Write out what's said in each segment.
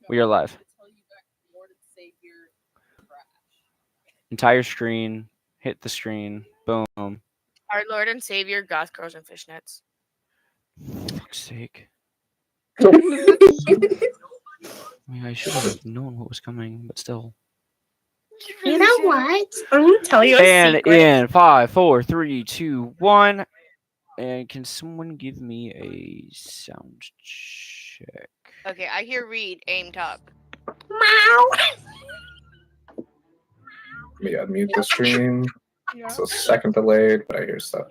We are live. Entire screen. Hit the screen. Boom. Our Lord and Savior, goth girls and fishnets. Fuck's sake. I mean, I should have known what was coming, but still. You know what? I'm gonna tell you a And secret. in 5, 4, 3, 2, 1. And can someone give me a sound check? Okay, I hear Reed. Aim talk. Meow. Let me unmute the stream. Yeah. It's a second delayed, but I hear stuff.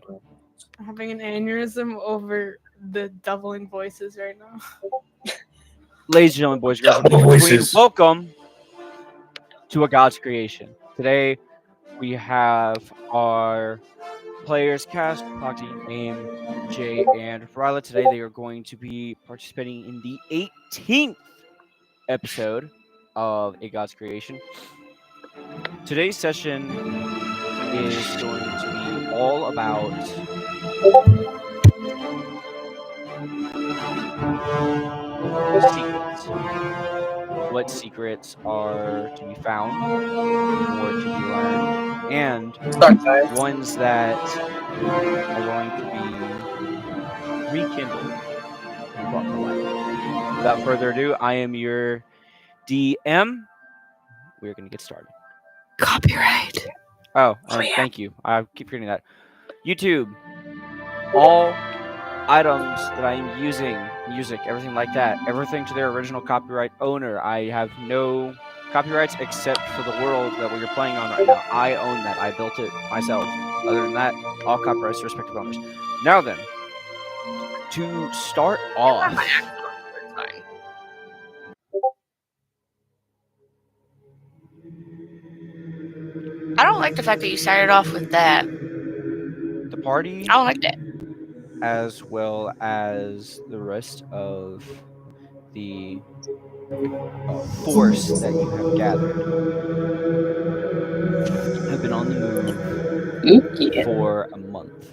I'm having an aneurysm over the doubling voices right now. Ladies and gentlemen, boys and girls, Double queens, voices. welcome to A God's Creation. Today, we have our players cast, Proxy, Aim, Jay, and Ryla. Today, they are going to be participating in the 18th episode of A God's Creation. Today's session is going to be all about secrets. What secrets are to be found or to be learned, and ones that are going to be rekindled and brought to life. Without further ado, I am your DM. We're going to get started. Copyright. Thank you. I keep forgetting that. YouTube, all items that I am using, music, everything like that, everything to their original copyright owner. I have no copyrights except for the world that we're playing on right now. I own that. I built it myself. Other than that, all copyrights to respective owners. Now then, to start off, Fine. I don't like the fact that you started off with that. the party, I don't like that. as well as the rest of the force that you have gathered, have been on the move Yeah. for a month.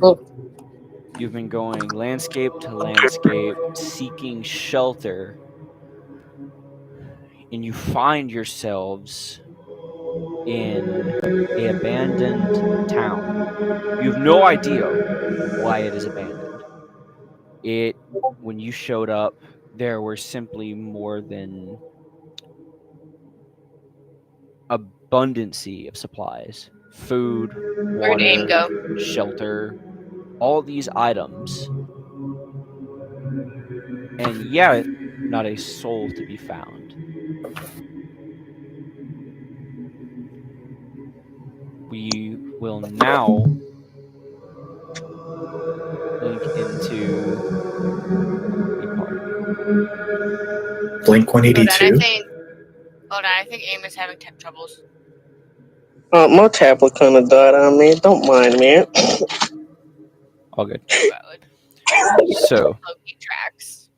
Oh. You've been going landscape to landscape, seeking shelter, and you find yourselves in a abandoned town. You have no idea why it is abandoned. When you showed up, there were simply more than abundancy of supplies, food, Where'd Aim water, go? shelter, all these items, and yet not a soul to be found. We will now link into the party. Blink Hold on, 182. I think Aim is having tech troubles. My tablet kind of died on me. Don't mind me. All good. Valid. So, Loki tracks.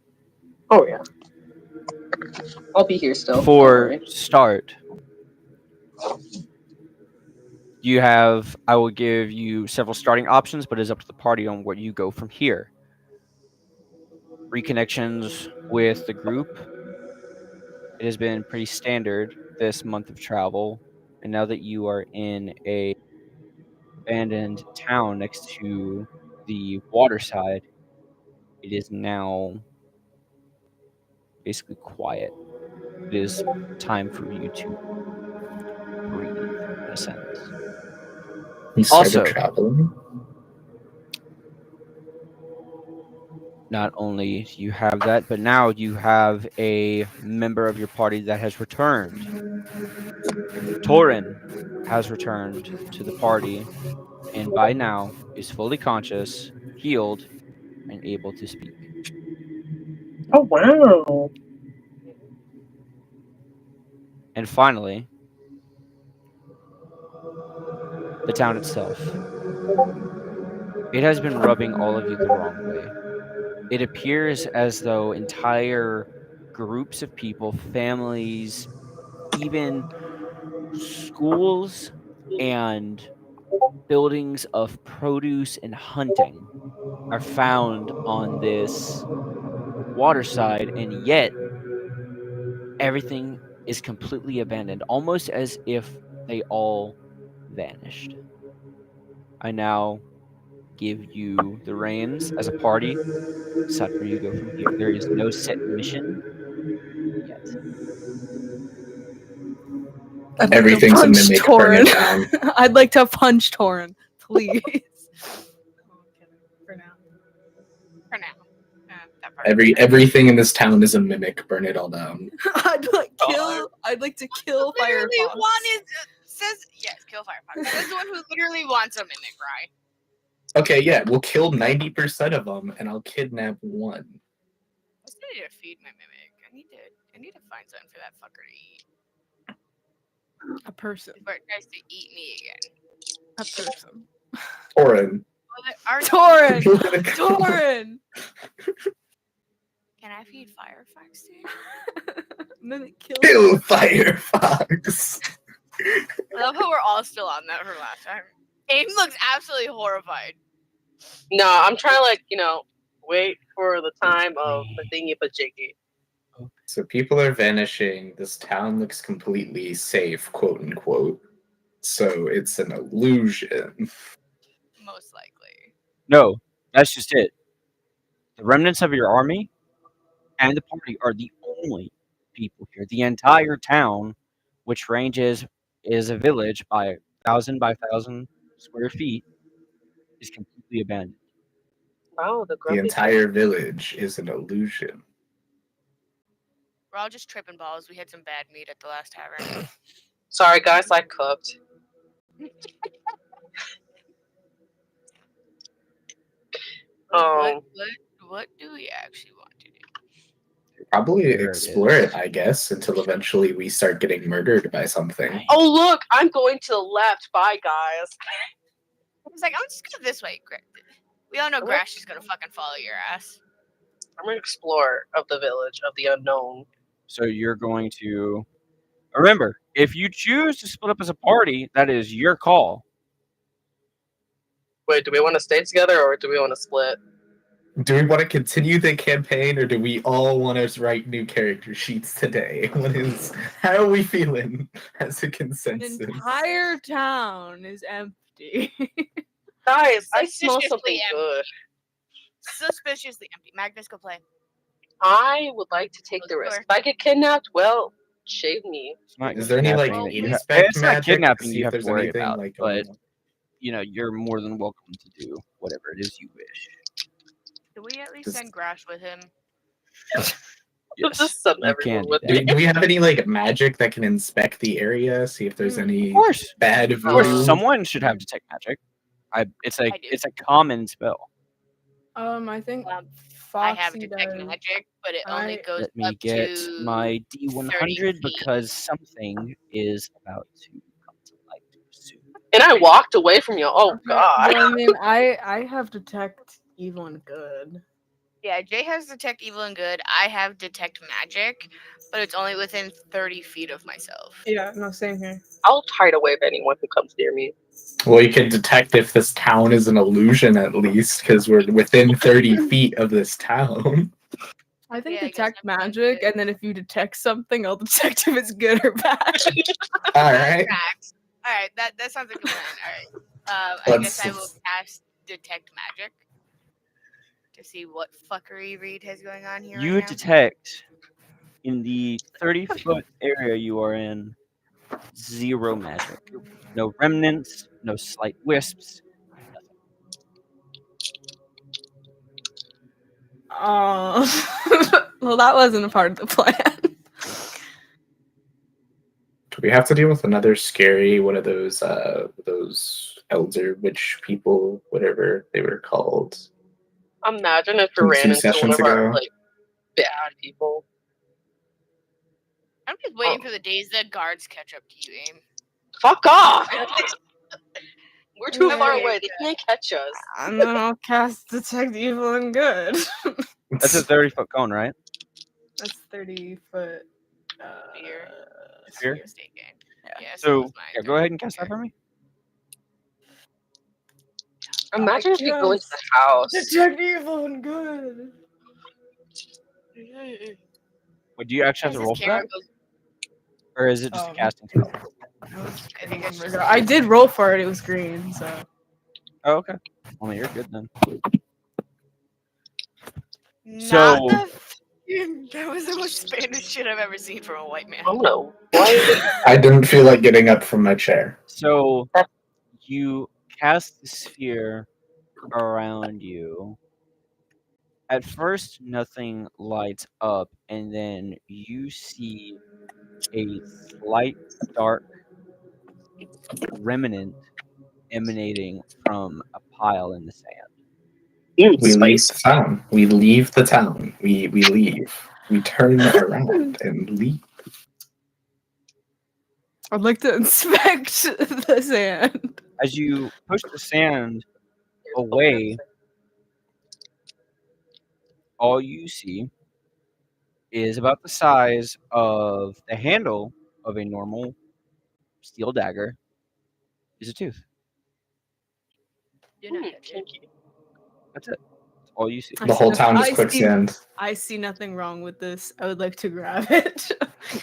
Oh yeah. I'll be here still. for start, I will give you several starting options, but it's up to the party on where you go from here. Reconnections with the group. It has been pretty standard this month of travel, and now that you are in a abandoned town next to the waterside, it is now basically quiet. It is time for you to breathe, in a sense. You said Also, you're traveling. not only do you have that, but now you have a member of your party that has returned. Torin has returned to the party, and by now is fully conscious, healed, and able to speak. Oh wow. And finally, the town itself. It has been rubbing all of you the wrong way. It appears as though entire groups of people, families, even schools and buildings of produce and hunting are found on this waterside, and yet everything is completely abandoned, almost as if they all vanished. I now give you the reins as a party. Decide where you go from here. There is no set mission yet. I'd like Everything's to a punch mimic. Burn it Torin. down. I'd like to punch Torin, please. Oh, I'm kidding. For now. For now. That part. Everything in this town is a mimic. Burn it all down. I'd like to kill Literally Firefox. one is says yes, kill Firefox. Says the one who literally wants a mimic, right? Okay, yeah, we'll kill 90% of them, and I'll kidnap one. I still need to feed my mimic. I need to find something for that fucker to eat A person. before it tries to eat me again. A person. Torin. Torin! Torin! Can I feed Firefox to you? Mimic kill. Kill Firefox. I love how we're all still on that from last time. Aim looks absolutely horrified. No, I'm trying to wait for the time of the thingy pajiggy. So people are vanishing. This town looks completely safe, quote unquote. So it's an illusion. Most likely. No, that's just it. The remnants of your army and the party are the only people here. The entire town, which is a village by 1,000 by 1,000 square feet, is completely abandoned. Oh, the The grumpy entire village is an illusion. We're all just tripping balls. We had some bad meat at the last tavern. Sorry, guys, I cooked. What do we actually want to do? Probably There it explore is. it, I guess, until eventually we start getting murdered by something. Oh, look, I'm going to the left. Bye, guys. I was like, I'm just going this way. We all know Grash is gonna fucking follow your ass. I'm an explorer of the village of the unknown. So you're going to remember, if you choose to split up as a party, that is your call. Wait, do we want to stay together or do we want to split? Do we want to continue the campaign, or do we all want to write new character sheets today? How are we feeling as a The consensus? entire town is empty. Guys, I smell Suspiciously something empty. good. Suspiciously empty. Magnus, go play. I would like to take the risk. If I get kidnapped, well, shave me. It's not Is there any like kidnapping that you inspect it's not magic? kidnapping See you if have to there's worry anything about, like but going on. you're more than welcome to do whatever it is you wish. Do we at least Just- send Grash with him? Yes, Just send you everyone can with do that. Do we have any like magic that can inspect the area, see if there's any Of course, bad of course, voodoo? someone should have detect magic. It's do. a common spell. I think I Foxy have detect does. magic, but it only I- goes Let me up get to my 30 D100 feet. because something is about to come to light soon. And I walked away from you. Oh, God. Well, I mean, I have detect evil and good. Yeah, Jay has detect evil and good. I have detect magic, but it's only within 30 feet of myself. Yeah, no, same here. I'll hide away from anyone who comes near me. Well, you can detect if this town is an illusion at least, because we're within 30 feet of this town. I think Yeah, I guess detect I'm fine with magic, it. and then if you detect something, I'll detect if it's good or bad. All That right. tracks. All right, that sounds like a plan. All right. I guess I will Let's- cast detect magic to see what fuckery Reed has going on here. You right now. detect in the 30-foot area you are in 0 magic. No remnants, no slight wisps. Well, that wasn't a part of the plan. Do we have to deal with another scary one of those elder witch people, whatever they were called? Imagine if we From ran 2 into one sessions of our, ago. bad people. I'm just waiting for the days that guards catch up to you, Aim. Fuck off! We're too Yeah. far away. They can't catch us. And then I'll cast detect evil and good. That's a 30-foot cone, right? That's 30 foot. Sphere. Sphere? State game. Yeah. So it's mine. yeah, go ahead and cast that for me. Imagine if you go into the house. Detect evil and good. Wait, do you actually have As to his roll for camera that? goes Or is it just a Oh. casting spell? I think it's just. I did roll for it. It was green, so. Oh, okay. Well, you're good then. Not So- the. That was the most Spanish shit I've ever seen from a white man. I'm gonna wipe. I didn't feel like getting up from my chair. So you cast the sphere around you. At first, nothing lights up, and then you see a slight dark remnant emanating from a pile in the sand. Ooh, We leave spicy. the town. We leave the town. We leave. We turn around and leave. I'd like to inspect the sand. As you push the sand away, all you see is about the size of the handle of a normal steel dagger is a tooth. Do not touch it. Thank you. That's it. That's all you see. I The see whole nothing- town just I clicks see- sand. I see nothing wrong with this. I would like to grab it.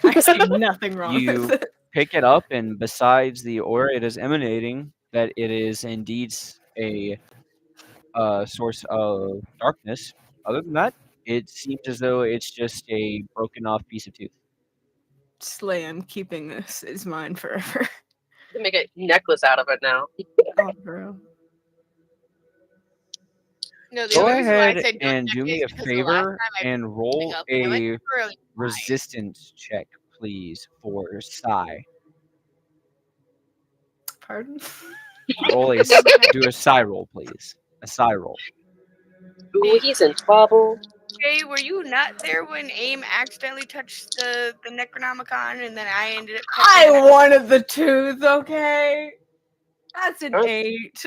I see nothing wrong You- with it. Pick it up, and besides the aura it is emanating, that it is indeed a source of darkness. Other than that, it seems as though it's just a broken off piece of tooth. Slay, I'm keeping this. It's mine forever. You can make a necklace out of it now. Oh, bro. No, the Go only reason why I ahead said don't and touch do it me is a because the last favor time I and roll up, it went a really high. resistance check, please, for Psi. Pardon? Roll a do a Psi roll, please. A Psi roll. Ooh, he's in trouble. Jay, were you not there when AIM accidentally touched the Necronomicon and then I ended up touching I wanted the tooth, okay? That's an Huh? 8.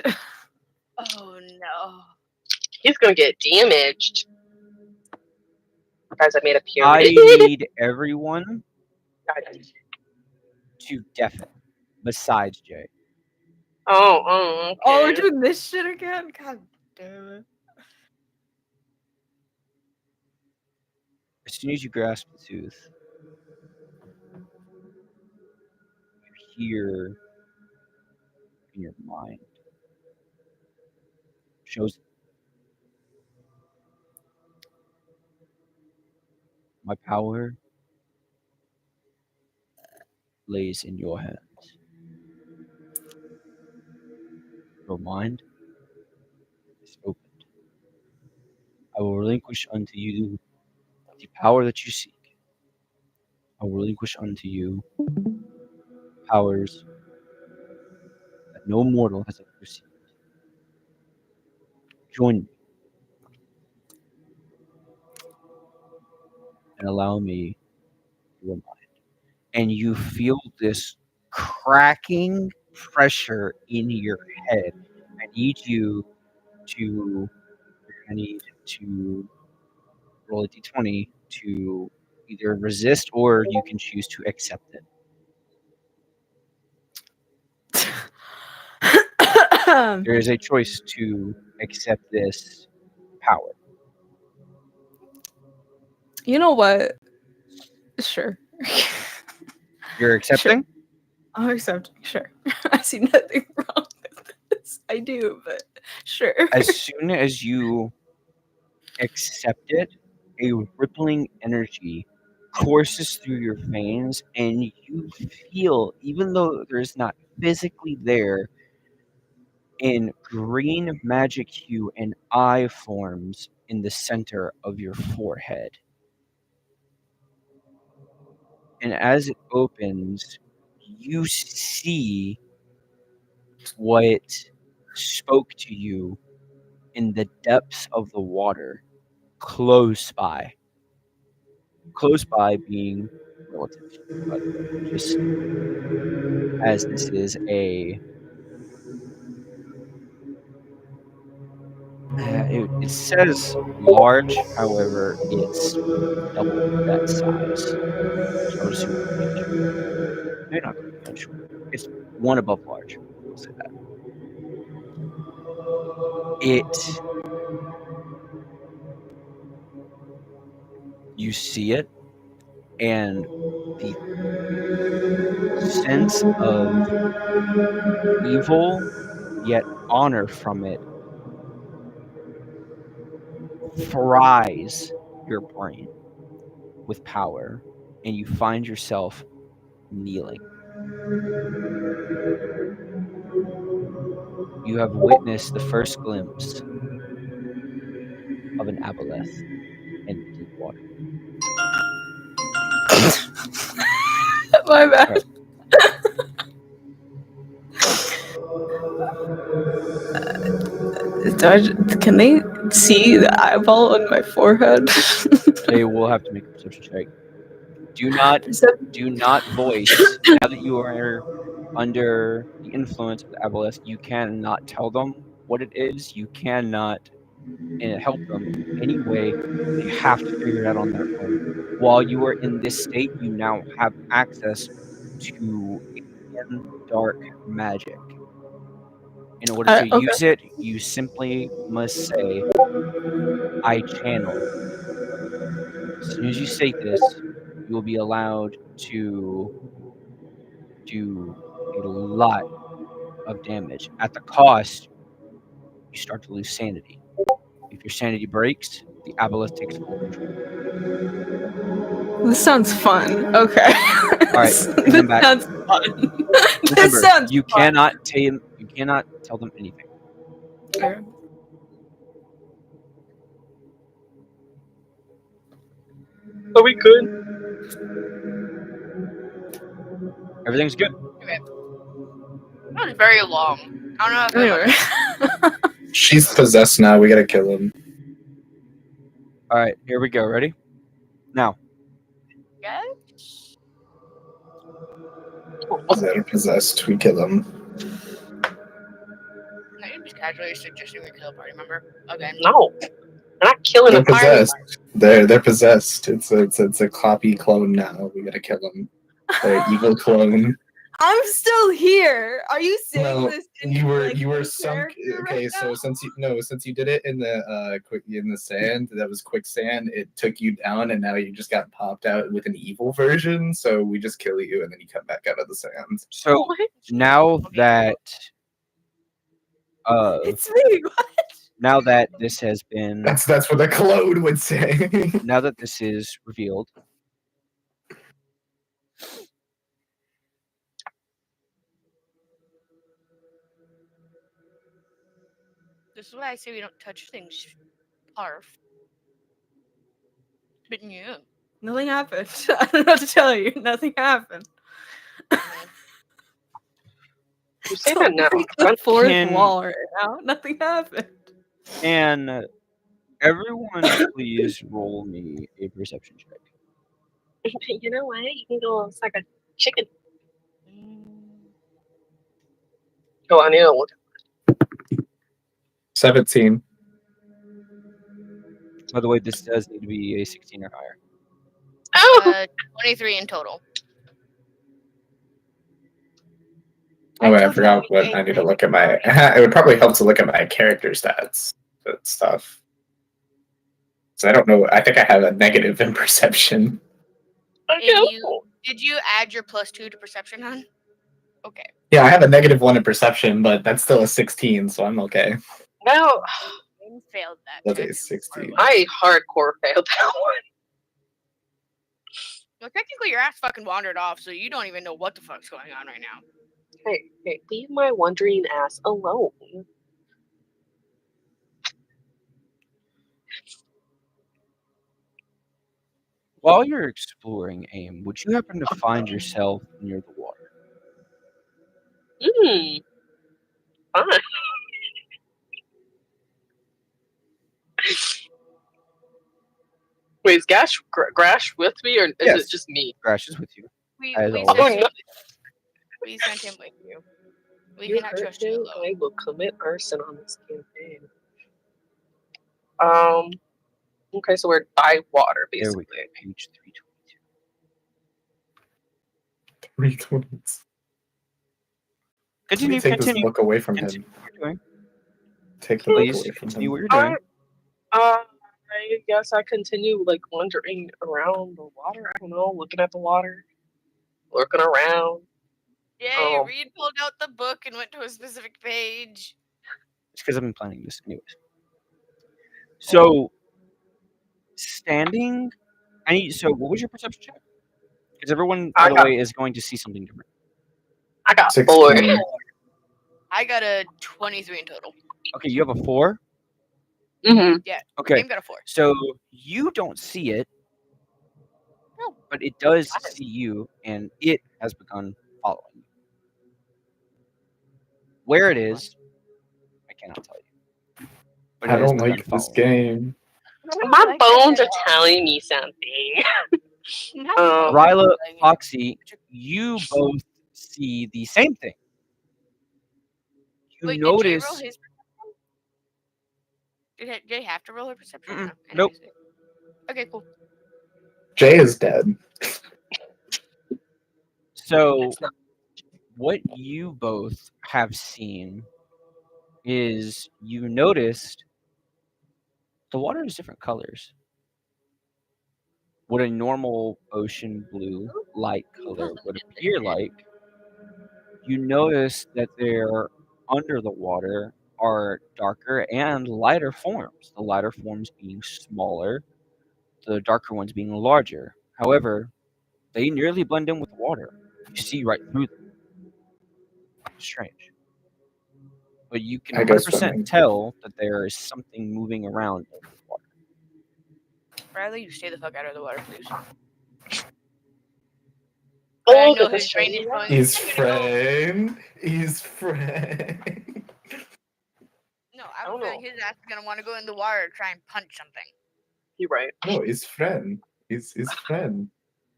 Oh no. He's gonna get damaged. Guys, I made a I pyramid. need everyone to deafen, besides Jay. Okay. Oh, we're doing this shit again? God damn it. As soon as you grasp the tooth, you hear in your mind shows my power lays in your hands. Your mind is opened. I will relinquish unto you the power that you seek. I will relinquish unto you powers that no mortal has ever received. Join me and allow me your mind. And you feel this cracking pressure in your head. I need you to roll a d20 to either resist or you can choose to accept it. There is a choice to accept this power. You know what? Sure. You're accepting? I'll accept. Sure. I see nothing wrong with this. I do, but sure. As soon as you accept it, a rippling energy courses through your veins, and you feel, even though there's not physically there, in green magic hue an eye forms in the center of your forehead. And as it opens, you see what spoke to you in the depths of the water close by. Close by being relative, by the way, just as this is it says large, however, it's double that size. So I would assume gargantuan. Maybe not gargantuan. It's one above large. We'll say that. You see it, and the sense of evil, yet honor from it, fries your brain with power, and you find yourself kneeling. You have witnessed the first glimpse of an aboleth in deep water. My bad. Right. Can they see the eyeball on my forehead? They will have to make a perception check. Do not voice. Now that you are under the influence of the aboleth, you cannot tell them what it is. You cannot help them in any way. They have to figure it out on their own. While you are in this state, you now have access to alien dark magic. In order to Okay. use it, you simply must say, I channel. As soon as you say this, you will be allowed to do a lot of damage. At the cost, you start to lose sanity. If your sanity breaks, the aboleth takes full control. This sounds fun. Okay. All right, bring them back. Sounds fun. This Remember, sounds you fun. cannot tell them anything. Okay. Are we good? Everything's good. That was very long. I don't know if Anyway. She's possessed now. We gotta kill him. All right, here we go. Ready? Now, Yes. They're possessed. We kill him. No, you're just casually suggesting we kill a party member again. No, we're not killing They're a party. possessed. They're possessed. It's a copy clone now. We gotta kill them. They're evil clone. I'm still here. Are you saying No, this? you were in sunk. character Okay, right so now? since you did it in the sand, that was quicksand. It took you down, and now you just got popped out with an evil version. So we just kill you, and then you come back out of the sand. so now that It's me. What? now that this has been That's what the clone would say. now that this is revealed, This is why I say we don't touch things. Parf. But yeah. Nothing happened. I don't know what to tell you. Nothing happened. You say that now. The fourth Can- wall right now. Nothing happened. can everyone please roll me a perception check? You know what? You can go like a chicken. Oh, I need to look. 17. By the way, this does need to be a 16 or higher. Oh, 23 in total. Oh, wait, I told you forgot we what ate I need to things. look at my. It would probably help to look at my character stats and stuff. So I don't know. I think I have a negative in perception. Did you add your +2 to perception, hon? Okay. Yeah, I have a -1 in perception, but that's still a 16, so I'm okay. Well, You failed that. That's a check. 16. I hardcore failed that one. Well, technically, your ass fucking wandered off, so you don't even know what the fuck's going on right now. Hey, leave my wandering ass alone. While you're exploring AIM, would you happen to find yourself near the water? Fine. Wait, is Grash with me, or is Yes. it just me? Grash is with you. We As sent always. him. We sent him with you. We You cannot hurt trust you him, alone. I will commit arson on this campaign. Okay, so we're by water, There we basically. go. Page 322. 320. Continue. Take this Continue. book away from Continue him. what you're doing. Take the book Please away from continue him. what you're doing. I guess I continue like wandering around the water. I don't know, looking at the water, looking around. Yay, Oh. Reed pulled out the book and went to a specific page. It's because I've been planning this anyways. So, standing. So, what was your perception check? Because everyone, by I the got- way, is going to see something different. I got 4. 16. I got a 23 in total. Okay, you have a 4. Mm-hmm. Okay, Game got a 4. so you don't see it, No. but it does see you, and it has begun following you. Where it is, I cannot tell you. But I it has don't begun like this following you. game. My bones are telling me something. Ryla, Foxy, you both see the same thing. You Wait, did Jay roll notice. his perception? Did Jay have to roll her perception? Mm-mm, No. nope. Anyways. Okay, cool. Jay is dead. So, what you both have seen is you noticed the water is different colors. What a normal ocean blue light color would appear like, you notice that they're under the water are darker and lighter forms. The lighter forms being smaller, the darker ones being larger. However, they nearly blend in with the water. You see right through them. Strange. But you can I go 100% swimming. tell that there is something moving around in the water. Riley, you stay the fuck out of the water, please. Oh, I look know at his this brain is shiny going. His "I'm gonna go." friend. His friend. No, I I'm don't feeling know. his ass is gonna want to go in the water and try and punch something. You're right. No, his friend. His friend.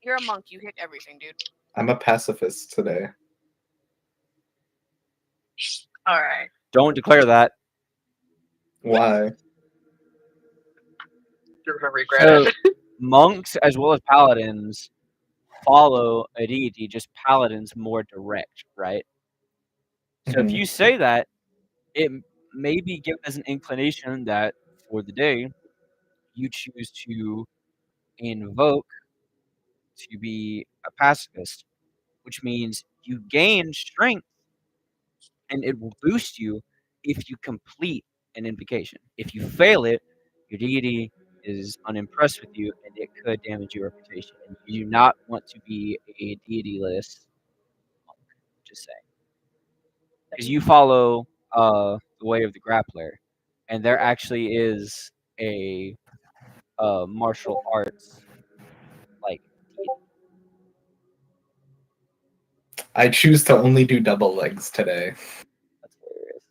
You're a monk. You hit everything, dude. I'm a pacifist today. All right. Don't declare that. Why? You're gonna regret So, it. monks as well as paladins follow a deity, just paladins more direct, right? So if Mhm. you say that, it may be given as an inclination that for the day you choose to invoke to be a pacifist, which means you gain strength and it will boost you if you complete an invocation. If you fail it, your deity is unimpressed with you and it could damage your reputation. And you do not want to be a deity-less monk, just saying. Because you follow the way of the grappler, and there actually is a martial arts like deity. I choose to only do double legs today. That's hilarious.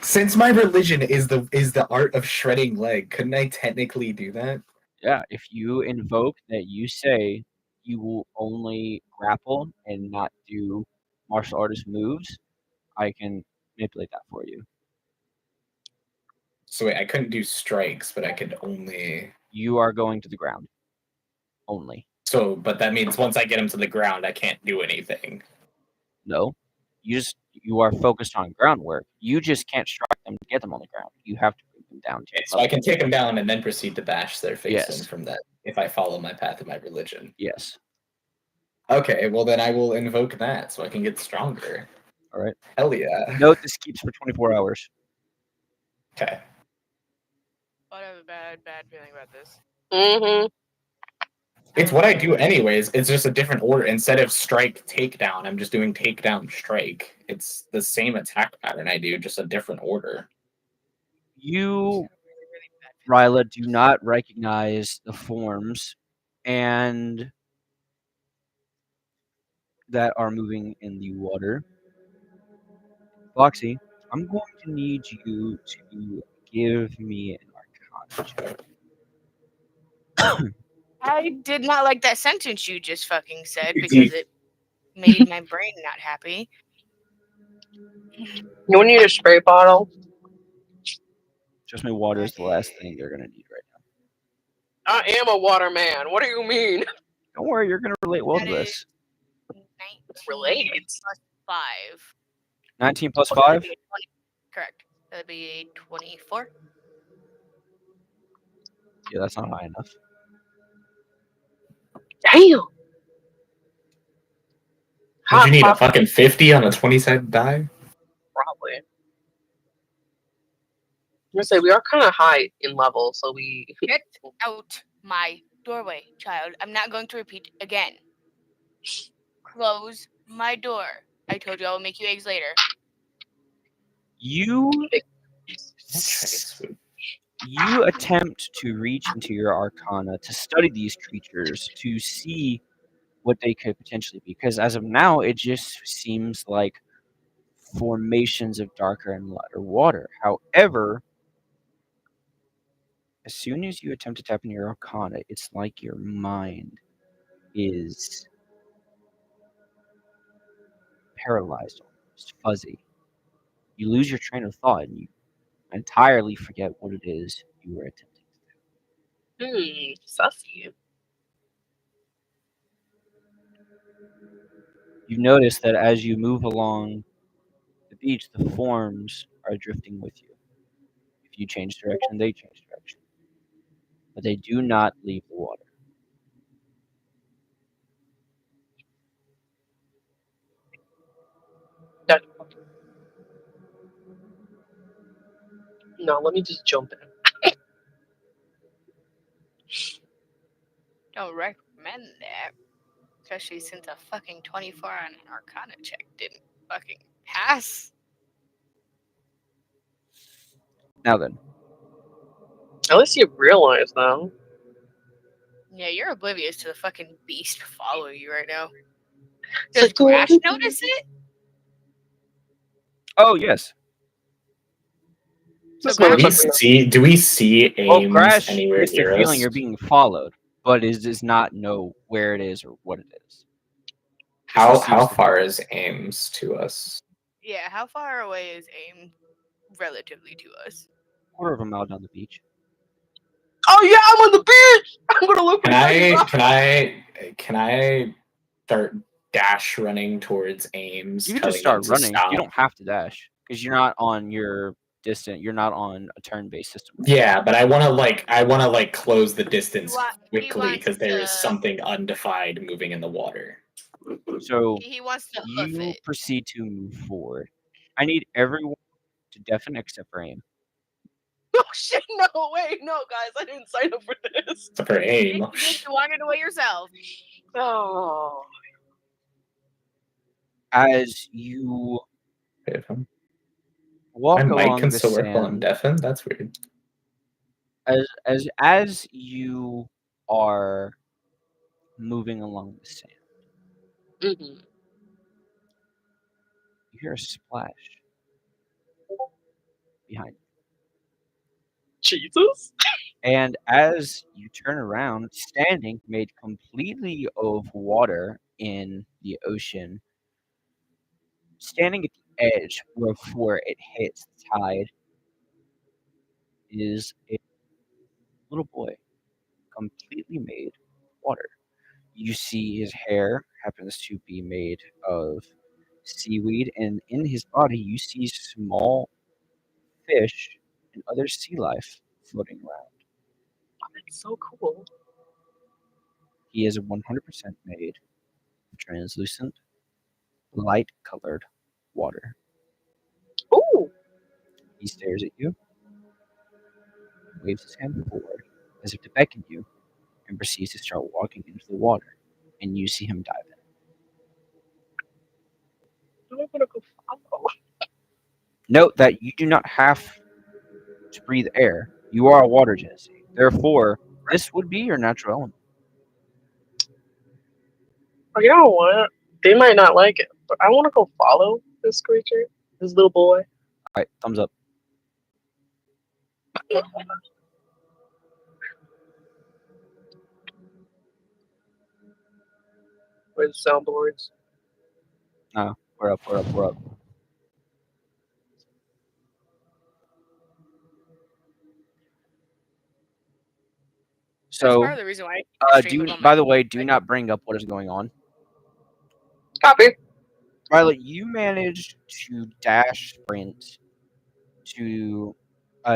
Since my religion is the art of shredding leg, couldn't I technically do that? Yeah, if you invoke that you say you will only grapple and not do martial artist moves, I can manipulate that for you. So wait, I couldn't do strikes, but I could only. You are going to the ground only. So, but that means once I get him to the ground, I can't do anything. No, you are focused on groundwork. You just can't strike them to get them on the ground. You have to bring them down to Okay, so I can take them down and then proceed to bash their face Yes. in from that if I follow my path of my religion. Yes. Okay, well then I will invoke that so I can get stronger. All right. Hell yeah. Note this keeps for 24 hours. Okay. But I have a bad feeling about this. Mm-hmm. It's what I do anyways. It's just a different order. Instead of strike takedown, I'm just doing takedown strike. It's the same attack pattern I do, just a different order. You, Ryla, do not recognize the forms and that are moving in the water. Foxy, I'm going to need you to give me an arcana check. I did not like that sentence you just fucking said because it made my brain not happy. You need a spray bottle. Trust me, water is the last thing they're going to need right now. I am a water man. What do you mean? Don't worry, you're going to relate well That to is this. 19 Relates. plus 5. 19 plus So that'd 5? be a 20. Correct. That'd be a 24. Yeah, that's not high enough. Damn. Would you need a fucking 50 on a 20-sided die? Probably. I'm gonna say we are kind of high in level, so we Get out my doorway, child. I'm not going to repeat again. Close my door. I told you I will make you eggs later. You Chinese food. you attempt to reach into your arcana to study these creatures to see what they could potentially be, because as of now it just seems like formations of darker and lighter water. However, as soon as you attempt to tap into your arcana, it's like your mind is paralyzed, almost fuzzy. You lose your train of thought and you entirely forget what it is you were attempting to do. Sussy. You notice that as you move along the beach, the forms are drifting with you. If you change direction, they change direction. But they do not leave the water. No, let me just jump in. Don't recommend that. Especially since a fucking 24 on an Arcana check didn't fucking pass. Now then, At least you realize, though. Yeah, you're oblivious to the fucking beast following you right now. It's Does like, do Grash everything. notice it? oh yes, So This Grash, motherfucker. Do we see well, Ames Grash anywhere gets the near feeling us? you're being followed, but does not know where it is or what it is. How Just sees the far feeling. is Ames to us? yeah, how far away is AIM relatively to us? Quarter of a mile down the beach. Oh yeah, I'm on the beach. I'm gonna look for Can I start dash running towards Ames, You can telling just him start to running. stop? You don't have to dash because you're not on your distant. You're not on a turn-based system. Yeah, but I want to close the distance He quickly wants because there is to- something undefined moving in the water. So He wants to hoof you it. proceed to move forward. I need everyone to deafen except for aim. Oh shit! No, wait, no, guys, I didn't sign up for this. Except for aim. You wandered away yourself. Oh, As you My walk mic along can the still work while I'm sand, deafened. That's weird. as you are moving along the sand, mm-hmm. you hear a splash behind you. Jesus. And as you turn around, standing made completely of water in the ocean, standing at the edge before it hits the tide, is a little boy, completely made of water. You see his hair happens to be made of seaweed, and in his body, you see small fish and other sea life floating around. That's so cool. He is 100% made of translucent, light colored water. Ooh. He stares at you, waves his hand forward as if to beckon you, and proceeds to start walking into the water, and you see him dive in. I'm gonna go follow. Note that you do not have to breathe air. You are a water genasi. Therefore, this would be your natural element. Oh, you know what? They might not like it, but I want to go follow this creature, this little boy. All right, thumbs up. Where's the soundboards? No, we're up, we're up, we're up. That's part So, of the reason why I stream with all my by the way, do not bring up what is going on. Copy. Violet, you managed to dash sprint to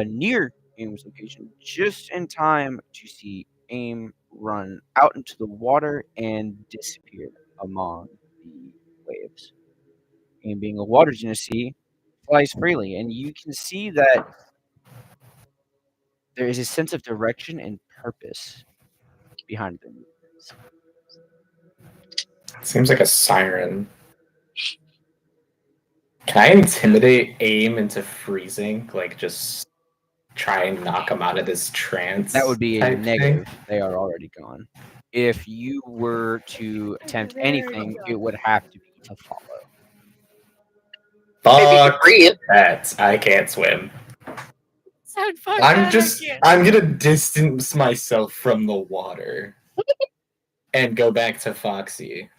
near Aim's location just in time to see Aim run out into the water and disappear among the waves. And being a water genasi, flies freely, and you can see that there is a sense of direction and purpose behind their movements. Seems like a siren. Can I intimidate AIM into freezing? Like, just try and knock him out of this trance? That would be a type negative. thing? They are already gone. If you were to attempt They're already anything, gone. it would have to be to follow. Maybe you can Fuck breathe. that. I can't swim. Sound fucked I'm up, just, I can't. I'm gonna distance myself from the water and go back to Foxy.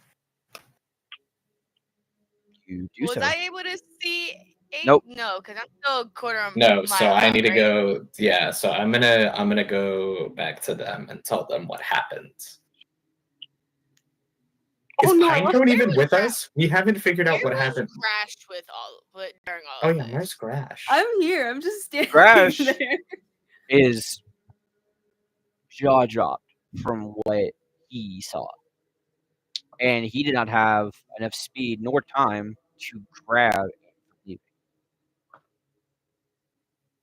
You do Was so. I able to see? Nope. No, because I'm still a quarter of a No, mile so I out, need to right? go. Yeah, so I'm gonna go back to them and tell them what happened. Is Oh, no. Pinecone even was with that? us? We haven't figured out Where what was happened. crashed with during all Oh of yeah, this? where's Grash? I'm here. I'm just standing Crash. there. Is jaw dropped from what he saw. And he did not have enough speed nor time to grab and leave. So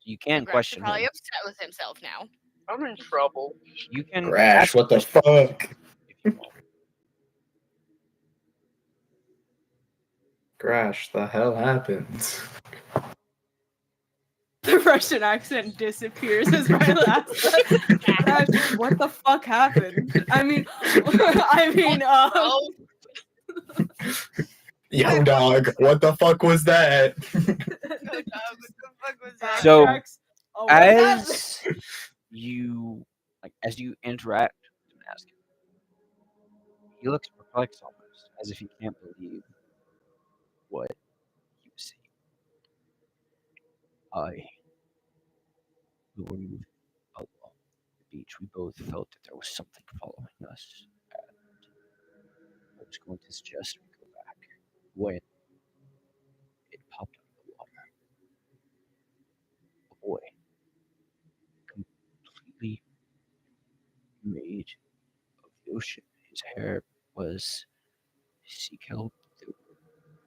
you can Grash is question probably him. upset with himself now. I'm in trouble. You can Grash, ask what the questions fuck? if you want. Grash, the hell happened? The Russian accent disappears as Riley asks that. Crash, what the fuck happened? I mean, Oh, Yo, dog, what the fuck was that? no, dog, what the fuck was that? So, backtracks. Oh, what happened? as you interact with him, ask him, he looks perplexed almost, as if he can't believe what you see. We were moving along the beach. We both felt that there was something following us. And I was going to suggest we go back when it popped out of the water. A boy, completely made of the ocean. His hair was sea kelp. There were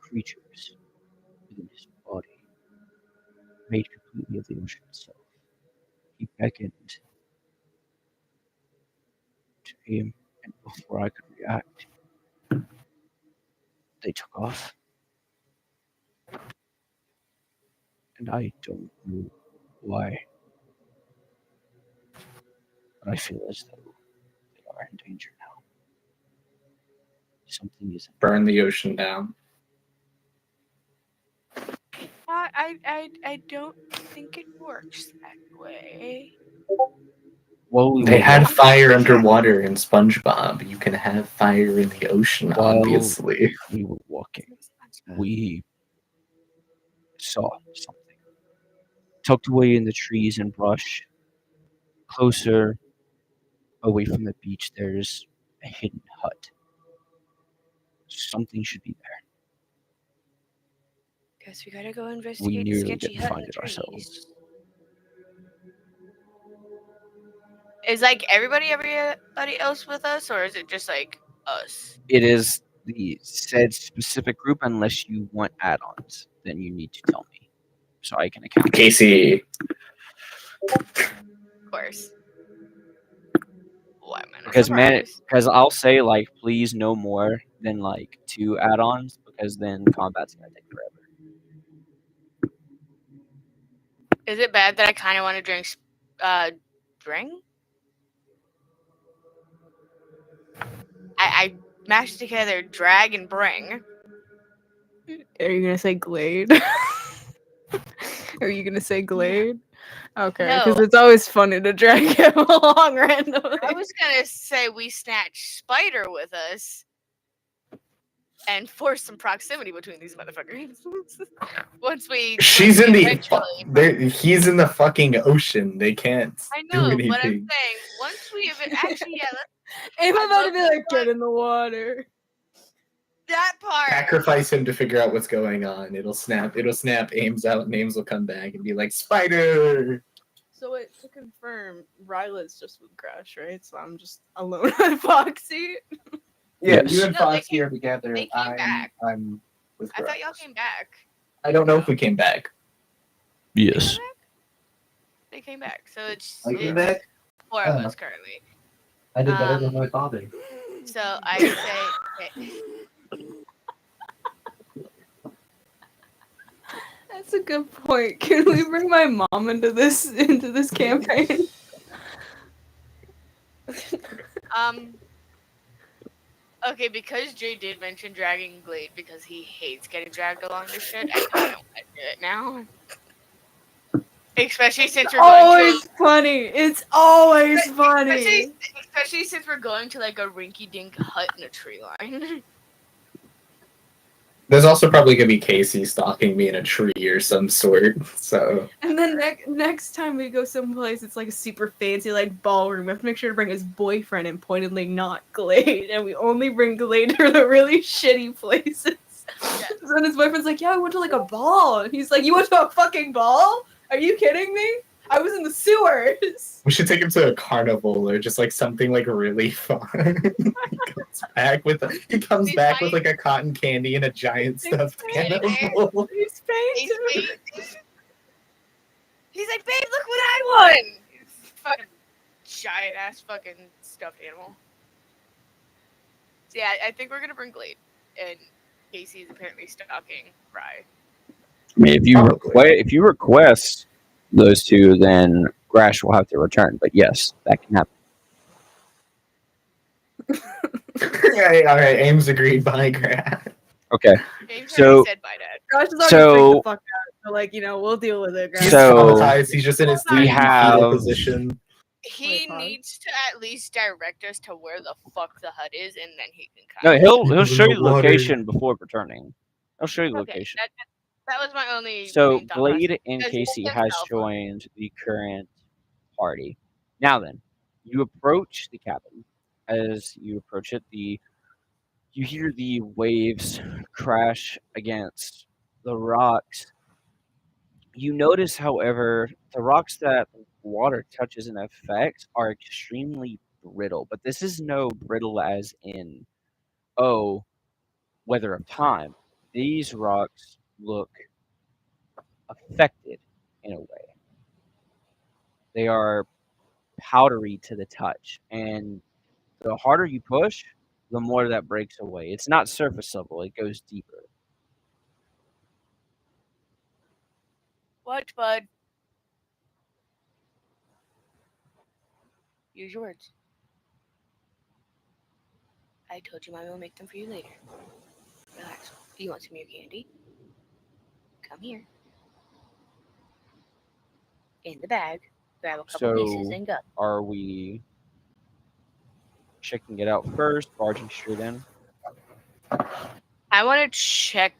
creatures within his body, made completely of the ocean itself. He beckoned to him, and before I could react, they took off. And I don't know why, but I feel as though they are in danger now. Something is Burn the ocean down. I don't think it works that way. Well, we They were had walking- fire underwater in SpongeBob. You can have fire in the ocean, Well, obviously. we were walking. We saw something tucked away in the trees and brush. Closer away from the beach, there's a hidden hut. Something should be there. Guess we gotta go investigate the nearly sketchy didn't hut find in the it ourselves. trees. Is like everybody else with us, or is it just like us? It is the said specific group unless you want add-ons. Then you need to tell me so I can account. Casey, Of course. Why am I not Because surprised? because I'll say like please no more than like 2 add-ons because then combat's gonna take forever. Is it bad that I kind of want to drink? I mashed together drag and bring. Are you gonna say Glade? Are you gonna say Glade? Okay, because No. it's always funny to drag him along randomly. I was gonna say we snatch Spider with us and force some proximity between these motherfuckers. she's in eventually. he's in the fucking ocean. They can't I do know, anything. but I'm saying once we actually I'm I'd about to love be to like, get in the water. that part. Sacrifice him to figure out what's going on. It'll snap. Ames out. And Ames will come back and be like, Spider. So wait, to confirm, Ryla's just with Crash, right? So I'm just alone with Foxy. Yeah, Yes. you and No, they Foxy are together. they came back. I'm with I thought y'all Gross. came back. I don't know if we came back. They came Yes. back? They came back. So it's, I came it's back. 4 of Oh. us currently. I did better Um, than my father. So I say, That's a good point. Can we bring my mom into this campaign? okay, because Jay did mention dragging Glade because he hates getting dragged along this shit, I kind of want to do it now. Especially since we're going Always funny. It's always to, funny. especially since we're going to like a rinky-dink hut in a tree line. There's also probably gonna be Casey stalking me in a tree or some sort. So And then next time we go someplace, it's like a super fancy like ballroom. We have to make sure to bring his boyfriend and pointedly not Glade, and we only bring Glade to the really shitty places. Yes. So then his boyfriend's like, "Yeah, I went to like a ball," and he's like, "You went to a fucking ball? Are you kidding me? I was in the sewers." we should take him to a carnival or just like something like really fun. He comes He's back with fine. like a cotton candy and a giant stuffed He's animal. He's He's painted. He's like, babe, look what I won! It's fucking giant ass fucking stuffed animal. So yeah, I think we're gonna bring Glade, and Casey's apparently stalking Rye. I mean, Probably. if you request those two, then Grash will have to return. But yes, that can happen. All right. Ames agreed by Grant. Okay. James So- already said bye, Dad. Gosh is already So- freaked the fuck out. So like, we'll deal with it. He's guys. So- traumatized. He's just in his We 3D fetal have- position. He Wait, pause. needs to at least direct us to where the fuck the hut is, and then he can No, kind he'll Live show in you the the water. location before returning. He'll show you the Okay, location. that was my only. So main thought process. Glade and Because Casey it's has alpha. joined the current party. Now then, you approach the cabin. As you approach it, you hear the waves crash against the rocks. You notice, however, the rocks that water touches and affects are extremely brittle. But this is no brittle as in, oh, weather of time. These rocks look affected in a way. They are powdery to the touch, and the harder you push, the more that breaks away. It's not surface level; it goes deeper. What, bud? Use your words. I told you Mommy will make them for you later. Relax. Do you want some of your candy? Come here. In the bag. Grab a couple pieces So, and go. are we checking it out first, barging straight in? I want to check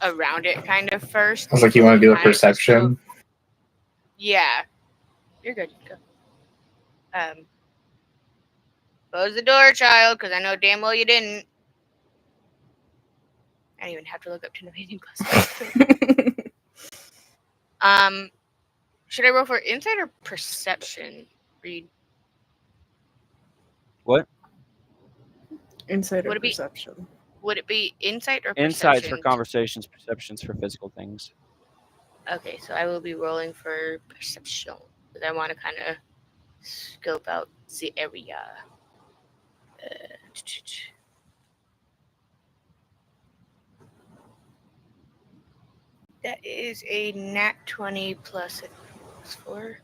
around it kind of first. I was like, you want to do a perception? Yeah. You're good. Go. Close the door, child, because I know damn well you didn't. I don't even have to look up to amazing close. Should I roll for insight or perception? Read. What? Insight or Would it be- perception? Would it be insight or perception? Insights for conversations, perceptions for physical things. Okay, so I will be rolling for perception because I want to kind of scope out the area. That is a nat 20 plus 4.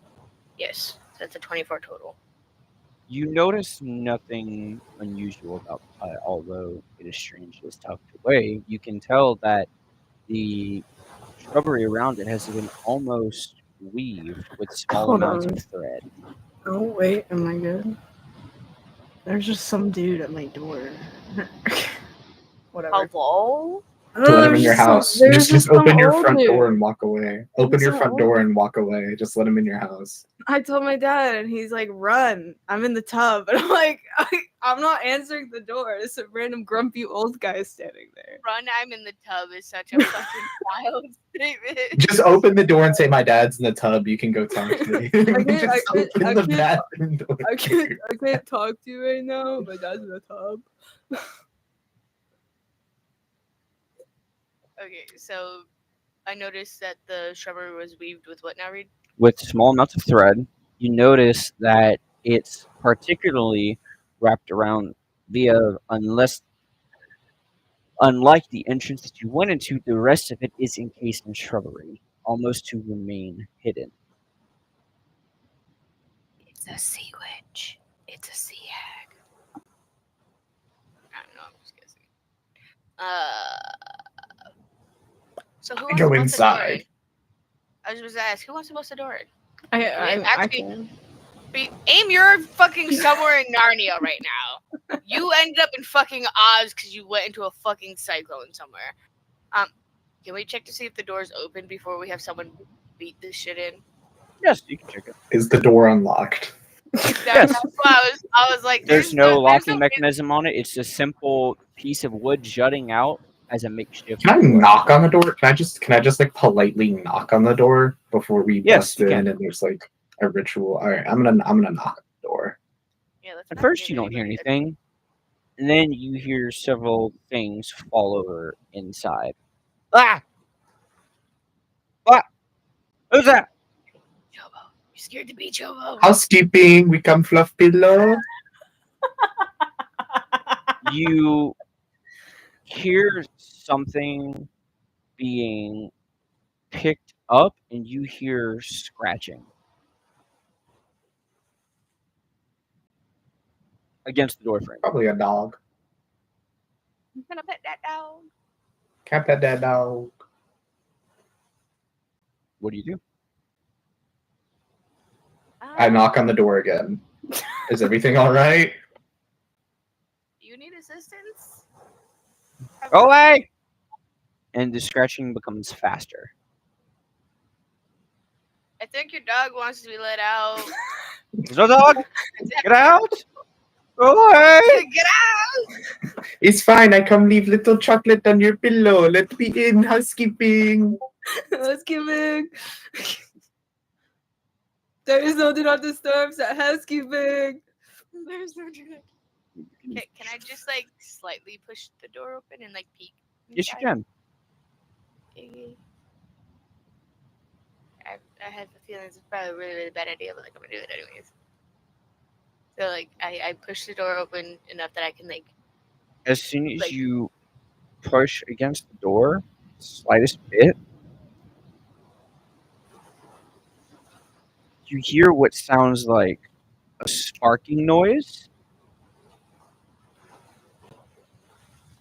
Yes, that's a 24 total. You notice nothing unusual about the hut, although it is strangely tucked away. You can tell that the shrubbery around it has been almost weaved with small Hold amounts on. of thread. Oh wait, am I good? There's just some dude at my door. Whatever. Hello? Oh, To let him there's in your just some- house. there's Just some open your old front door dude. and walk away. Open There's your some front old- door and walk away. Just let him in your house. I told my dad, and he's like, "Run! I'm in the tub." And I'm like, I'm not answering the door. There's a random grumpy old guy standing there. Run, I'm in the tub is such a fucking wild statement. Just open the door and say, "My dad's in the tub. You can go talk to me." Just open the bathroom door. I can't talk to you right now. My dad's in the tub. Okay, so I noticed that the shrubbery was weaved with what now, Reed? With small amounts of thread, you notice that it's particularly wrapped around via unlike the entrance that you went into, the rest of it is encased in shrubbery, almost to remain hidden. It's a sea witch. It's a sea hag. I don't know, I'm just guessing. So who wants Go to bust the door inside. in? I was supposed to ask, who wants to bust the door in? I Actually- can. Aim, you're fucking somewhere in Narnia right now. You ended up in fucking Oz because you went into a fucking cyclone somewhere. Can we check to see if the door's open before we have someone beat this shit in? Yes, you can check it. Is the door unlocked? That's why I was like, There's no locking no- mechanism on it. It's a simple piece of wood jutting out as a makeshift. Can I door. knock on the door? Can I just like politely knock on the door before we Yes, bust you in can. and there's like a ritual? All right, I'm gonna knock on the door. Yeah, let's At not first, give you don't hear anybody that- anything, and then you hear several things fall over inside. Ah! What? Who's that? Chobo, you scared to be Chobo? Housekeeping, we come fluff pillow. You hear something being picked up, and you hear scratching against the door frame. Probably a dog. I'm gonna pet that dog. Can't pet that dog. What do you do? I knock on the door again. Is everything all right? Do you need assistance? Go away! And the scratching becomes faster. I think your dog wants to be let out. There's no dog! Get out! Go away! Get out! It's fine. I come leave little chocolate on your pillow. Let me in. Housekeeping. Housekeeping. There is no do not disturb at housekeeping. There's no direct. Can I just like slightly push the door open and like peek? Yes, you inside? can. Okay. I have a feeling it's probably a really, really bad idea, but like I'm gonna do it anyways. So like I push the door open enough that I can like As soon as Like- you push against the door, slightest bit, you hear what sounds like a sparking noise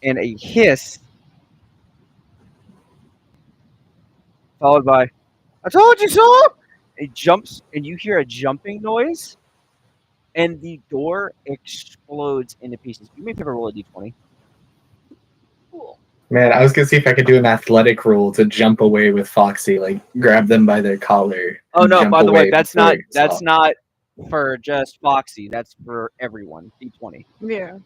and a hiss, followed by, "I told you so!" It jumps, and you hear a jumping noise, and the door explodes into pieces. You may favor roll a d20. cool. Man, I was gonna see if I could do an athletic roll to jump away with Foxy, like grab them by their collar. Oh and no! jump By the way, away that's before not he gets off. for just Foxy. That's for everyone. D20. Yeah.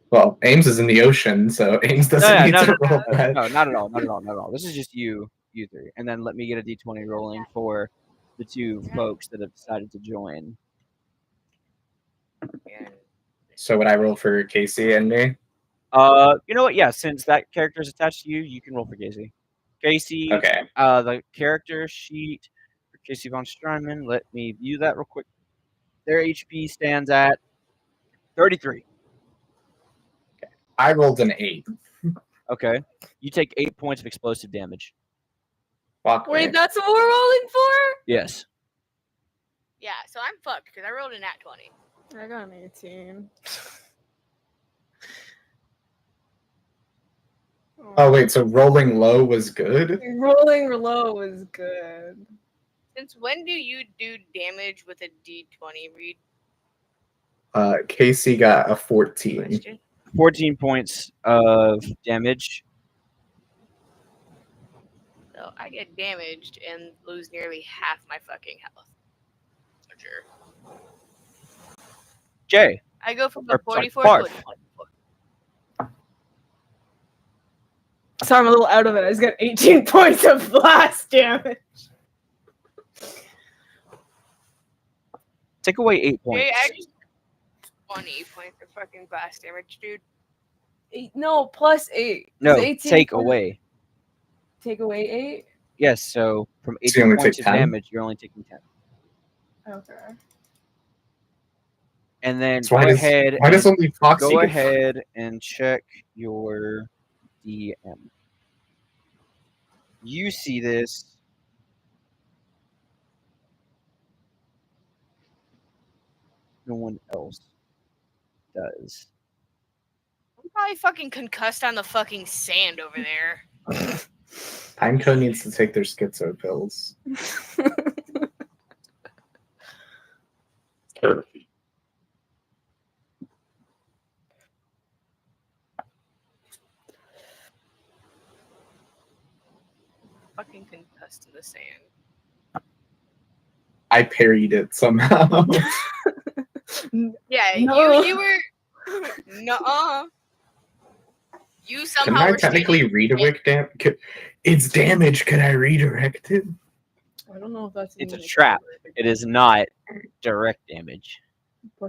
Well, Ames is in the ocean, so Ames doesn't yeah, need no, to no, roll that. No, not at all. Not at all. Not at all. This is just you three, and then let me get a d20 rolling for the two folks that have decided to join. Yeah. So would I roll for Casey and me? You know what? Yeah, since that character is attached to you, you can roll for Casey. Casey, Okay. the character sheet for Casey von Steinman. Let me view that real quick. Their HP stands at 33. I rolled an 8. Okay, you take 8 points of explosive damage. Fuck me. Wait, that's what we're rolling for? Yes. Yeah, so I'm fucked because I rolled a nat 20. I got an 18. Oh wait, so rolling low was good? Rolling low was good. Since when do you do damage with a D20, Reed? Casey got a 14. Question? 14 points of damage. So I get damaged and lose nearly half my fucking health. So sure. Jay, I go from Or, the sorry, 44 to a barf. 24. Sorry, I'm a little out of it. I just got 18 points of blast damage. Take away 8 points. Jay, I just 20 points of fucking blast damage, dude. No, plus 8. No, 18 take plus- away. Take away 8? Yes, so from So you 18 only points take of 10? damage, you're only taking 10. Okay. And then So why does only Foxy go get ahead and check your DM. You see this. No one else does. I'm probably fucking concussed on the fucking sand over there. Pinecone needs to take their schizo pills. Fucking concussed in the sand. I parried it somehow. Yeah, No. you were. Nuh-uh. You Can somehow I were technically standing- redirect it's damage. Can I redirect it? I don't know if that's It's a even trap. It is not direct damage.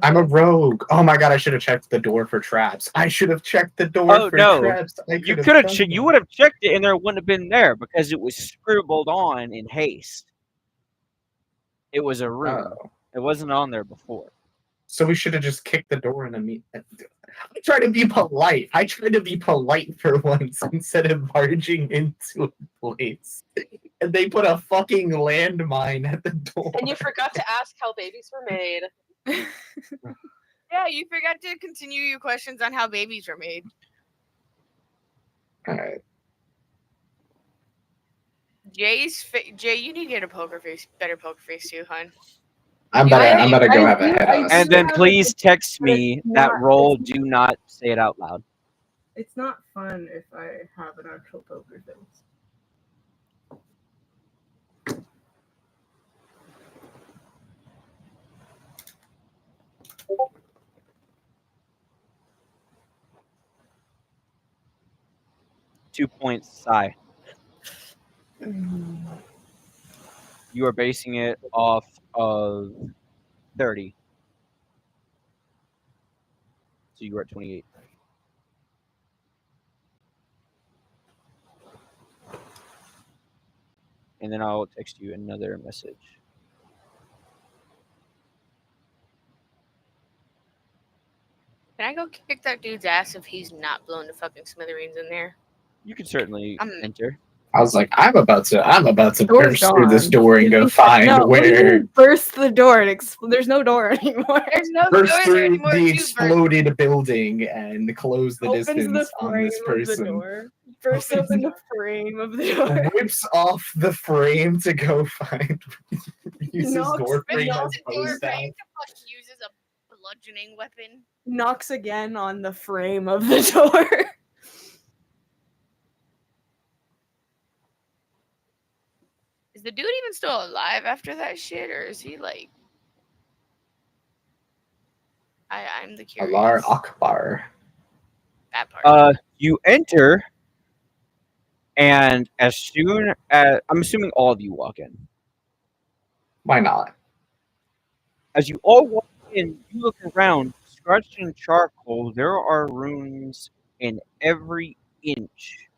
I'm a rogue. Oh my god, I should have checked the door for traps. I should have checked the door Oh, for no. traps. You could have. You would have checked it, and there wouldn't have been there because it was scribbled on in haste. It was a room. Oh. It wasn't on there before. So we should have just kicked the door in a meet. I try to be polite. I try to be polite for once instead of barging into a place. And they put a fucking landmine at the door. And you forgot to ask how babies were made. Yeah, you forgot to continue your questions on how babies are made. Alright. Jay, you need to get a poker face, better poker face too, hon. I'm about to go have a head on. And then Yeah, please text but it's me not- that roll. Do not say it out loud. It's not fun if I have an actual poker face. .2 points, Sigh. You are basing it off of 30. So you were at 28. And then I'll text you another message. Can I go kick that dude's ass if he's not blown to fucking smithereens in there? You can certainly enter. I was like, I'm about to Door's burst through this gone. door and go find No, what do you where mean burst the door and there's no door anymore. There's no burst door there through anymore. the dude. exploded building and close the Opens distance the on frame this of the person. door. Bursts open the frame of the door. Whips off the frame to go find. Uses Knocks- door frame Brings as out the door post frame out. to fucking use as a bludgeoning weapon. Knocks again on the frame of the door. Is the dude even still alive after that shit, or is he like? I'm the curious. Alar Akbar. That part. You enter, and as soon as I'm assuming all of you walk in. Why not? As you all walk in, you look around, scratched in charcoal. There are runes in every inch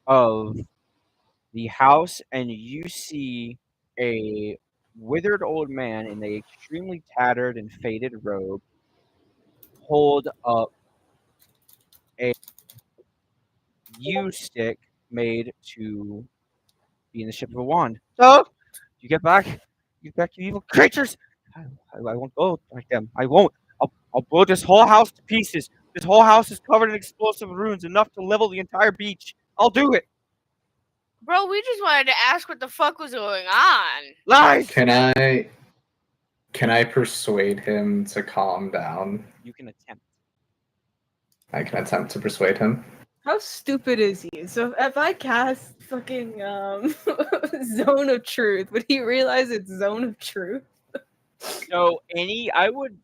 of the house, and you see a withered old man in a extremely tattered and faded robe hold up a yew stick made to be in the shape of a wand. So, you get back, you evil creatures. I won't go like them. I won't. I'll blow this whole house to pieces. This whole house is covered in explosive runes, enough to level the entire beach. I'll do it. Bro, we just wanted to ask what the fuck was going on. Lies. Can I persuade him to calm down? You can attempt. I can attempt to persuade him. How stupid is he? So if I cast fucking Zone of Truth, would he realize it's Zone of Truth? So I would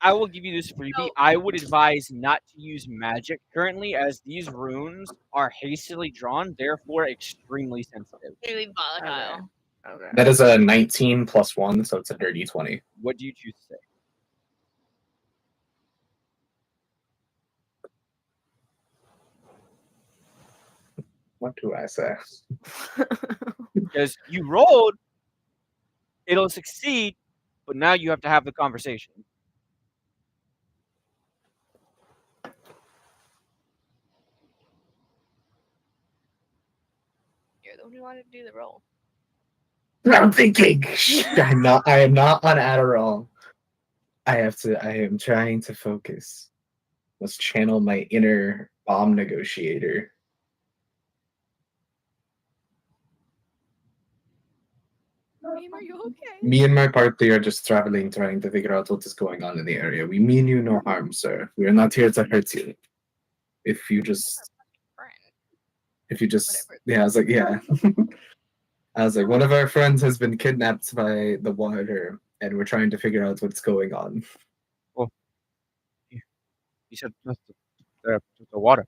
I will give you this freebie. I would advise not to use magic currently, as these runes are hastily drawn, therefore extremely sensitive. Really volatile. Okay. That is a 19 plus 1, so it's a dirty 20. What do you choose to say? What do I say? Because you rolled, it'll succeed, but now you have to have the conversation. You're the one who wanted to do the roll. I'm thinking. I am not on Adderall. I am trying to focus. Let's channel my inner bomb negotiator. Aim, are you okay? Me and my party are just traveling, trying to figure out what is going on in the area. We mean you no harm, sir. We are not here to hurt you. If you just, Friend. Whatever. yeah, I was like, yeah. I was like, one of our friends has been kidnapped by the water, and we're trying to figure out what's going on. You said the water.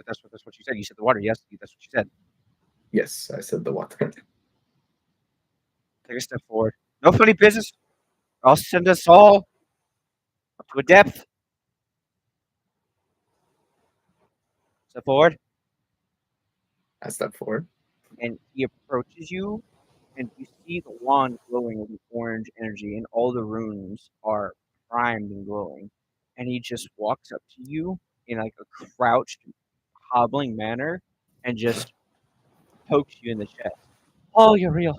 That's what you said. You said the water. Yes, that's what you said. Yes, I said the water. Take a step forward. No funny business. I'll send us all up to a depth. Step forward. I step forward. And he approaches you, and you see the wand glowing with orange energy, and all the runes are primed and glowing. And he just walks up to you in like a crouched, hobbling manner, and just pokes you in the chest. Oh, you're real.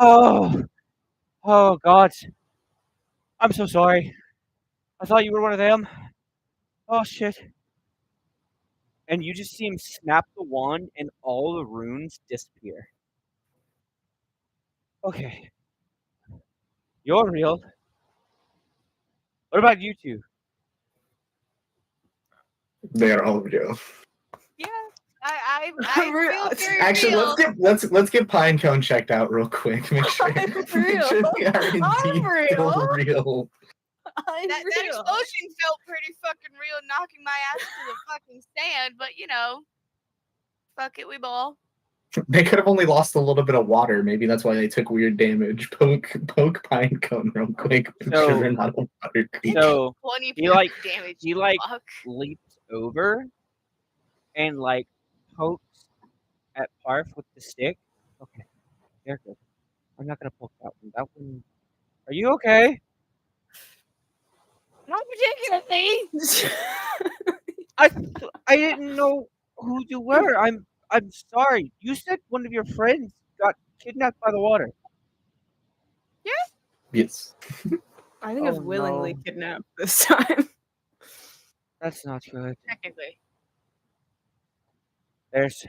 Oh, God. I'm so sorry. I thought you were one of them. Oh, shit. And you just see him snap the wand, and all the runes disappear. Okay. You're real. What about you two? They are all real. Yeah, I Real. feel very Actually, real. let's get Pinecone checked out real quick. Make sure, I'm make real. sure they are indeed I'm still real. real. I'm That real. explosion felt pretty fucking real, knocking my ass to the fucking stand. But you know, fuck it, we ball. They could have only lost a little bit of water. Maybe that's why they took weird damage. Poke Pinecone real quick. Make So- sure they're not a water creature. So 20 He, like- damage. he, like, fuck. leaps over and like pokes at Parf with the stick. Okay, they're good. I'm not gonna poke that one. That one. Are you okay? Not particularly. I didn't know who you were. I'm sorry. You said one of your friends got kidnapped by the water. Yes. I think I've Oh, willingly no. kidnapped this time. That's not good. Technically. There's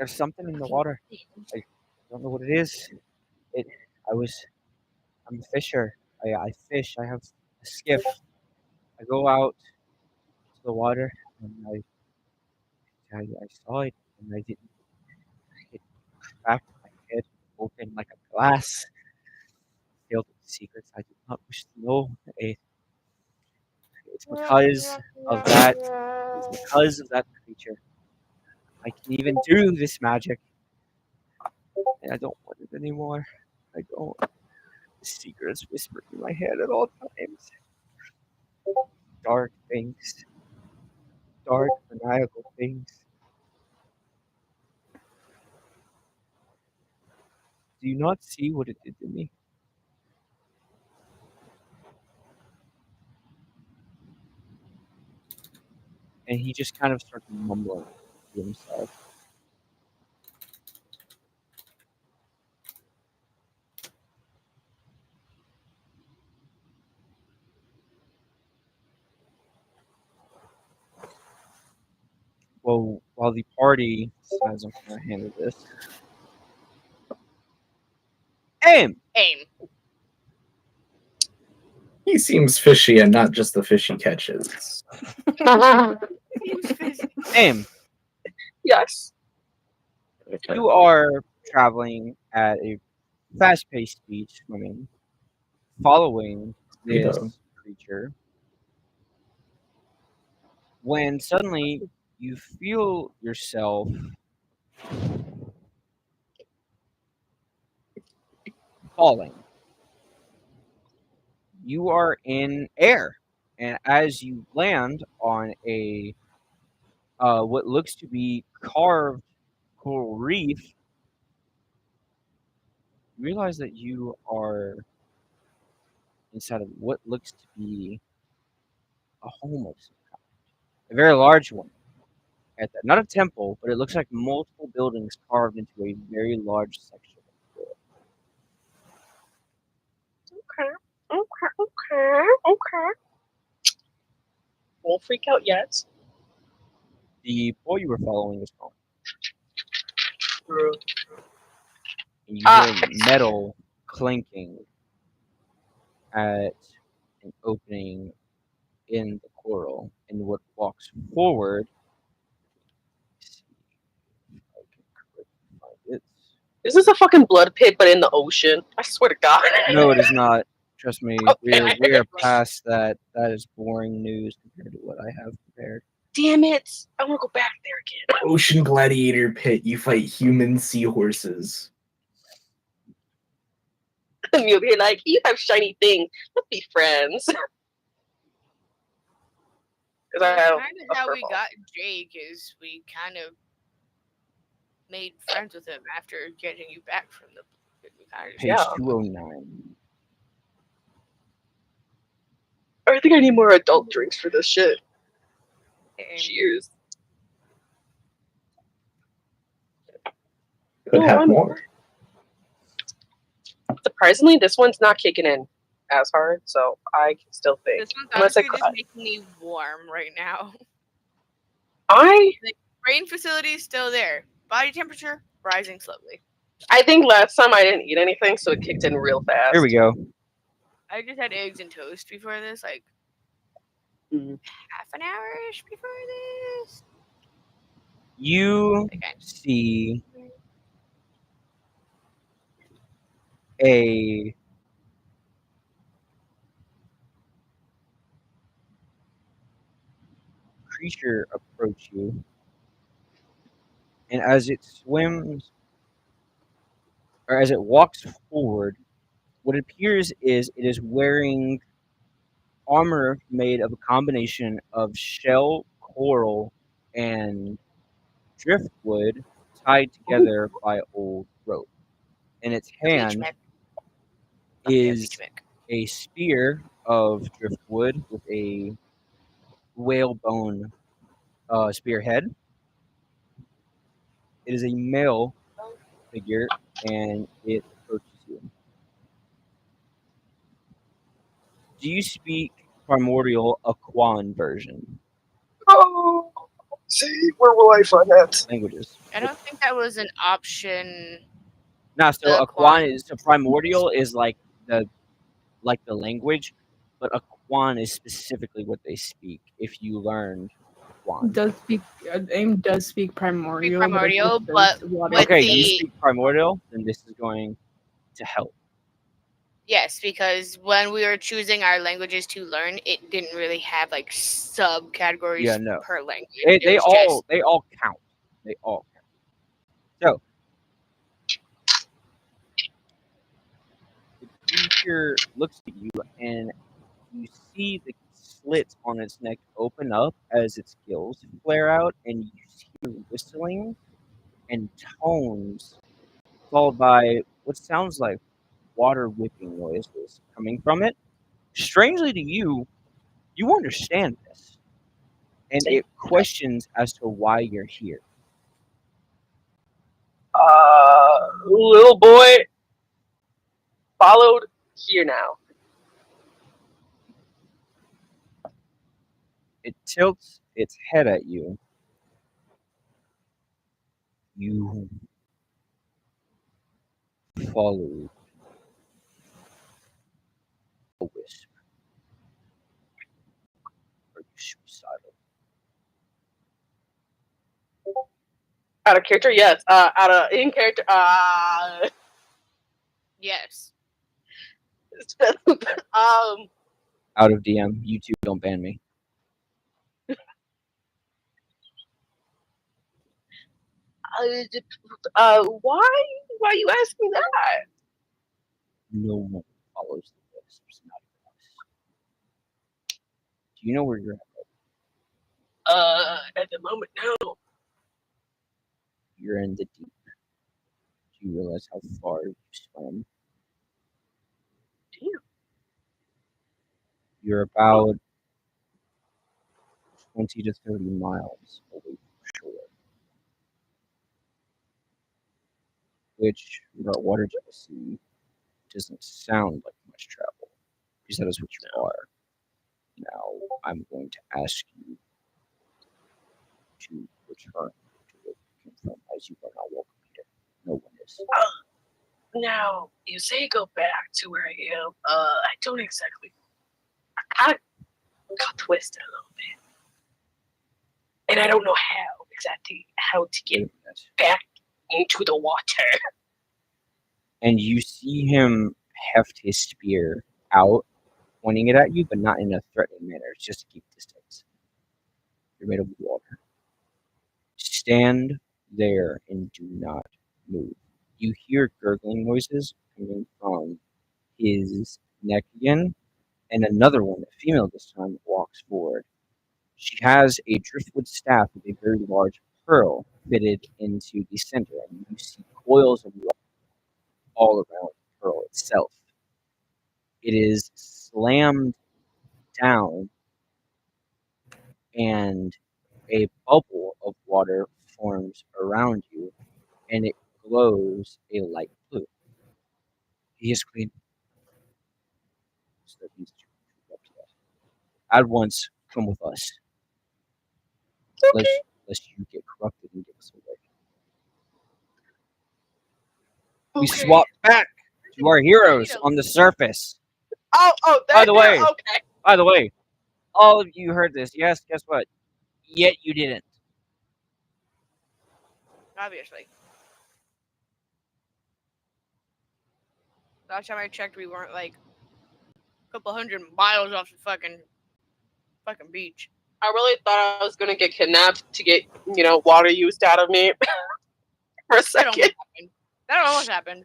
something in the water. I don't know what it is. I'm a fisher. I fish. I have a skiff. I go out to the water and I saw it and I didn't. It cracked my head open like a glass. Filled with secrets I did not wish to know. It's because of that. It's because of that creature. I can even do this magic, and I don't want it anymore. I don't. The secrets whisper in my head at all times. Dark things. Dark, maniacal things. Do you not see what it did to me? And he just kind of starts mumbling to himself. Well, while the party decides I'm going to handle this. Aim! Aim. He seems fishy and not just the fish he catches. Aim! Yes. You are traveling at a fast-paced speed, swimming, following this Neato. creature when suddenly you feel yourself falling. You are in air, and as you land on a what looks to be carved coral reef, you realize that you are inside of what looks to be a home of some kind, a very large one. At that, not a temple, but it looks like multiple buildings carved into a very large section. Okay. Okay. Won't freak out yet. The boy you were following is home, True. and you hear metal clinking at an opening in the coral, and what walks forward. Let's see if I can correctly find it. Is this a fucking blood pit, but in the ocean? I swear to God. No, it is not. Trust me, Okay. we're past that. That is boring news compared to what I have prepared. Damn it! I want to go back there again. Ocean gladiator pit. You fight human seahorses. And you'll be like, you have shiny things. Let's be friends. Because I have Kind a of how we purple. got Jake is we kind of made friends with him after getting you back from the. We kind of Page Yeah. 209. I think I need more adult drinks for this shit. and Cheers. Could have more. Surprisingly, this one's not kicking in as hard, so I can still think. this one's Unless I honestly just cry. making me warm right now. I Brain facility is still there. Body temperature rising slowly. think last time I didn't eat anything, so it kicked in real fast. There we go. I just had eggs and toast before this, like Mhm. half an hour-ish before this. You Okay. see a creature approach you, and as it swims, or as it walks forward, what it appears is it is wearing armor made of a combination of shell, coral, and driftwood tied together by old rope. In its hand is a spear of driftwood with a whalebone spearhead. It is a male figure, and it approaches you. Do you speak primordial Aquan version Oh, see, where will I find that? languages? I don't think that was an option. Nah, so The Aquan is so primordial is like the language, but Aquan is specifically what they speak. If you learned Aquan, AIM does speak primordial. Primordial, but but with okay, the- you speak primordial, then this is going to help. Yes, because when we were choosing our languages to learn, it didn't really have like subcategories Yeah, no. per language. They It was all just count. They all count. So the creature looks at you, and you see the slits on its neck open up as its gills flare out, and you hear whistling and tones, followed by what sounds like water whipping noises coming from it. Strangely to you, you understand this, and it questions as to why you're here. Little boy followed here now. It tilts its head at you. You followed a wisp. Are you suicidal? Out of character, yes. Out of in character, yes. um, Out of DM. YouTube, don't ban me. Why are you asking that? No one follows the wisps, not even us. Do you know where you're at? At the moment, no. You're in the deep. Do you realize how far you swim? Damn. You're about 20 to 30 miles away from shore. Which, for a water jealousy, doesn't sound like much travel. Because that is what you are. Now, I'm going to ask you to return to where you came from, as you are not welcome here. No one is. Now, you say go back to where I am. I don't exactly. I kind of got twisted a little bit. And I don't know how to get back into the water. And you see him heft his spear out, pointing it at you, but not in a threatening manner. It's just to keep distance. You're made of water. Stand there and do not move. You hear gurgling noises coming from his neck again, and another one, a female this time, walks forward. She has a driftwood staff with a very large pearl fitted into the center, and you see coils of water all around the pearl itself. It is slammed down, and a bubble of water forms around you, and it glows a light blue. He is clean. So that means that you can up to that. At once, come with us. Okay. Lest you get corrupted and give us away. We Okay. swap back to our heroes on the surface. Oh, By the way, okay. By the way, all of you heard this. Yes, guess what? Yet you didn't. Obviously. Last time I checked, we weren't like a couple hundred miles off the fucking beach. I really thought I was gonna get kidnapped to get, water used out of me for a That second. almost happened. That almost happened.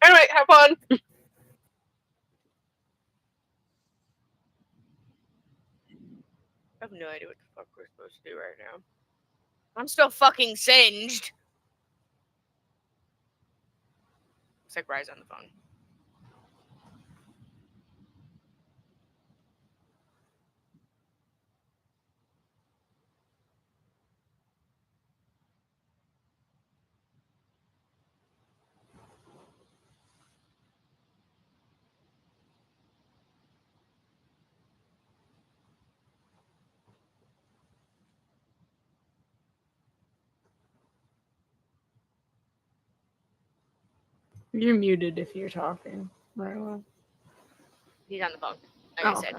Anyway, have fun. I have no idea what the fuck we're supposed to do right now. I'm still fucking singed. It's like Rise on the phone. You're muted if you're talking. Right. Well. He's on the phone. Like I said.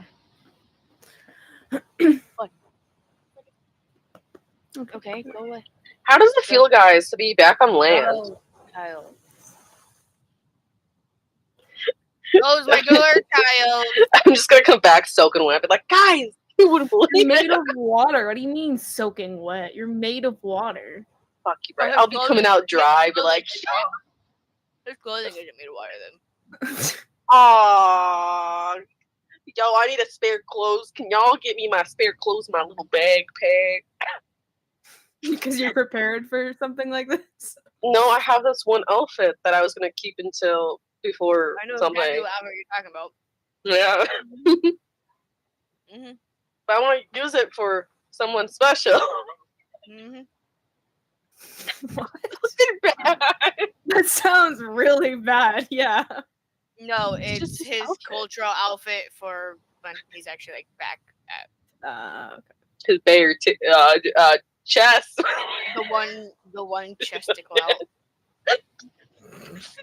What? Okay, go away. How does it feel, guys, to be back on land? Oh, Kyle. Close my door, Kyle. I'm just gonna come back soaking wet. Be like, guys, you wouldn't believe You're it. made of water. What do you mean soaking wet? You're made of water. Fuck you, right? I'll be coming out dry. Be like, his clothing isn't made of water then. aww. Yo, I need a spare clothes. Can y'all get me my spare clothes, my little bag pack? Because you're prepared for something like this? No, I have this one outfit that I was gonna keep until before I know something. exactly what you're talking about. Yeah. Mm-hmm. But I want to use it for someone special. Mm-hmm. What? Bad. That sounds really bad. Yeah. No, It's it's just his his outfit. cultural outfit for when he's actually like back at Okay. His bare chest. the one chesticle out.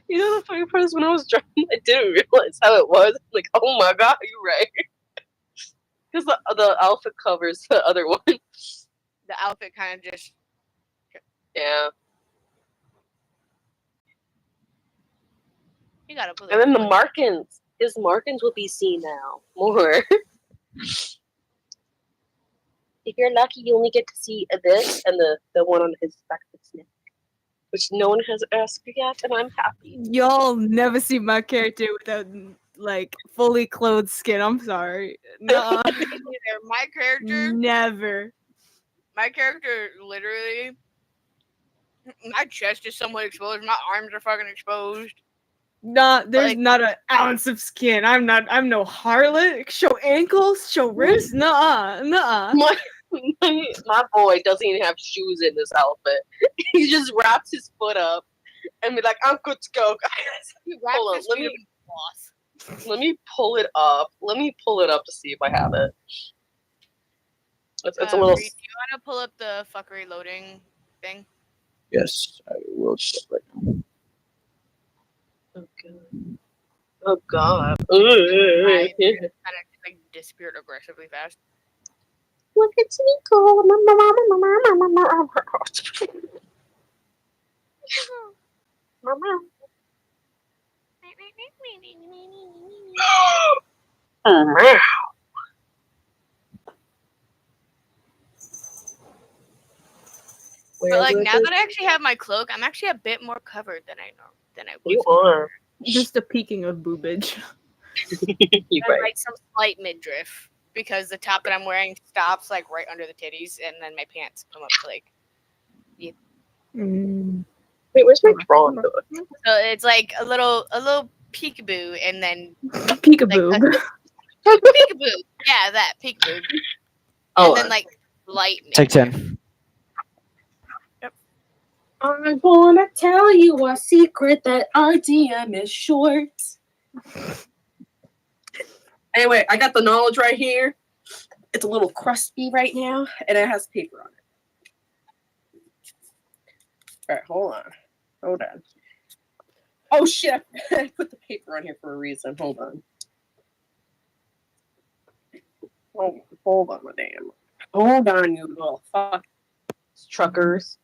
You know the funny part is when I was driving, I didn't realize how it was. Like, oh my god, you're right. Because the outfit covers the other one. The outfit kind of just Yeah. You gotta put And then the markings. His markings will be seen now more. If you're lucky, you only get to see this and the one on his back of his neck, which no one has asked yet, and I'm happy. Y'all never see my character without like fully clothed skin. I'm sorry. No, My character, never. my character, literally, my chest is somewhat exposed. My arms are fucking exposed. There's Like- not an ounce of skin. I'm no harlot. Show ankles, show wrists. Nuh-uh. My boy doesn't even have shoes in this outfit. He just wraps his foot up and be like, "I'm good to go." Hold on, let me pull it up. Let me pull it up to see if I have it. It's a little. Do you want to pull up the fuckery loading thing? Yes, I will just right now. Oh god. I kind of like disappeared aggressively fast. Look at Nico. But like now that I actually have my cloak, I'm actually a bit more covered than I was. You are. Just a peeking of boobage. You're And right. like some slight midriff because the top that I'm wearing stops like right under the titties, and then my pants come up to like. Wait, where's my prawn book? So it's like a little peekaboo, and then Peekaboo. peekaboo. Yeah, that peekaboo. Oh, And then like light. Take midriff. 10. I'm gonna tell you a secret that our DM is short. Anyway, I got the knowledge right here. It's a little crusty right now, and it has paper on it. All right, hold on. Oh shit! I put the paper on here for a reason. Hold on. Hold on, madam. Hold on, you little fuck truckers.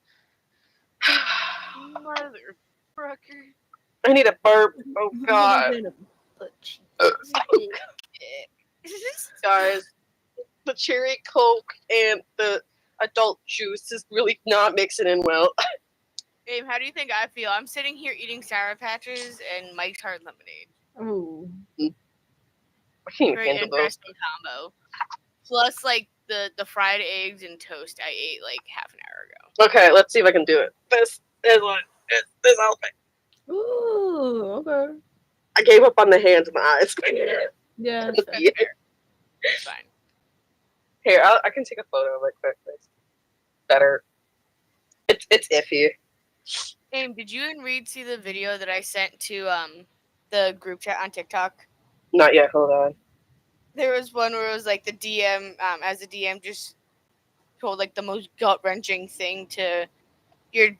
Motherfucker. I need a burp. Oh god. Guys, the cherry coke and the adult juice is really not mixing in well. Babe, how do you think I feel? I'm sitting here eating Sour Patches and Mike's Hard Lemonade. Oh. I can't even Very handle those. interesting combo. Plus, like the fried eggs and toast I ate like half an hour ago. Okay, let's see if I can do it. This this outfit. Ooh, okay. I gave up on the hands and the eyes. Yeah. That's fair. It's fine. Here, I can take a photo of it quick. It's better. It's iffy. Aim, did you and Reed see the video that I sent to the group chat on TikTok? Not yet. Hold on. There was one where it was like the DM, as the DM just told like the most gut wrenching thing to your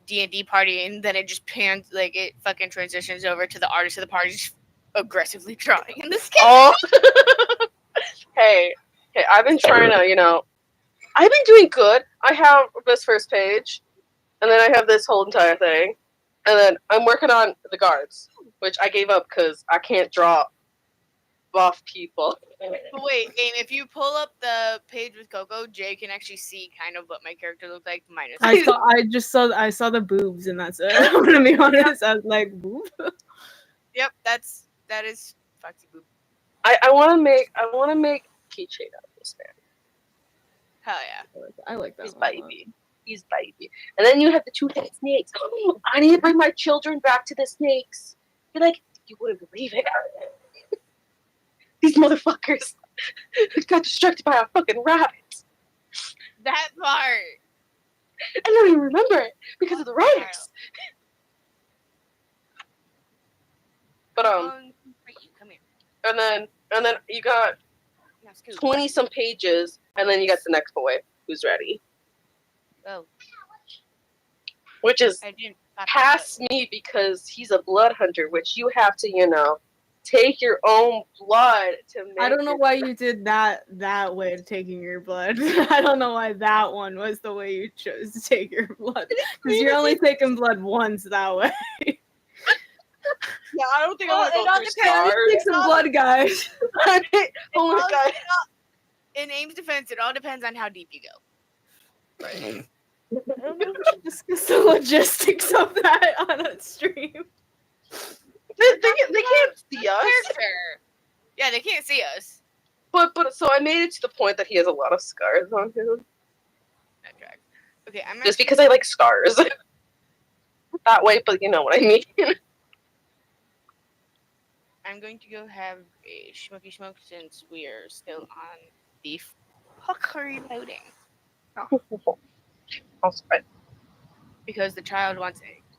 D&D party, and then it just pans, like it fucking transitions over to the artist of the party just aggressively drawing in the sky. Oh. Hey, I've been trying to, I've been doing good. I have this first page, and then I have this whole entire thing, and then I'm working on the guards, which I gave up because I can't draw buff people. But wait, Aim, if you pull up the page with Coco, Jay can actually see kind of what my character looked like minus. I saw the boobs and that's it. I'm gonna be honest. I was like, boob. Yep, that is Foxy Boob. I want to make keychain out of this man. Hell yeah. I like that. He's one. baby. He's baby. And then you have the two-headed snakes. I need to bring my children back to the snakes. You're like, you wouldn't believe it. These motherfuckers got distracted by a fucking rabbit. That part. I don't even remember it because of the writers. But Come here. and then you got Now, scoot. 20 some pages, and then you got the next boy who's ready, Oh, which is I didn't. past me because he's a blood hunter, which you have to, take your own blood to make. I don't know your- why you did that way of taking your blood. I don't know why that one was the way you chose to take your blood. Because you're only taking blood once that way. Yeah, I don't think Well, I'm it gonna all go through depends. scars. Take some blood, guys. Oh my god. In Aim's defense, it all depends on how deep you go. I don't know if we should discuss the logistics of that on a stream. They can't see us. Fair, fair. Yeah, they can't see us. But so I made it to the point that he has a lot of scars on him. That tracks. Okay, I'm Just because I like scars. That way, but you know what I mean. I'm going to go have a smoky smoke since we are still on the fuckery loading. Also, Because the child wants eggs.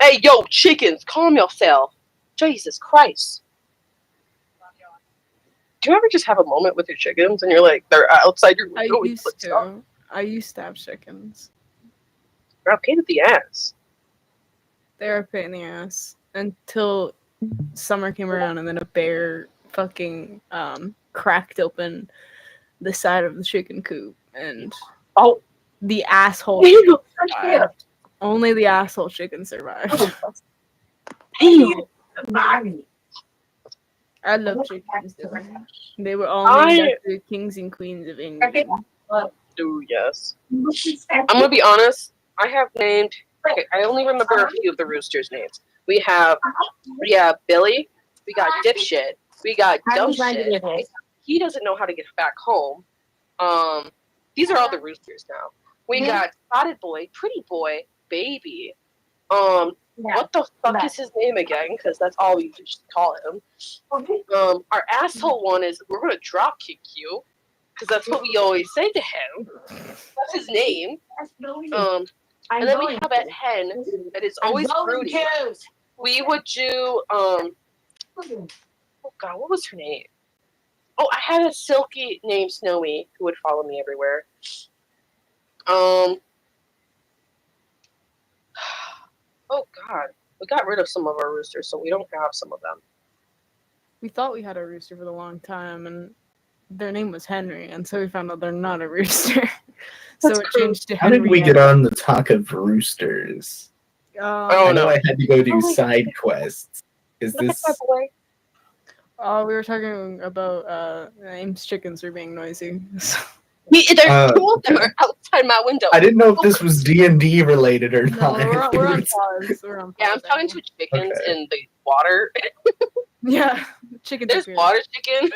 hey, yo, chickens, calm yourself. Jesus Christ. Do you ever just have a moment with your chickens and you're like, they're outside your I window? and you used put stuff? to. I used to have chickens. They're a pain in the ass. They're a pain in the ass until summer came around, and then a bear fucking cracked open the side of the chicken coop, and Oh, the asshole damn. chicken survived. Only the asshole chicken survived. Damn. I love chickens. Though. They were all I- named after kings and queens of England. Ooh, yes. I'm gonna be honest. I have named. Okay, I only remember a few of the roosters' names. We have Billy. We got Dipshit. We got Dumb Shit. He doesn't know how to get back home. These are all the roosters now. We got Spotted Boy, Pretty Boy, Baby. What the fuck is his name again? Because that's all we just call him. Our asshole one is we're gonna drop kick you, because that's what we always say to him. That's his name. And then we have a hen that is always broody. We would do oh god, what was her name? Oh, I had a silky named Snowy who would follow me everywhere. Oh god, we got rid of some of our roosters, so we don't have some of them. We thought we had a rooster for a long time, and their name was Henry, and so we found out they're not a rooster. So That's it changed to How Henry. did we get on the talk of roosters? Oh, I know no. I had to go do Oh my side quests. Is this boy? We were talking about Ames chickens were being noisy. There's two of them are outside my window. I didn't know if this was D&D related or No, not. we're on pause. We're on pause. Yeah, I'm talking to chickens Okay. in the water. Yeah, chickens. There's water chicken.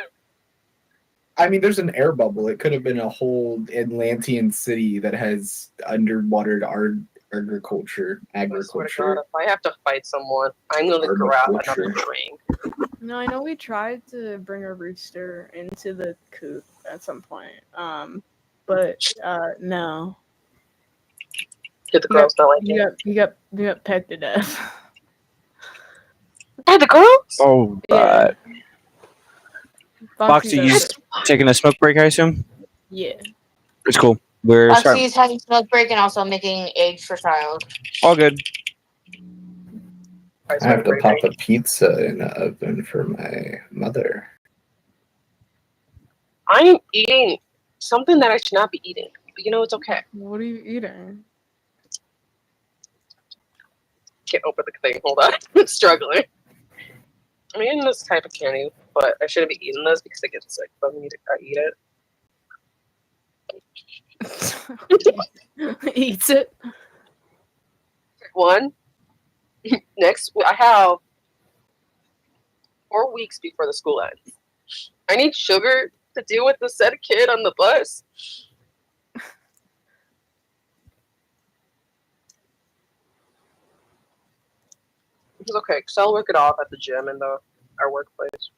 I mean, there's an air bubble. It could have been a whole Atlantean city that has underwater agriculture. I swear to God, if I have to fight someone, I'm gonna grab another drink. No, I know we tried to bring a rooster into the coop at some point. But no. Did the girls not like it? You got pecked to death. Oh, the girls? Oh, Yeah. Foxy, you does it. taking a smoke break, I assume? Yeah. It's cool. We're starting. Foxy's having smoke break and also making eggs for child. All good. I have to pop a pizza in the oven for my mother. I'm eating something that I should not be eating. But you know, it's okay. What are you eating? Can't open the thing. Hold on. I'm struggling. I'm eating this type of candy, but I shouldn't be eating this because I get sick if I eat it. Eats it. One. Next, I have 4 weeks before the school ends. I need sugar to deal with the said kid on the bus. It's okay, because I'll work it off at the gym and our workplace.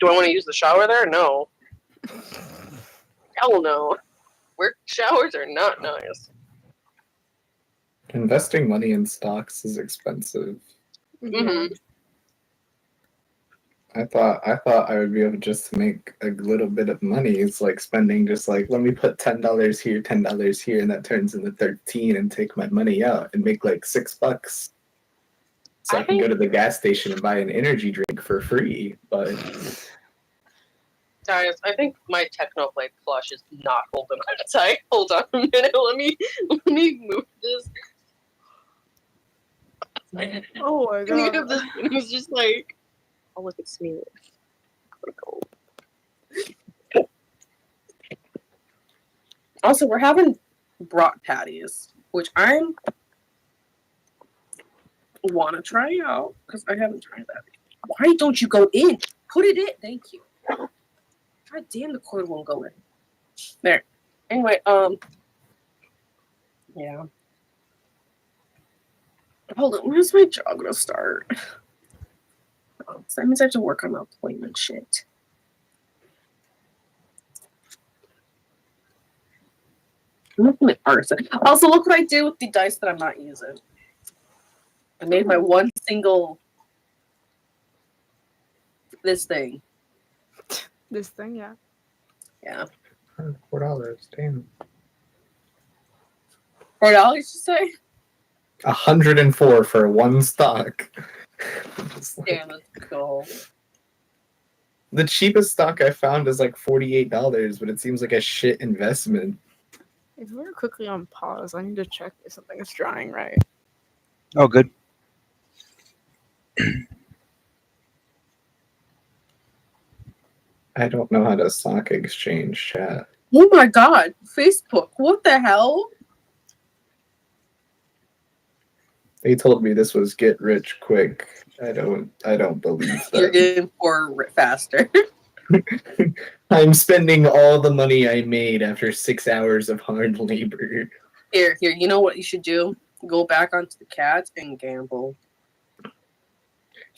Do I want to use the shower there? No. Hell no. Work showers are not nice. Investing money in stocks is expensive. Mm-hmm. I thought I would be able just to make a little bit of money. It's like spending just like, let me put $10 here, $10 here, and that turns into 13 and take my money out and make like $6. So I can go to the gas station and buy an energy drink for free. But guys, I think my Technoblade plush is not holding on tight. Hold on a minute. Let me move this. Oh my And you have god. this, and he's just like, oh, look, it's me. Also, we're having brat patties, which I want to try out because I haven't tried that. Why don't you go in? Put it in. Thank you. God damn, the cord won't go in. There. Anyway, yeah. Hold on, where's my job gonna start? Oh, so that means I have to work on my appointment shit. I'm looking at arson. Also, look what I did with the dice that I'm not using. I made my one single this thing. This thing, yeah. Yeah. $4. Damn. $4, you say? 104 for one stock. Just like- Damn, let's go. the cheapest stock I found is like $48, but it seems like a shit investment. If we're quickly on pause, I need to check if something is drying right. Oh, good. I don't know how to stock exchange chat. Oh my god, Facebook, what the hell? They told me this was get rich quick. I don't believe You're that. getting poor faster. I'm spending all the money I made after 6 hours of hard labor. Here, you know what you should do? Go back onto the cats and gamble.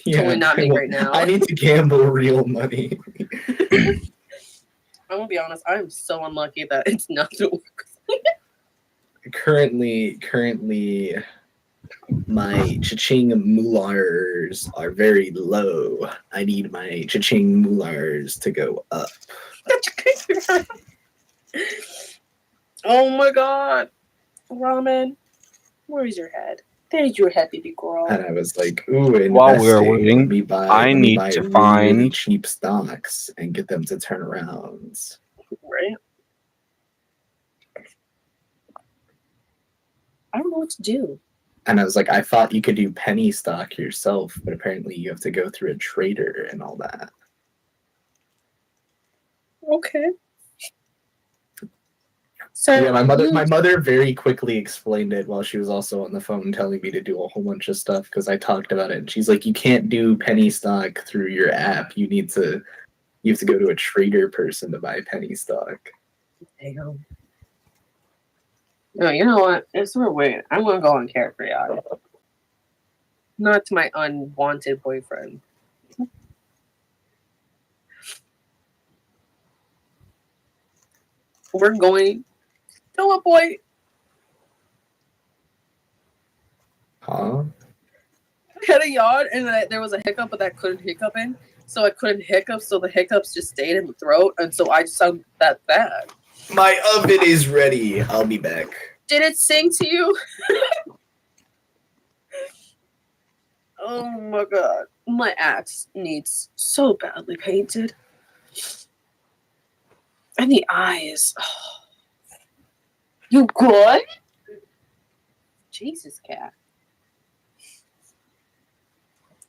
Totally not me right now. I need to gamble real money. I'm gonna be honest, I'm so unlucky that it's not gonna work. Currently, my cha-ching moolars are very low. I need my cha-ching moolars to go up. Oh my god. Ramen, where's your head? There's your head, baby girl. And I was like, ooh, While we're investing. waiting, let me buy I need to really, really find- cheap stocks and get them to turn around. Right? I don't know what to do. And I was like, I thought you could do penny stock yourself, but apparently you have to go through a trader and all that. Okay. So Yeah, my mother very quickly explained it while she was also on the phone telling me to do a whole bunch of stuff because I talked about it. And she's like, you can't do penny stock through your app. You have to go to a trader person to buy penny stock. Damn. No, you know what? It's we're waiting. I'm gonna go on Carefree Eye. Not to my unwanted boyfriend. We're going. Tell a boy. Huh? I had a yawn and there was a hiccup, but that couldn't hiccup in. So I couldn't hiccup, so the hiccups just stayed in the throat, and so I just sound that bad. My oven is ready. I'll be back. Did it sing to you? Oh my god. My axe needs so badly painted. And the eyes. Oh. You good? Jesus, cat.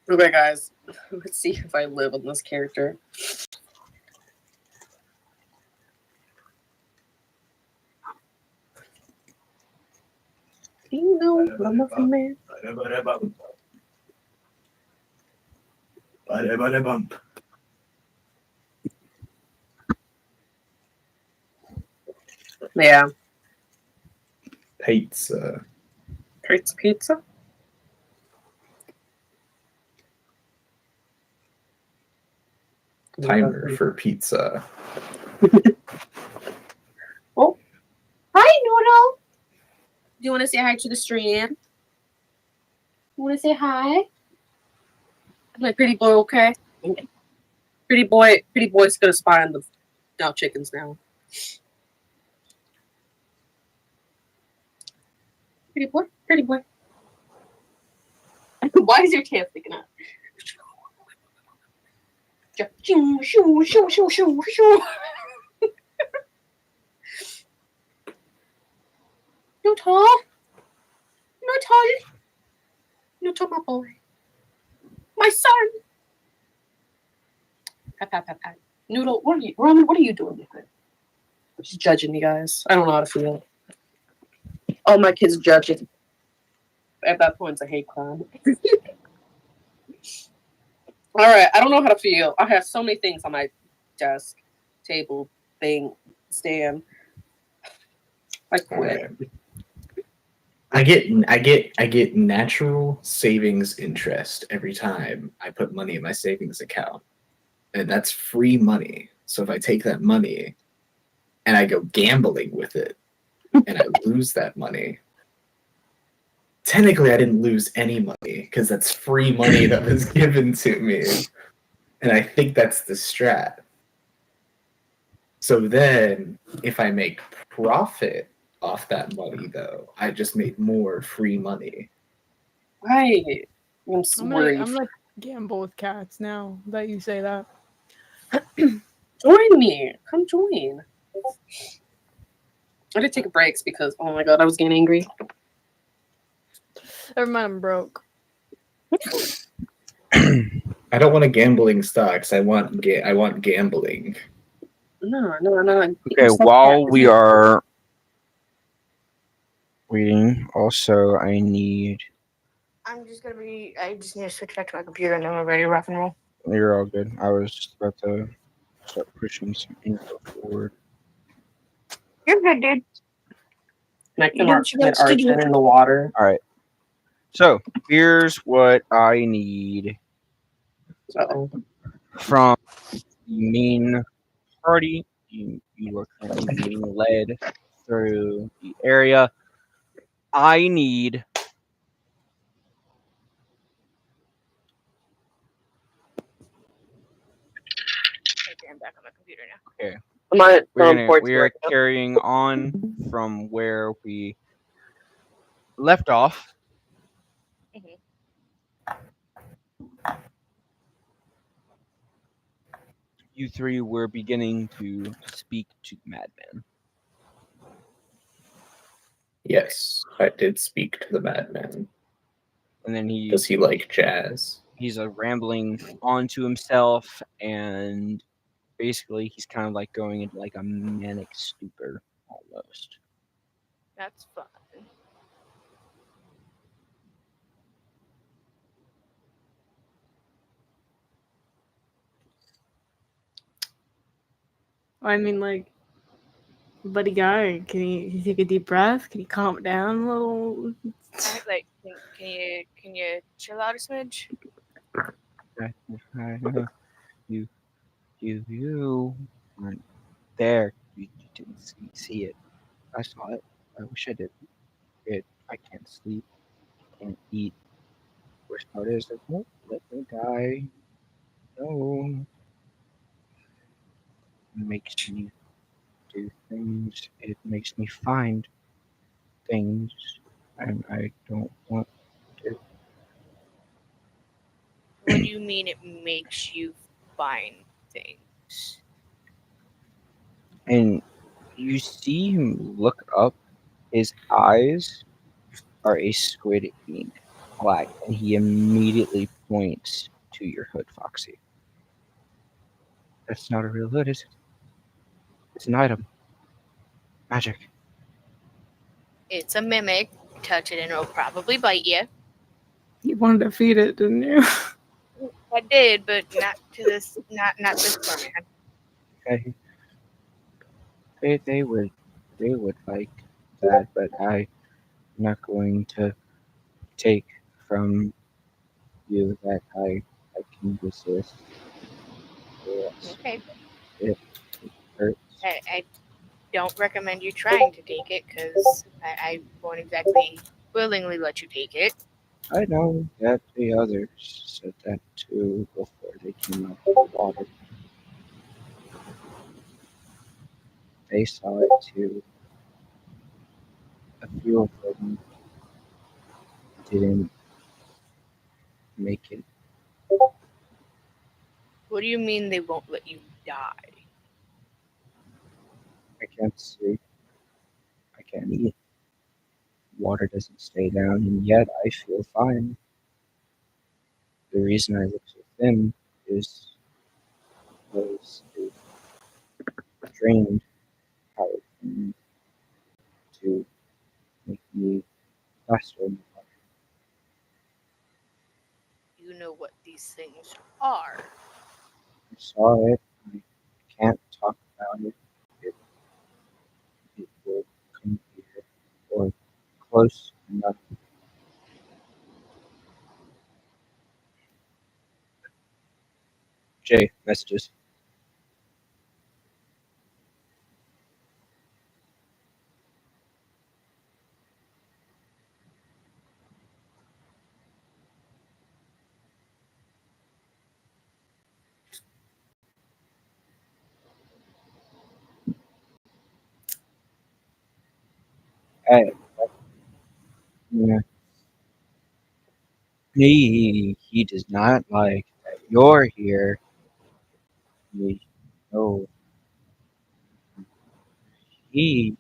Okay, guys. Let's see if I live on this character. You know, I'm a man. Yeah. Pizza. Pizza? Timer for pizza. Oh. Hi, Noodle. Do you want to say hi to the stream? You want to say hi? My pretty boy, okay? Pretty boy's gonna spy on the chickens now. Pretty boy. Why is your tail sticking out? Shoo, shoo, shoo, shoo, shoo, shoo. No tall. You took my boy. My son. Pat, pat, pat, pat. Noodle, Roman, what are you doing with it? She's judging me, guys. I don't know how to feel. All my kids judging. At that point, it's a hate crime. All right, I don't know how to feel. I have so many things on my desk, table, thing, stand. I quit. I get natural savings interest every time I put money in my savings account. And that's free money. So if I take that money and I go gambling with it and I lose that money, technically I didn't lose any money because that's free money that was given to me. And I think that's the strat. So then if I make profit off that money though, I just made more free money. Right. I'm worried. I'm like gamble with cats now that you say that. Join me. Come join. I did take breaks because, oh my god, I was getting angry. Never mind, I'm broke. I don't want a gambling stocks. I want gambling. No. Okay, while we are waiting, also I need. I just need to switch back to my computer and then we're ready to rock and roll. You're all good. I was just about to start pushing some info forward. You're good, dude. I can arch in the water. All right. So here's what I need Uh-oh. from the main party. You are currently being led through the area. I need Okay, I'm back on my computer now. okay. I'm We are carrying on from where we left off. You three were beginning to speak to the madman. Yes, I did speak to the madman. And then Does he like jazz? He's rambling onto himself, and basically he's kind of like going into like a manic stupor almost. That's fun. I mean, like, buddy guy, can you take a deep breath? Can you calm down a little? Like, can you chill out a smidge? You weren't there. You didn't see it. I saw it. I wish I did. I can't sleep. Can't eat. Worst part is it won't let me die. No. It makes me do things. It makes me find things, and I don't want to. What do you mean it makes you find things? And you see him look up. His eyes are a squid ink black, and he immediately points to your hood, Foxy. That's not a real hood, is it? It's an item. Magic. It's a mimic. Touch it and it'll probably bite you. You wanted to feed it, didn't you? I did, but not to this. Not this poor man. Okay. They would like that, but I'm not going to take from you that I can resist. Yes, Okay. it hurts. I don't recommend you trying to take it because I won't exactly willingly let you take it. I know that the others said that too before they came out of the water. They saw it too. A few of them didn't make it. What do you mean they won't let you die? I can't sleep. I can't eat. Water doesn't stay down, and yet I feel fine. The reason I looked with him is because it drained power from me to make me faster in the water. You know what these things are. I saw it. I can't talk about it. It, it will come here or close enough. Jay, messages. Hey, yeah. He does not like that you're here. He, no, he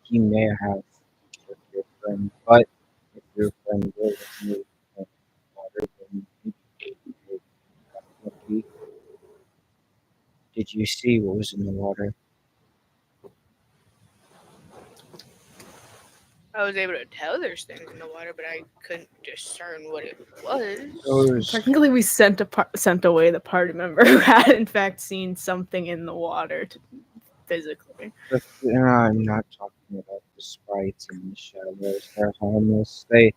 he may have killed your friend, but if your friend will remove the water, then maybe he would definitely. Did you see what was in the water? I was able to tell there's things in the water, but I couldn't discern what it was. Those. Technically, we sent away the party member who had in fact seen something in the water physically. I'm not talking about the sprites and the shadows. They're harmless. They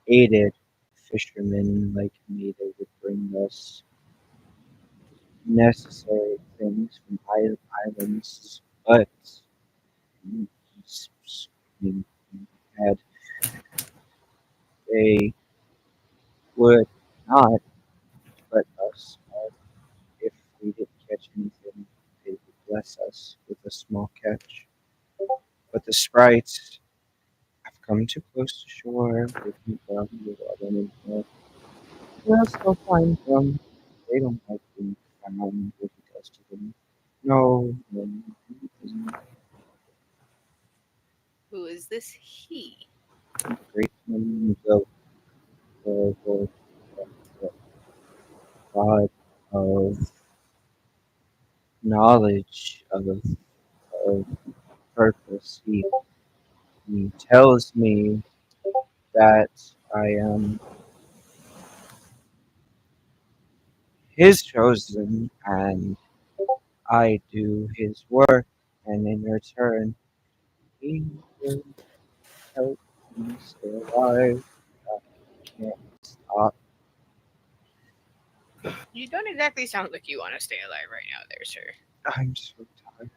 aided fishermen like me. They would bring us necessary things from islands, but screaming had they would not let us out if we didn't catch anything. They would bless us with a small catch. But the sprites have come too close to shore. They can grab you anymore. We'll still find them. They don't like being found. What he does to them. No, he doesn't. Who is this he? Great one, the God of knowledge of purpose. He tells me that I am his chosen and I do his work, and in return, he will help me stay alive. I can't stop. You don't exactly sound like you want to stay alive right now, there, sir. I'm so tired.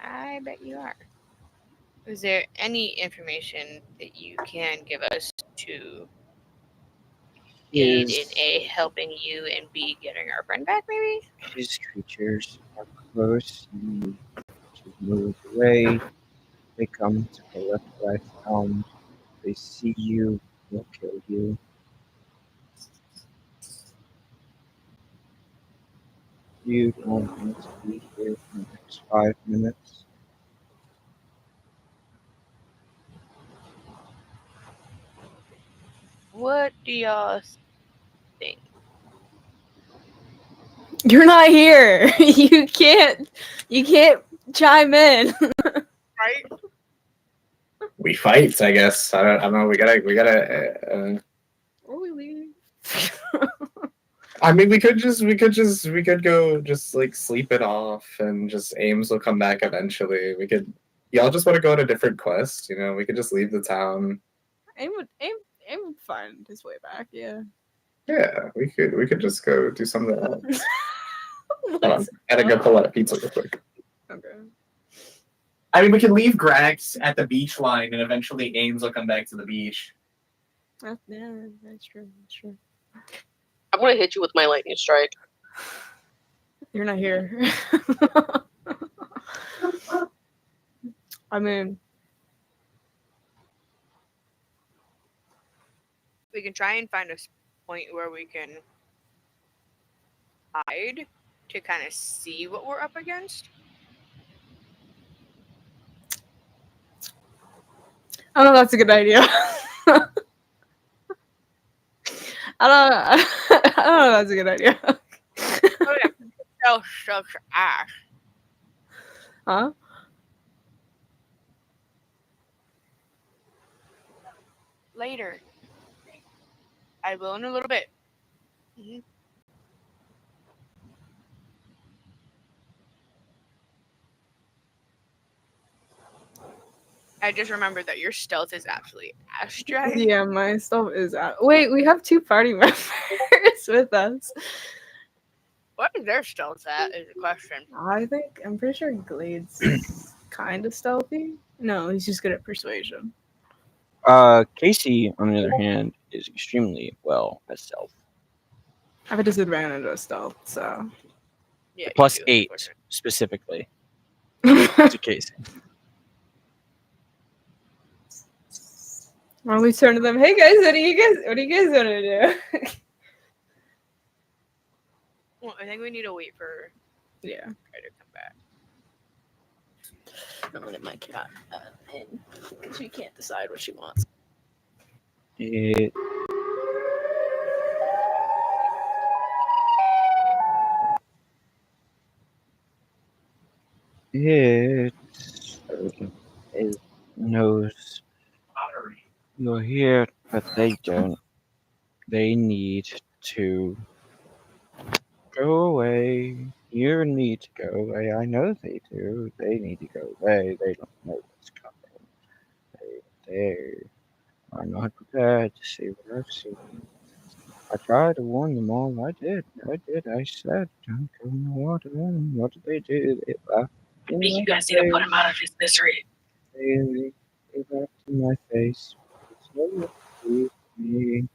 I bet you are. Is there any information that you can give us to aid in A, helping you, and B, getting our friend back, maybe? His creatures are close and to move away. They come to collect what I found. They see you, they'll kill you. You don't need to be here for the next 5 minutes. What do y'all think? You're not here. You can't chime in. Right? We fight, I guess. I don't know. We gotta. Or we leave. I mean, we could go just like sleep it off, and just Ames will come back eventually. Y'all just want to go on a different quest, you know? We could just leave the town. Aim would find his way back. Yeah. Yeah, we could just go do something else. Hold on, Let's gotta go pull out a pizza real quick. Okay. I mean, we can leave Grax at the beach line, and eventually Ames will come back to the beach. Yeah, that's true. That's true. I'm gonna hit you with my lightning strike. You're not here. I mean, We can try and find a point where we can hide to kind of see what we're up against. I don't know. That's a good idea. I don't know. I don't know. That's a good idea. Oh yeah, so sucks ass. Huh? Later. I will in a little bit. Mhm. I just remembered that your stealth is absolutely ass dry. Yeah, my stuff is out. Wait, we have 2 party members with us. What is their stealth at? Is the question. I'm pretty sure Glade's kind of stealthy. No, he's just good at persuasion. Casey, on the other hand, is extremely well at stealth. I have a disadvantage of stealth, so. Yeah, you Plus do, 8 unfortunately. specifically to Casey. Well, we turn to them. Hey guys, what do you guys want to do? Well, I think we need to wait for Yeah. Kai to come back. I'm gonna let my cat in because she can't decide what she wants. It it knows you're here, but they don't. They need to go away. You need to go away. I know they do. They need to go away. They don't know what's coming. They are not prepared to see what I've seen. I tried to warn them all. I did. I said, don't go in the water. What did they do? They laughed I in think my you guys need to put him out of face. his misery. They laughed in my face. It's no one believed me.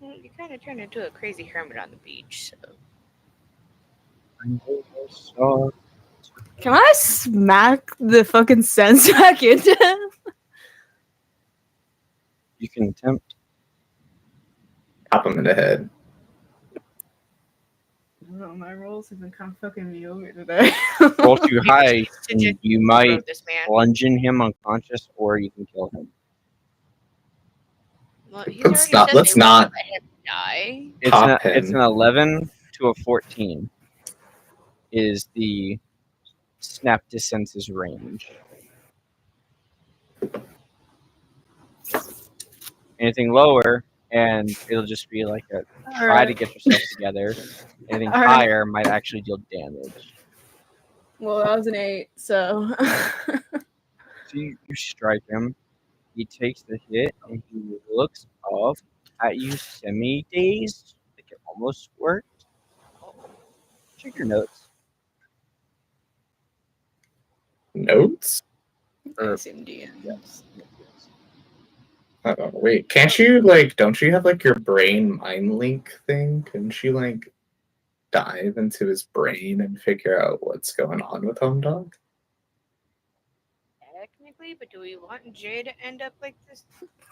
Well, you kind of turned into a crazy hermit on the beach, so. I know I saw. Can I smack the fucking sense back into him? You can attempt. Pop him in the head. I don't know, my rolls have been kind of fucking me over today. Roll too high, and Just you might wrote this man. bludgeon him unconscious, or you can kill him. Well, he's Let's already not- said let's they won't not- let him die. It's him. an 11 to a 14 is the snap to senses range. Anything lower, and it'll just be like a try to get yourself together. Anything All right. higher might actually deal damage. Well, that was an 8, so. So you strike him. He takes the hit, and he looks up at you semi-dazed, like it almost worked. Check your notes. Notes? SMD. Yes. Oh, wait, can't you, like, don't you have, like, your brain mind link thing? Couldn't you, like, dive into his brain and figure out what's going on with Home Dog? Technically, but do we want Jay to end up like this?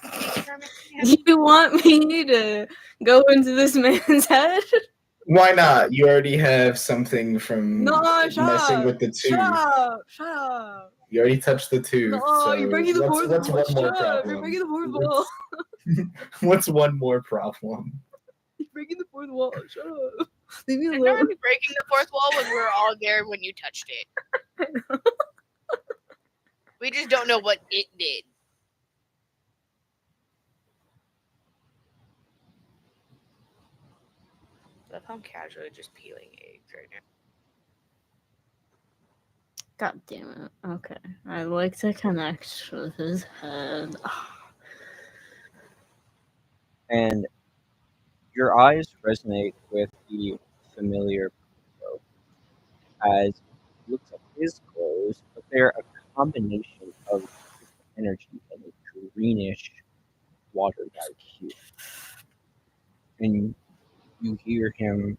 hermit man? You want me to go into this man's head? Why not? You already have something from No, messing shut up. with the tooth. Shut up. You already touched the tooth. No, so you're breaking the fourth what's wall. one more Shut up. You're problem? breaking the fourth wall. What's one more problem? You're breaking the fourth wall. Shut up. Leave me It's not alone. really breaking the fourth wall when we're all there when you touched it. We just don't know what it did. I love how I'm casually just peeling eggs right now. God damn it. Okay. I'd like to connect with his head. And your eyes resonate with the familiar photo as it looks like his clothes, but they're a combination of energy and a greenish water-like hue. And you hear him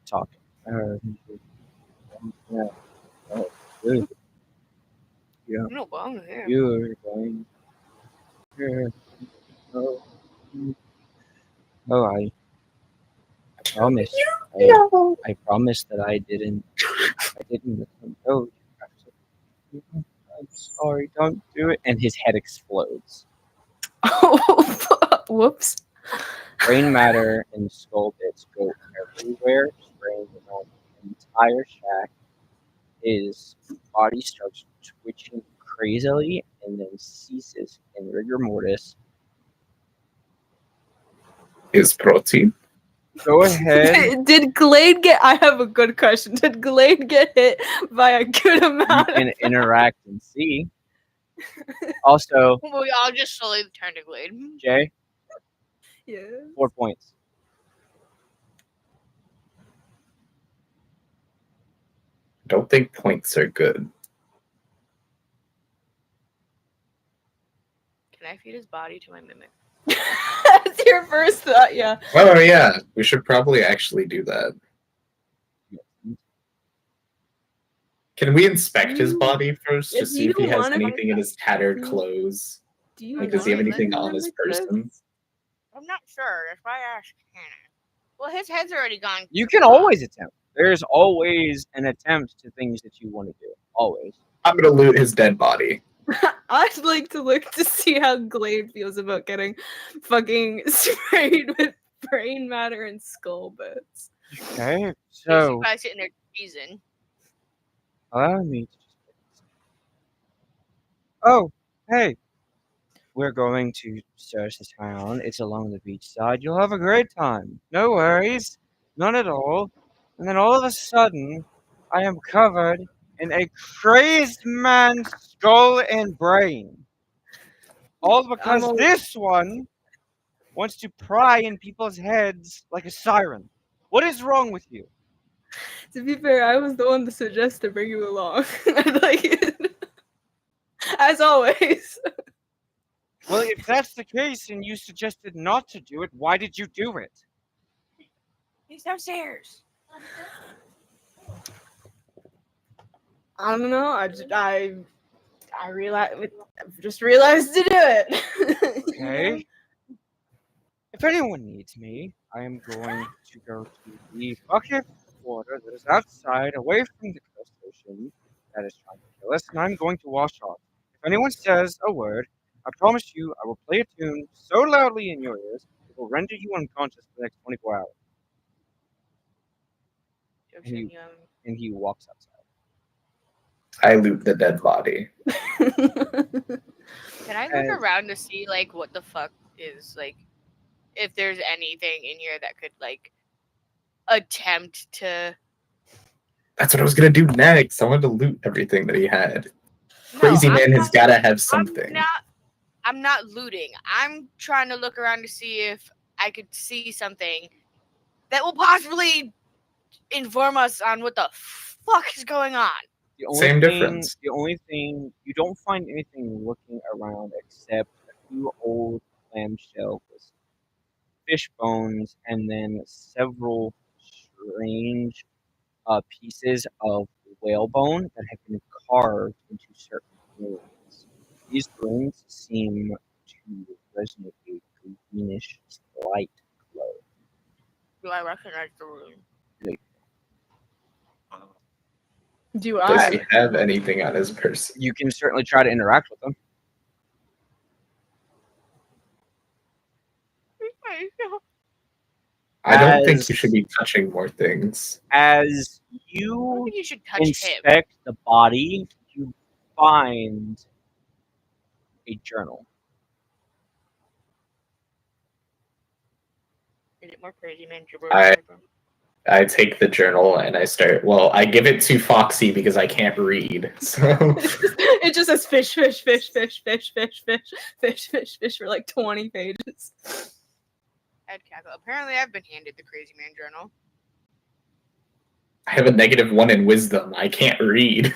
talking. Yeah, oh, good. Yeah, No, well, I'm here. you're going. Here. Oh, oh, I promise. I promise that I didn't let him go. I'm sorry, don't do it. And his head explodes. Oh, fuck. Whoops. Brain matter and skull bits go everywhere, spraying around the entire shack. His body starts twitching crazily and then ceases in rigor mortis. Is protein? Go ahead. Did Glade get? I have a good question. Did Glade get hit by a good You amount? can interact and see. Also, We all just slowly turned to Glade. Jay, Yeah. 4 points. Don't think points are good. Can I feed his body to my mimic? That's your first thought, yeah. Oh yeah, we should probably actually do that. Can we inspect his body first to If see you if he has wanna- anything in his tattered Do you- clothes? Do you Like, does he have want anything to on his mimic this? person? I'm not sure. That's why I asked Hannah. Well, his head's already gone. You can always attempt. There's always an attempt to things that you want to do. Always. I'm gonna loot his dead body. I'd like to look to see how Glade feels about getting fucking sprayed with brain matter and skull bits. Okay, So so you guys sitting there teasing. allow me to just. Oh, hey. We're going to search the town. It's along the beach side. You'll have a great time. No worries. None at all. And then all of a sudden, I am covered in a crazed man's skull and brain. All because I'm a- this one wants to pry in people's heads like a siren. What is wrong with you? To be fair, I was the one to suggest to bring you along. I'd like it. As always. Well, if that's the case and you suggested not to do it, why did you do it? He's downstairs. I don't know. I realized just realized to do it. Okay. If anyone needs me, I am going to go to the bucket of water that is outside, away from the crustacean that is trying to kill us, and I'm going to wash off. If anyone says a word, I promise you I will play a tune so loudly in your ears it will render you unconscious for the next 24 hours. And he walks outside. I loot the dead body. Can I look As- around to see like what the fuck is like, if there's anything in here that could like attempt to? That's what I was gonna do next. I wanted to loot everything that he had. Crazy No, man I'm has not- gotta have something. I'm not looting. I'm trying to look around to see if I could see something that will possibly inform us on what the fuck is going on. The only Same thing, difference. The only thing, you don't find anything looking around except a few old clamshell with fish bones and then several strange pieces of whalebone that have been carved into certain runes. These runes seem to resonate a greenish light glow. Do I recognize the room? Do Does I? he have anything on his person? You can certainly try to interact with them. I don't think As- you should be touching more things. As I don't you think you should touch him. inspect the body, you find a journal. Is it more crazy man I take the journal and I start. Well, I give it to Foxy because I can't read. So It just says fish, fish, fish, fish, fish, fish, fish, fish, fish, fish for like 20 pages. Ed cackle. Apparently, I've been handed the crazy man journal. I have a -1 in wisdom. I can't read.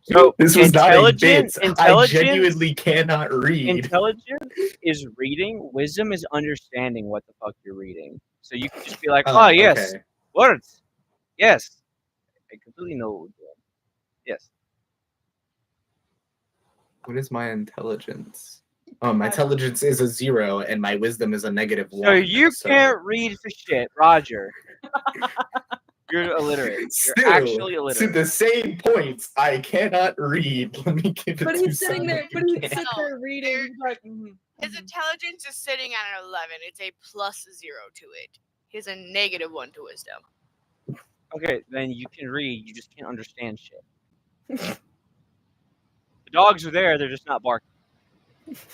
So This was not a intelligent- bit. I intelligence- genuinely cannot read. Intelligence is reading. Wisdom is understanding what the fuck you're reading. So you can just be like, Oh, oh, yes, okay. words. Yes. I completely know what we're doing. Yes. What is my intelligence? My intelligence is a 0 and my wisdom is a -1. So you can't read for shit, Roger. You're illiterate. You're Still, actually to illiterate. the same points, I cannot read. Let me give it But to he's sitting there. But somebody. he's sitting there reading. There- He's like, mhm, His mhm. intelligence is sitting at an 11. It's a +0 to it. He has a -1 to wisdom. Okay, then you can read. You just can't understand shit. The dogs are there. They're just not barking.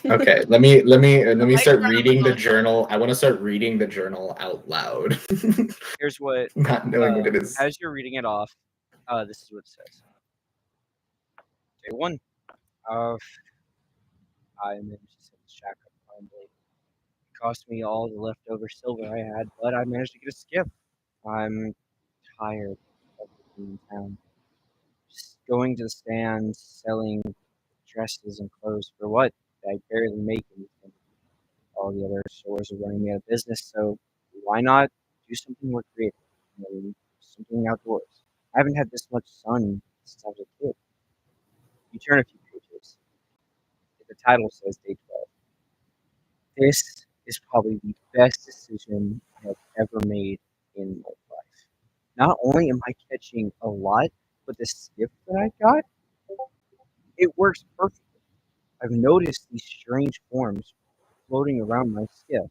Okay, let me Like start Grandma reading the Goes. journal. I want to start reading the journal out loud, Here's what. not knowing what it is. As you're reading it off, this is what it says. Day 1. I managed to set the shack up finally. It cost me all the leftover silver I had, but I managed to get a skip. I'm tired of being in town. Just going to the stands, selling dresses and clothes for what? I barely make anything. All the other stores are running me out of business, so why not do something more creative? Something outdoors. I haven't had this much sun since I was a kid. You turn a few pages. The title says Day 12. This is probably the best decision I have ever made in my life. Not only am I catching a lot, but the skip that I got, it works perfectly. I've noticed these strange forms floating around my skiff.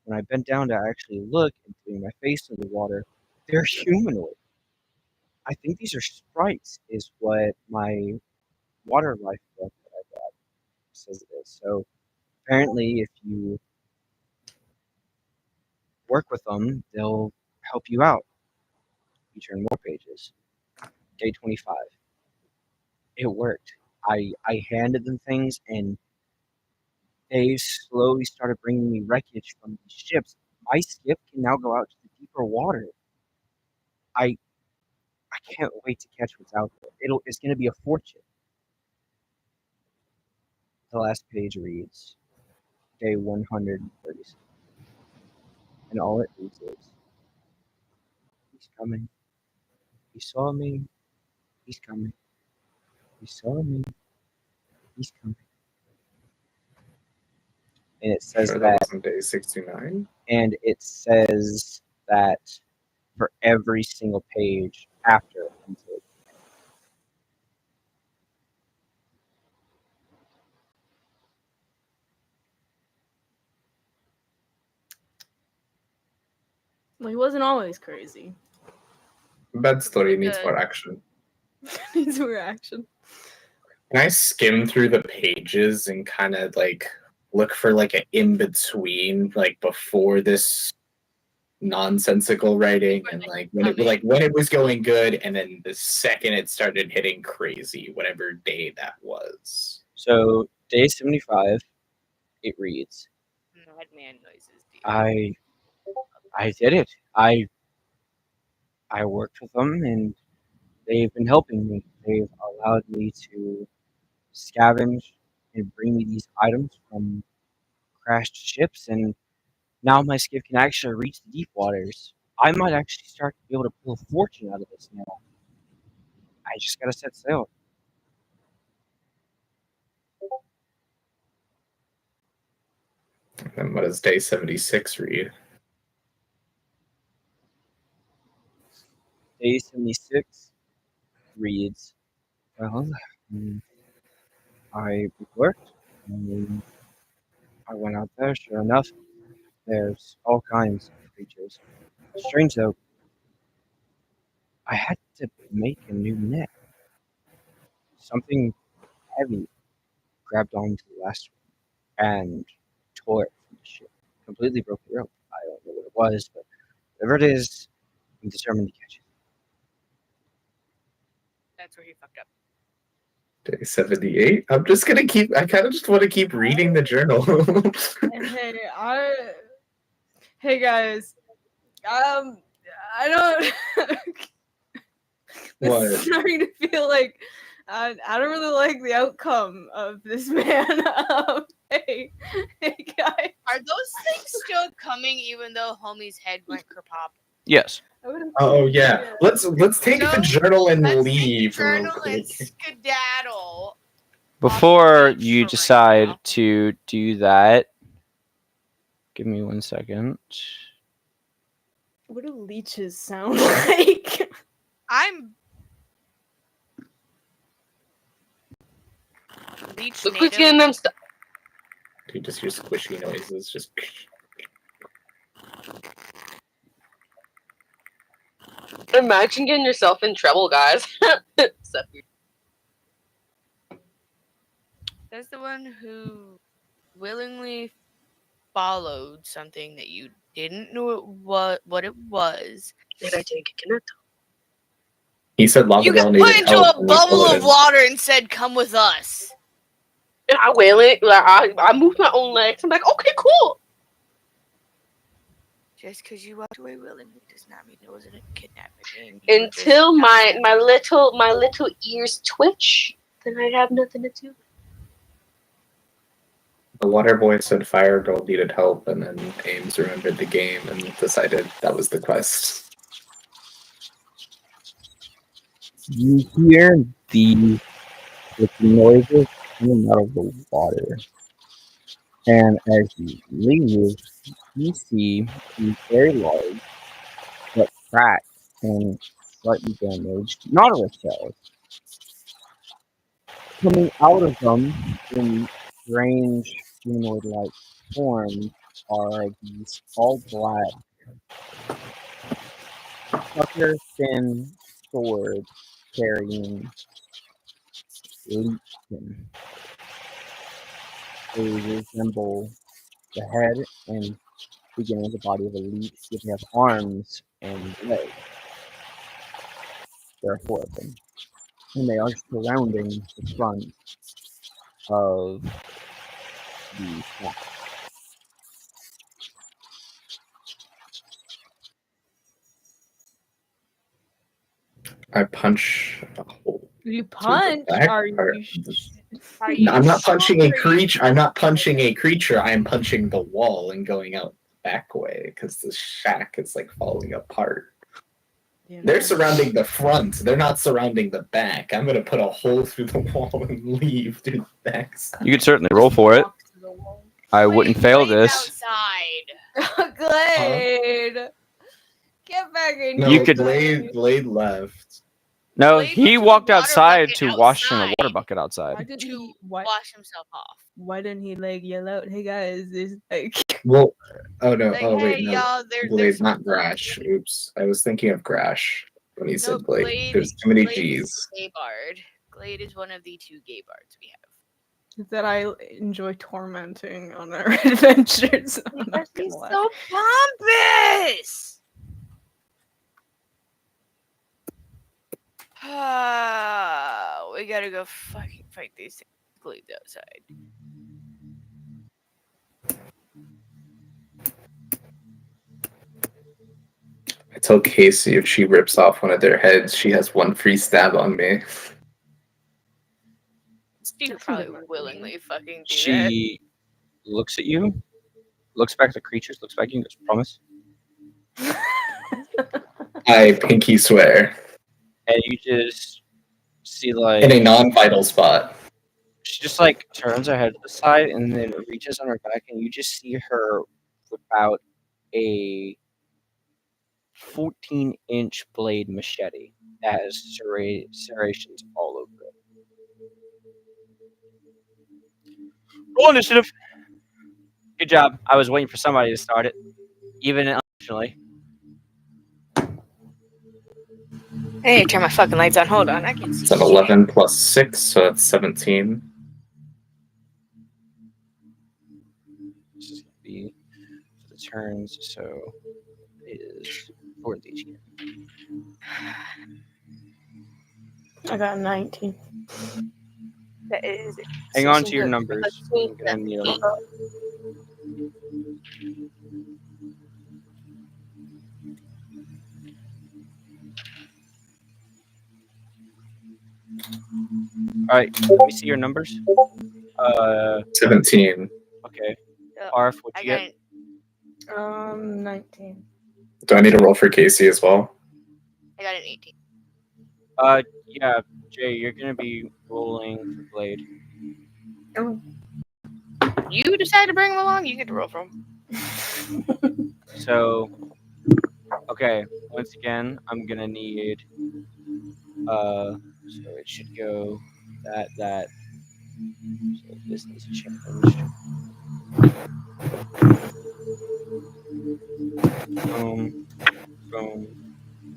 When I bent down to actually look and putting my face in the water, they're humanoid. I think these are sprites, is what my water life book that I got says it is. So apparently, if you work with them, they'll help you out. You turn more pages. Day 25. It worked. I handed them things, and they slowly started bringing me wreckage from these ships. My skip can now go out to the deeper water. I I can't wait to catch what's out there. It's gonna be a fortune. The last page reads, Day 136. And all it reads is, he's coming. He saw me. He's coming. He saw me. He's coming. And it says Sure, that, that wasn't day 69. and it says that for every single page after until Well, he wasn't always crazy. Bad story needs Good. more action. Needs more action. Can I skim through the pages and kind of like look for like an in between, like before this nonsensical writing, and like when it was going good, and then the second it started hitting crazy, whatever day that was. So day 75, it reads, Madman noises. I did it. I worked with them, and they've been helping me. They've allowed me to scavenge and bring me these items from crashed ships, and now my skip can actually reach the deep waters. I might actually start to be able to pull a fortune out of this now. I just gotta set sail. And what does day 76 read? Day 76 reads, well, I worked. I went out there, sure enough, there's all kinds of creatures. Strange though, I had to make a new net. Something heavy grabbed onto the last one and tore it from the ship. Completely broke the rope. I don't know what it was, but whatever it is, I'm determined to catch it. That's where he fucked up. Day 78. I kind of just want to keep reading the journal. Hey guys, I don't. This What? is starting to feel like I don't really like the outcome of this man. Hey guys. Are those things still coming even though homie's head went kerpop? Yes. Oh yeah. Let's take the So, journal and Let's leave take the real journal and quick. skedaddle. Before Off the beach you for right decide now. to do that, give me 1 second. What do leeches sound like? I'm Leech Look native. who's getting them stuff. You just hear squishy noises. Just Imagine getting yourself in trouble, guys. Except you. That's the one who willingly followed something that you didn't know what it was. And I didn't get it. he said lava You girl got needed put into help. a and we bubble of followed. water and said, "Come with us." And I wail it. Like I moved my own legs. I'm like, okay, cool. Just because you walked away willingly does not mean it wasn't a kidnapping. You were just Until my not- little ears twitch, then I have nothing to do. The water boy said fire girl needed help, and then Ames remembered the game and decided that was the quest. You hear the noises coming out of the water. And as you leave, you see these very large, but cracked and slightly damaged Nautilus shells. Coming out of them in strange humanoid-like forms are these all black, sucker-thin swords carrying leechkin. They resemble the head and beginning of the body of a leech, which has arms and legs. There are 4 of them. And they are surrounding the front of the shack. I punch a hole. You to the punch? back Are part you? of the- Are you I'm not punching a sure? creature. I'm not punching a creature. I'm punching the wall and going out the back way because the shack is like falling apart. They're surrounding the front. They're not surrounding the back. I'm gonna put a hole through the wall and leave through the back. You could certainly roll for it. I wouldn't fail Glade's this. outside. Glade, get back in No, You here. could- Glade left. No, Glade he went to the walked water outside bucket to wash in a outside. water bucket Why outside. didn't To he? Why? wash himself off. Why didn't he like yell out, "Hey guys, this like"? Well, oh no. Like, Oh hey, wait, no. y'all, there's Glade, some not Grash. Oops. I was thinking of Grash when he No, said Glade. Glade. There's too many Glade G's. is a gay bard. Glade is one of the 2 gay bards we have. That I enjoy tormenting on our adventures. I'm not gonna He's lie. so pompous. We gotta go fucking fight these things. Glade's outside. I tell Casey if she rips off one of their heads, she has 1 free stab on me. She That's probably really willingly fucking do that. She looks at you, looks back at the creatures, looks back at you, and goes, "Promise." I pinky swear. And you just see like In a non-vital spot. she just like turns her head to the side and then reaches on her back, and you just see her whip out a 14-inch blade machete that has serrations all over it. Roll initiative. Good job. I was waiting for somebody to start it, even unintentionally. I need to turn my fucking lights on. Hold on, I can see. It's an 11 plus 6, so that's 17. This is gonna be for the turns, so it is 4 each. I got 19. That is. Hang on to your numbers. I'm gonna need them. All right, let me see your numbers. 17. Okay. Uh, Arf, what I you got get? an, 19. Do I need to roll for Casey as well? I got an 18. Yeah, Jay, you're gonna be rolling for Blade. Oh. You decided to bring him along. You get to roll for him. So, okay, once again, I'm gonna need So it should go that. So this needs changed. Boom, boom,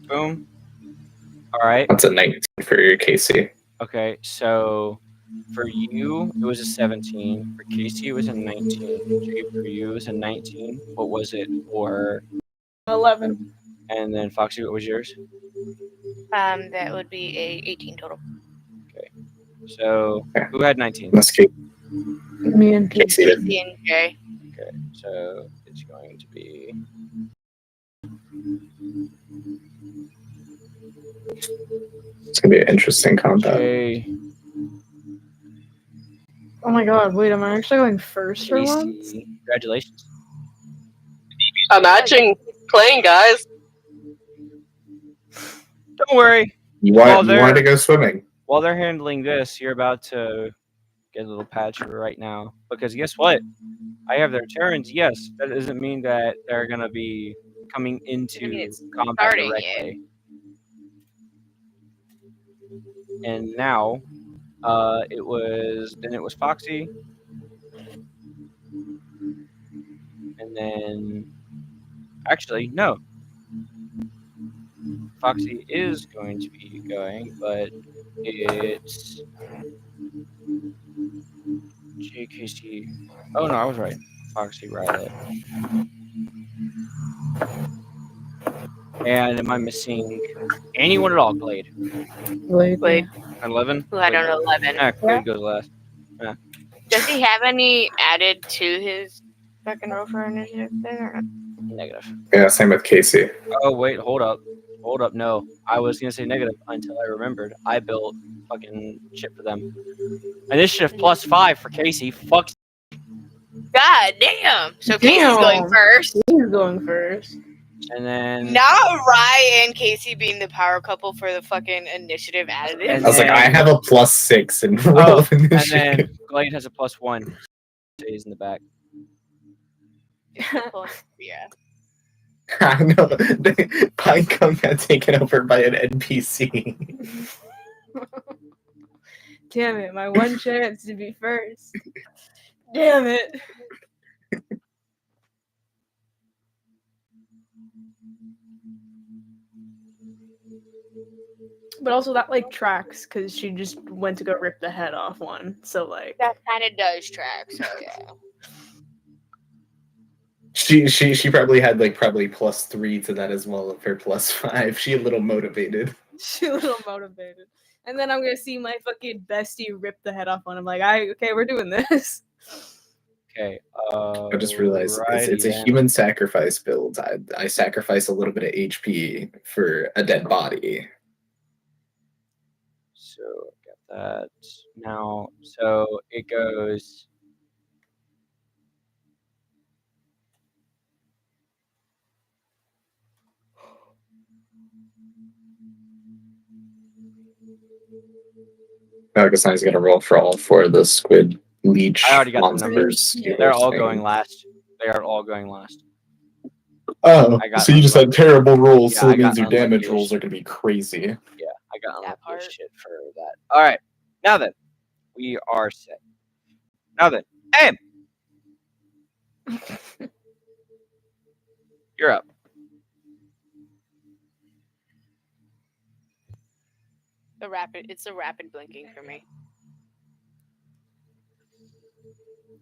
boom. All right. That's a 19 for your Casey. Okay. So for you, it was a 17. For Casey, it was a 19. Jay, for you, it was a 19. What was it for? 11. And then Foxy, what was yours? That would be a 18 total. So who had 19? Let's keep Me and Casey. Casey and Jay. Okay. So it's going to be. It's gonna be an interesting combat. Jay, Oh my god, wait, am I actually going first for once? Casey. Congratulations. Imagine playing, guys. Don't worry. You Well, wanted to go swimming. While they're handling this, you're about to get a little patch right now. Because guess what? I have their turns. Yes, that doesn't mean that they're gonna be coming into It's combat starting directly. And now, it was Foxy, and then actually no, Foxy is going to be going, but it's JKC. Oh no, I was right. Foxy Riley. And am I missing anyone at all? Glade. Glade. 11? Who had an 11. Glade goes last. Does he have any added to his fucking roll for initiative thing or not? Negative. Yeah, same with Casey. Oh wait, hold up. No, I was gonna say negative until I remembered. I built fucking shit for them. Initiative +5 for Casey. Fuck. God damn. So Casey's going first. He's going first. And then Now Rye and Casey being the power couple for the fucking initiative additive. And I was like, then- I have a +6 in roll Oh, of and initiative. then Glade has a +1. Stays in the back. Yeah. I know. Pinecone got taken over by an NPC. Damn it, my one chance to be first. Damn it. But also that like tracks because she just went to go rip the head off one. So like That kind of does track, so yeah. She probably had like +3 to that as well of her +5. She a little motivated. she a little motivated. And then I'm gonna see my fucking bestie rip the head off one. I'm like, okay, we're doing this. Okay. I just realized it's a human sacrifice build. I sacrifice a little bit of HP for a dead body. So get that now. So it goes. I guess I was gonna roll for all 4 of the squid leech I already got the monsters. numbers. They're all going last. They are all going last. Oh, I got so you just had terrible rolls, Yeah, so I that means got your damage unlucky rolls as are gonna be crazy. Yeah, I got That unlucky part. as shit for that. All right. Now then, we are set. Now then, hey, you're up. It's the rapid blinking for me.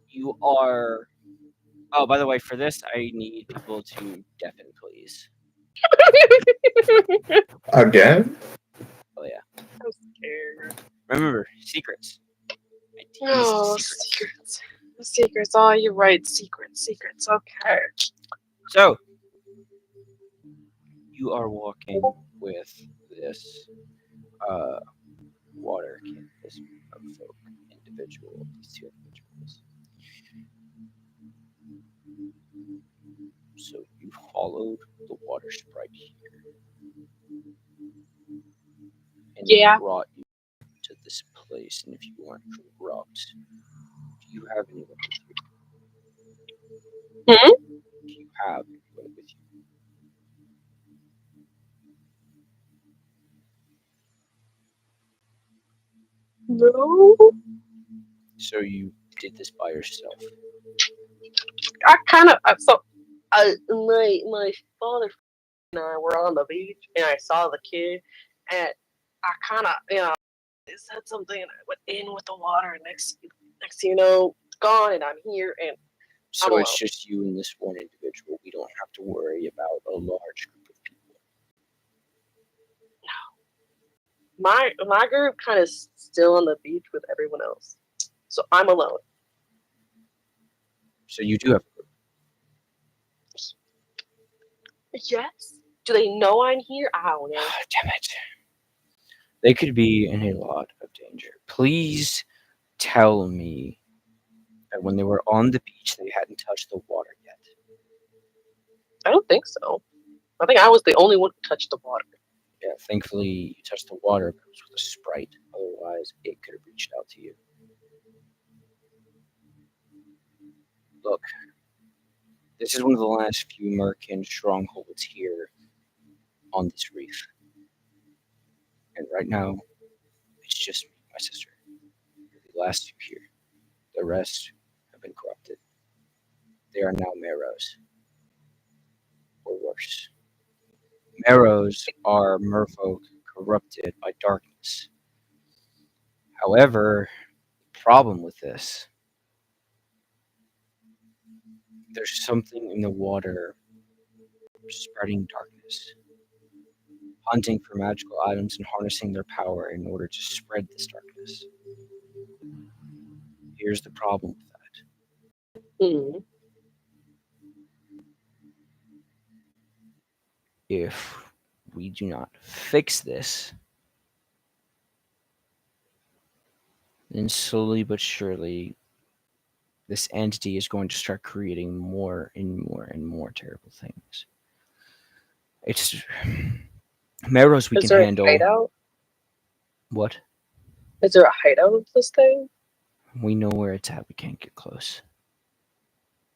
You are. Oh, by the way, for this, I need people to deafen, please. Again? Oh yeah. I'm scared. Remember, secrets. I tease Oh, secrets. secrets. Secrets. Oh, you're right. Secrets. Okay. So, you are walking with this water kin, this folk individual, these two individuals. So you followed the water sprite here, and Yeah. it brought you to this place. And if you weren't corrupt, do you have anyone with you? Hmm? Do you have anyone with you? No. So you did this by yourself. I kind of my father and I were on the beach and I saw the kid and I kind of it said something and I went in with the water and next gone and I'm here and So alone. it's just you and this one individual. We don't have to worry about a large group of people. my group kind of still on the beach with everyone else, so I'm alone. So you do have a group. Yes. Do they know I'm here? I don't know. Damn it. They could be in a lot of danger. Please tell me that when they were on the beach, they hadn't touched the water yet. I don't think so. I think I was the only one who touched the water. Yeah, thankfully you touched the water, but it was with a sprite. Otherwise, it could have reached out to you. Look, this is one of the last few Merkin strongholds here on this reef. And right now, it's just me and my sister. We're the last two here. The rest have been corrupted. They are now Marrows. Or worse. Marrows are merfolk corrupted by darkness. However, the problem with this, there's something in the water spreading darkness, hunting for magical items and harnessing their power in order to spread this darkness. Here's the problem with that. Hmm. If we do not fix this, then slowly but surely, this entity is going to start creating more and more and more terrible things. It's Marrows we Is can there handle. a hideout? What? Is there a hideout of this thing? We know where it's at. We can't get close.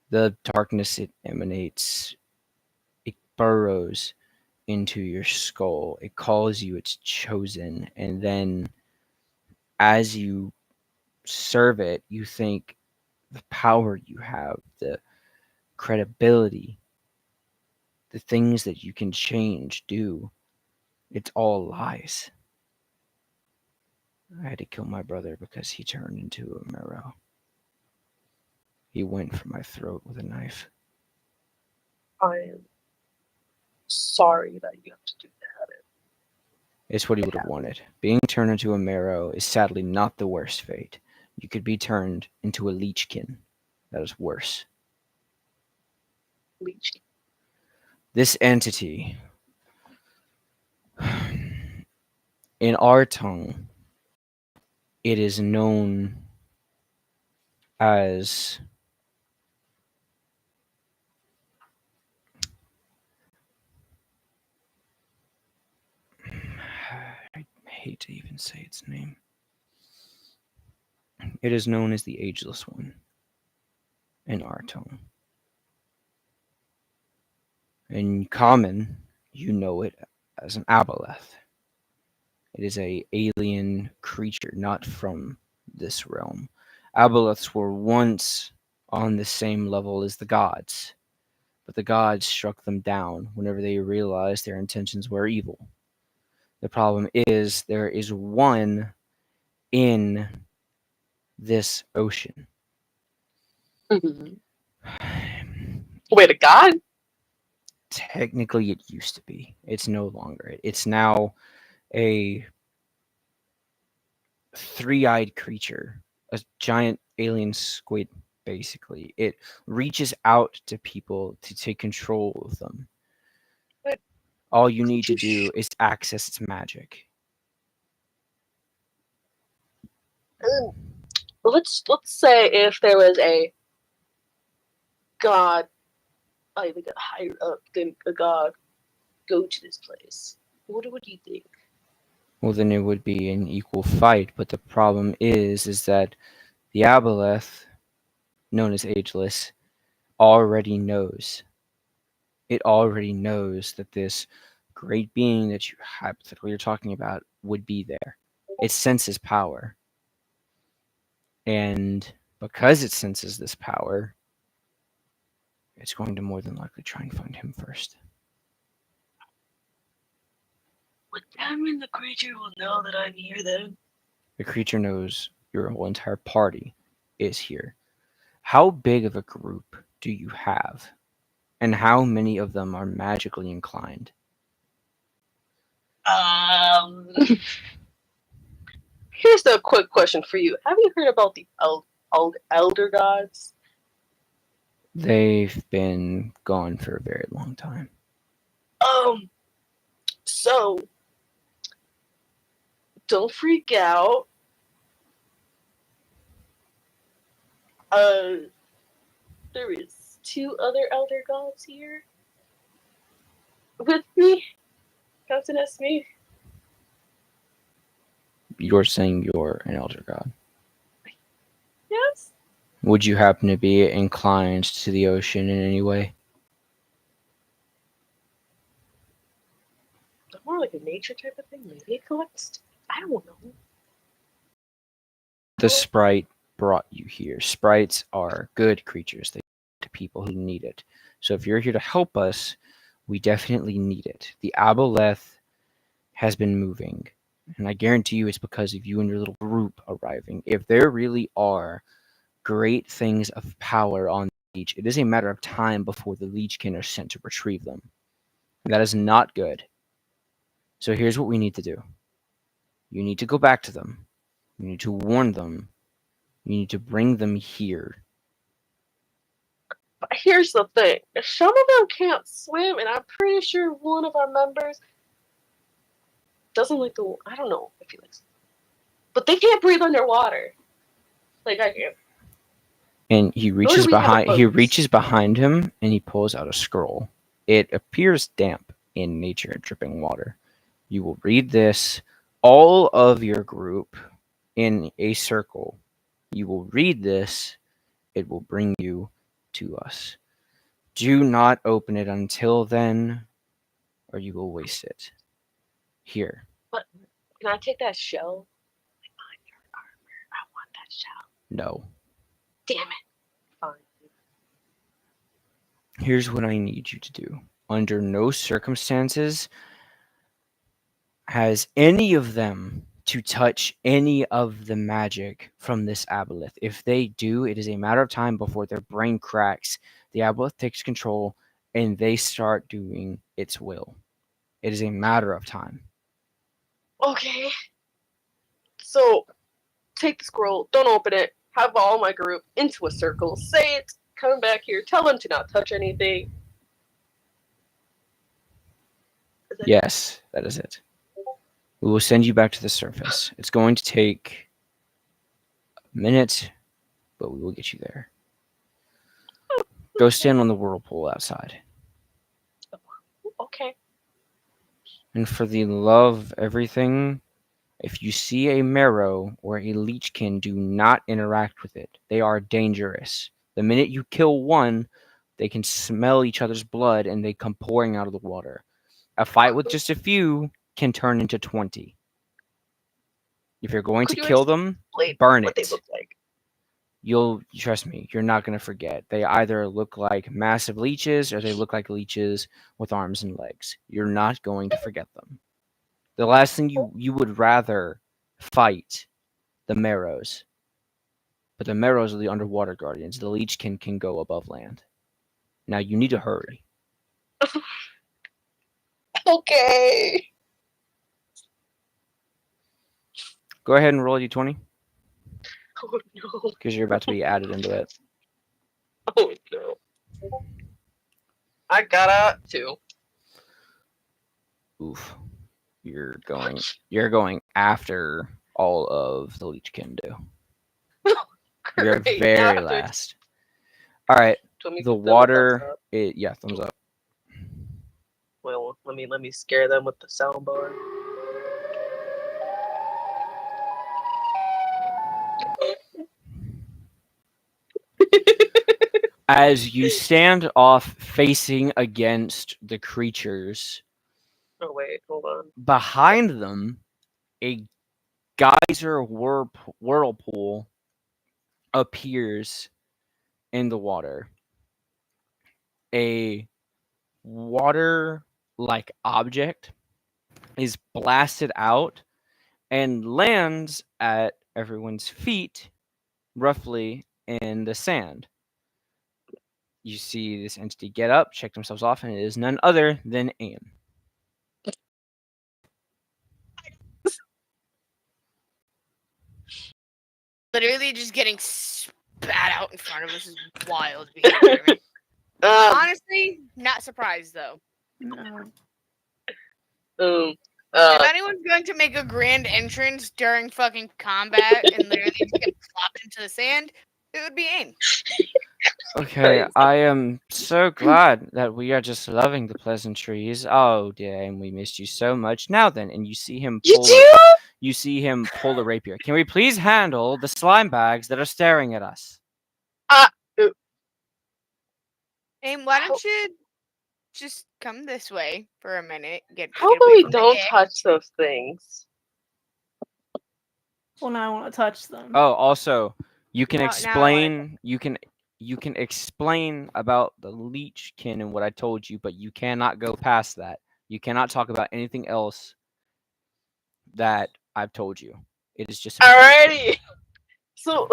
The darkness it emanates, it burrows into your skull. It calls you its chosen. And then as you serve it, you think the power you have, the credibility, the things that you can change, do, it's all lies. I had to kill my brother because he turned into a marrow. He went for my throat with a knife. I am sorry that you have to do that. It's what he would have wanted. Being turned into a marrow is sadly not the worst fate. You could be turned into a leechkin. That is worse. Leech. This entity, in our tongue, it is known as I hate to even say its name. It is known as the Ageless One in our tongue. In common, you know it as an aboleth. It is a alien creature, not from this realm. Aboleths were once on the same level as the gods, but the gods struck them down whenever they realized their intentions were evil. The problem is there is one in this ocean. Mm-hmm. Wait, a god? Technically, it used to be. It's no longer. It's now a three-eyed creature, a giant alien squid, basically. It reaches out to people to take control of them. But All you need to do is access its magic. let's say if there was a god, like a higher up than a god, go to this place. What do you think? Well, then it would be an equal fight. But the problem is that the Aboleth, known as Ageless, already knows. It already knows that this great being that you hypothetically are talking about would be there. It senses power. And because it senses this power, it's going to more than likely try and find him first. Would that mean the creature will know that I'm here then? The creature knows your whole entire party is here. How big of a group do you have? And how many of them are magically inclined? Here's the quick question for you. Have you heard about the elder gods? They've been gone for a very long time. So don't freak out. There is 2 other elder gods here with me. Captain me. You're saying you're an elder god. Yes. Would you happen to be inclined to the ocean in any way? More like a nature type of thing. Maybe it collects. I don't know. The sprite brought you here. Sprites are good creatures. They to people who need it. So if you're here to help us, we definitely need it. The aboleth has been moving, and I guarantee you it's because of you and your little group arriving. If there really are great things of power on the leech, it is a matter of time before the leechkin are sent to retrieve them. And that is not good. So here's what we need to do. You need to go back to them. You need to warn them. You need to bring them here. But here's the thing. Some of them can't swim, and I'm pretty sure one of our members doesn't like the... I don't know if he likes... But they can't breathe underwater. Like I can. And he reaches behind him and he pulls out a scroll. It appears damp in nature and dripping water. You will read this, all of your group in a circle. You will read this. It will bring you to us. Do not open it until then, or you will waste it. Here. But can I take that shell? Like on your armor. I want that shell. No. Damn it. Fine. Here's what I need you to do. Under no circumstances has any of them to touch any of the magic from this aboleth. If they do, it is a matter of time before their brain cracks, the aboleth takes control, and they start doing its will. It is a matter of time. Okay. So, take the scroll, don't open it, have all my group into a circle, say it, come back here, tell them to not touch anything. Yes, that is it. We will send you back to the surface. It's going to take a minute, but we will get you there. Go stand on the whirlpool outside. Okay. And for the love of everything, if you see a marrow or a leechkin, do not interact with it. They are dangerous. The minute you kill one, they can smell each other's blood and they come pouring out of the water. A fight with just a few can turn into 20. If you're going to kill them, burn what it. they look like? You'll trust me, you're not going to forget. They either look like massive leeches or they look like leeches with arms and legs. You're not going to forget them. The last thing you would rather fight the marrows. But the marrows are the underwater guardians. The leechkin can go above land. Now you need to hurry. Okay. Go ahead and roll a d20 Oh no. because you're about to be added into it. Oh no. I got a 2. Oof. You're going after all of the leechkin do. You're Great. very After- last. All right. Do you want me to The give them a thumbs water. up? Yeah, thumbs up. Well, let me scare them with the soundbar. As you stand off facing against the creatures, Oh wait, hold on. behind them, a geyser whirlpool appears in the water. A water-like object is blasted out and lands at everyone's feet, roughly in the sand. You see this entity get up, check themselves off, and it is none other than Aim. Literally just getting spat out in front of us is wild behavior. Honestly, not surprised though. No. If anyone's going to make a grand entrance during fucking combat and literally just get plopped into the sand, it would be Aim. Okay, I am so glad that we are just loving the pleasantries. Oh, damn, we missed you so much. Now then, and you see him You pull. do? You see him pull the rapier. Can we please handle the slime bags that are staring at us? Aim, why don't you just come this way for a minute? How about we don't touch those things? Well, now I want to touch them. Oh, also, you can Now I explain. You can explain about the leechkin and what I told you, but you cannot go past that. You cannot talk about anything else that I've told you. It is just. Alrighty. So,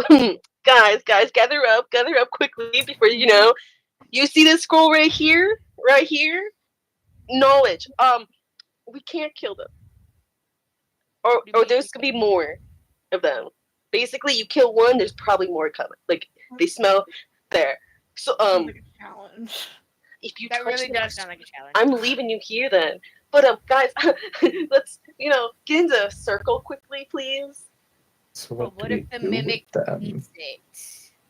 guys, gather up quickly before you see this scroll right here, Knowledge. We can't kill them, or there's gonna be more of them. Basically, you kill one, there's probably more coming. Like they smell there. So, Sounds like a challenge. if you That touch really them, does sound like a challenge. I'm leaving you here then. But guys, let's get into a circle quickly, please. So But what do if the we do mimic with them? eats it?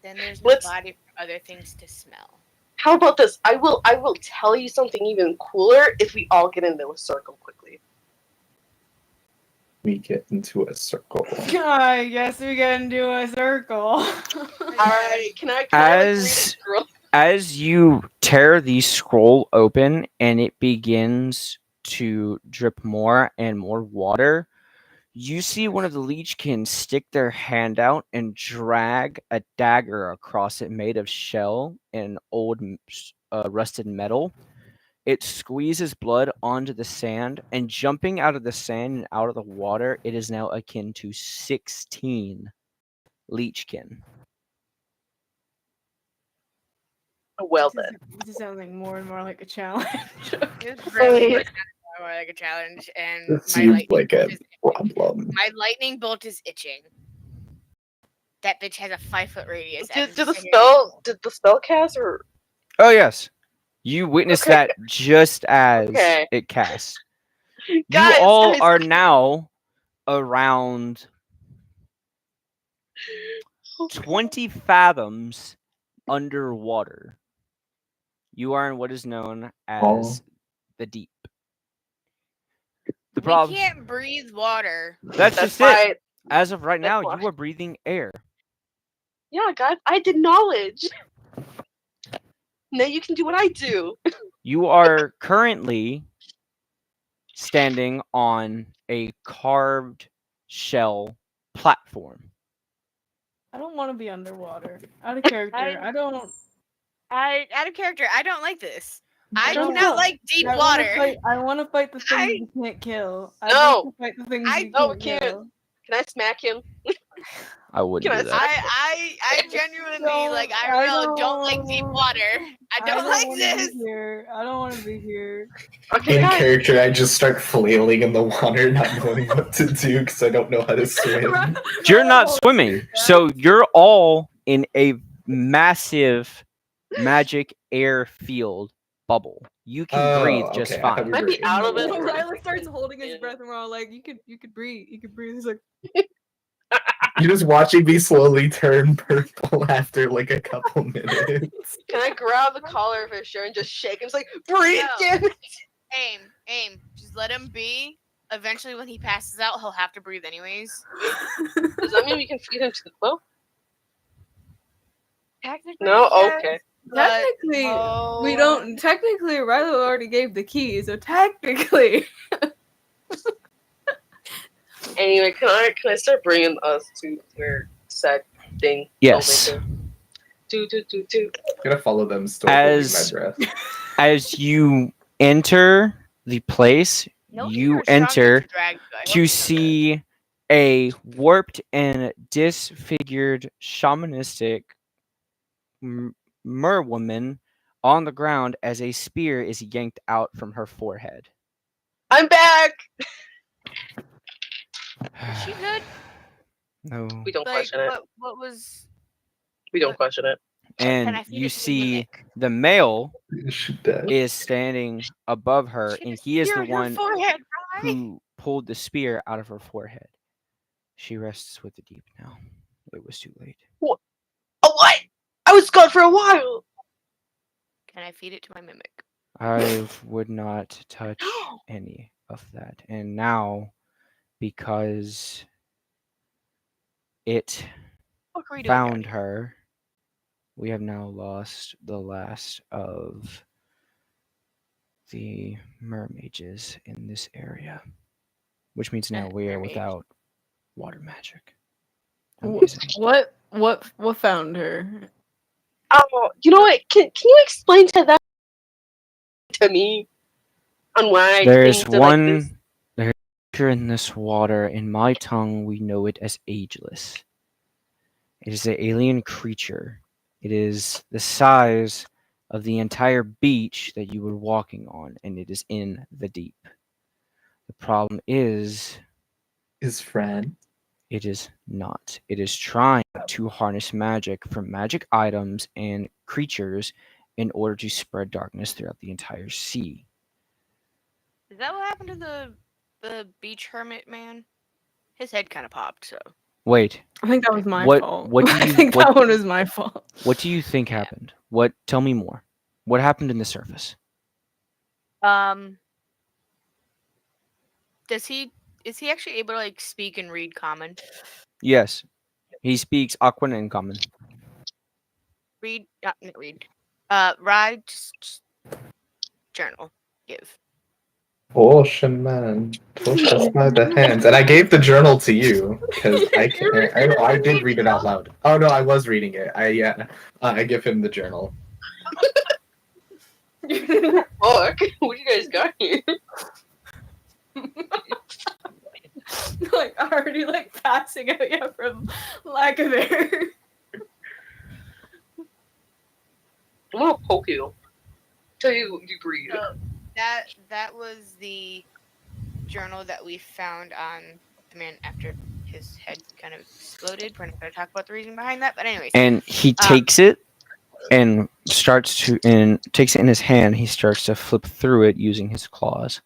Then there's no Let's- body for other things to smell. How about this? I will tell you something even cooler if we all get into a circle quickly. We get into a circle. I guess we get into a circle. Alright, can I As you tear the scroll open and it begins to drip more and more water, you see one of the leechkin stick their hand out and drag a dagger across it made of shell and old rusted metal. It squeezes blood onto the sand, and jumping out of the sand and out of the water, it is now akin to 16 leechkin. Well then. This is sounding more and more like a challenge. It's really does sound more like a challenge, and It seems like a problem. my lightning bolt is itching. That bitch has a 5-foot radius. Did the spell cast or Oh, yes. You witnessed Okay. that just as Okay. it cast. Guys, you all guys. are now around 20 fathoms underwater. You are in what is known as the deep. The We problem. can't breathe water. That's just it. why As of right now, why. you are breathing air. Yeah, guys, I did knowledge. Now you can do what I do. You are currently standing on a carved shell platform. I don't want to be underwater. Out of character. I don't. Out of character, I don't like this. I don't do not know. like deep I water. want to fight the things I- you can't kill. I No. want to fight the things you No, can't we can't. kill. Can I smack him? I wouldn't Can do I that. I genuinely Don't- I don't like deep water. I don't like wanna this. Be here. I don't want to be here. Okay, In guys. character, I just start flailing in the water, not knowing what to do because I don't know how to swim. You're not swimming, so you're all in a massive magic air field bubble. You can breathe just okay, I thought fine. we Might were be in out the of it. water. Riley starts holding his Yeah. breath, and we're all like, "You could breathe. You could breathe." He's like, You're just watching me slowly turn purple after like a couple minutes. Can I grab the collar of his shirt and just shake him? It's like, breathe, No. damn it. Aim. Just let him be. Eventually, when he passes out, he'll have to breathe anyways. Does that mean we can feed him to the boat? Technically, No? yes, Okay. but technically, no. we don't. Technically, Riley already gave the key, so technically, Anyway, can I start bringing us to where said thing. Yes. Do. I'm gonna follow them, still holding my As breath. as you enter the place, No, you you're strong enough enter to drag. I hope to you know see a warped and disfigured shamanistic merwoman on the ground as a spear is yanked out from her forehead. I'm back. that. Is she good? No. We don't Like, question it. what was? We don't question it. Can And I feed you it to the see mimic? the male She dead. is standing above her, She and has he is spear the in her one forehead, right? who pulled the spear out of her forehead. She rests with the deep now. It was too late. Oh, what? I was gone for a while. Can I feed it to my mimic? I would not touch No. any of that. And now, because it What are we doing found down here? her, we have now lost the last of the mermaids in this area. Which means now we are Mermaids. without water magic. Wh- Amazing. What found her? Oh, you know what? Can you explain that to me on why There's things are like this? one there's a creature in this water. In my tongue, we know it as ageless. It is an alien creature. It is the size of the entire beach that you were walking on, and it is in the deep. The problem is, His friend. it is not. It is trying to harness magic from magic items and creatures in order to spread darkness throughout the entire sea. Is that what happened to the beach hermit man? His head kind of popped. So Wait, I think that was my What- fault. what do I you- think what- that one was my fault. what do you think Yeah. happened? Tell me more. What happened in the surface? Is he actually able to like speak and read common? Yes, he speaks Aquan and Common. Read, not read. Ride, just journal, give. Ocean man, push us by the hands. And I gave the journal to you because I did read it out loud. Oh no, I was reading it. I give him the journal. Fuck, what you guys got here? Like already like passing out, yeah, from lack of air. I'm gonna poke you. Tell you you breathe. That was the journal that we found on the man after his head kind of exploded. We're not going to talk about the reason behind that, but anyways. And he takes it and takes it in his hand. He starts to flip through it using his claws.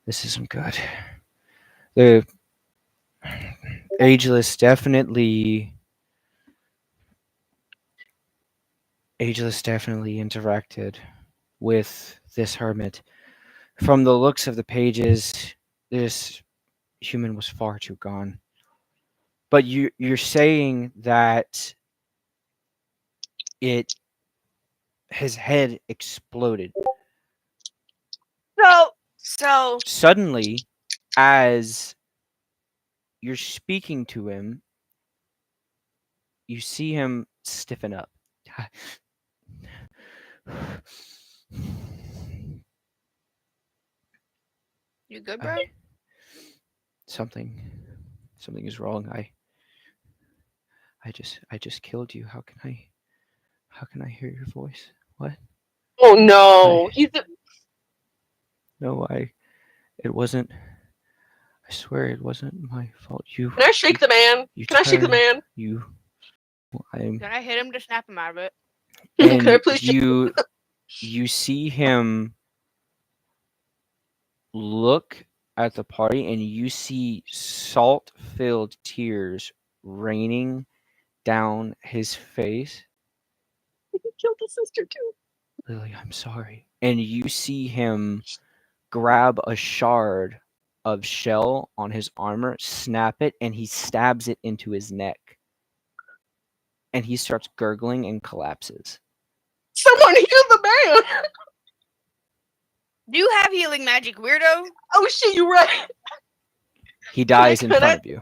This isn't good. The Ageless definitely interacted with this hermit. From the looks of the pages, this human was far too gone. But you're saying that his head exploded. So Suddenly, as you're speaking to him, you see him stiffen up. you good, bro? Something is wrong. I just killed you. How can I hear your voice? What? Oh no, he's a... No, it wasn't. I swear it wasn't my fault. Can I shake the man? Can I shake the man? I'm Can I hit him to snap him out of it? Can I and please shake you see him look at the party, and you see salt-filled tears raining down his face. He killed his sister too. Lily, I'm sorry. And you see him grab a shard of shell on his armor, snap it, and he stabs it into his neck. And he starts gurgling and collapses. Someone heal the man! Do you have healing magic, weirdo? Oh shit, you're right. He dies in Can I- front of you.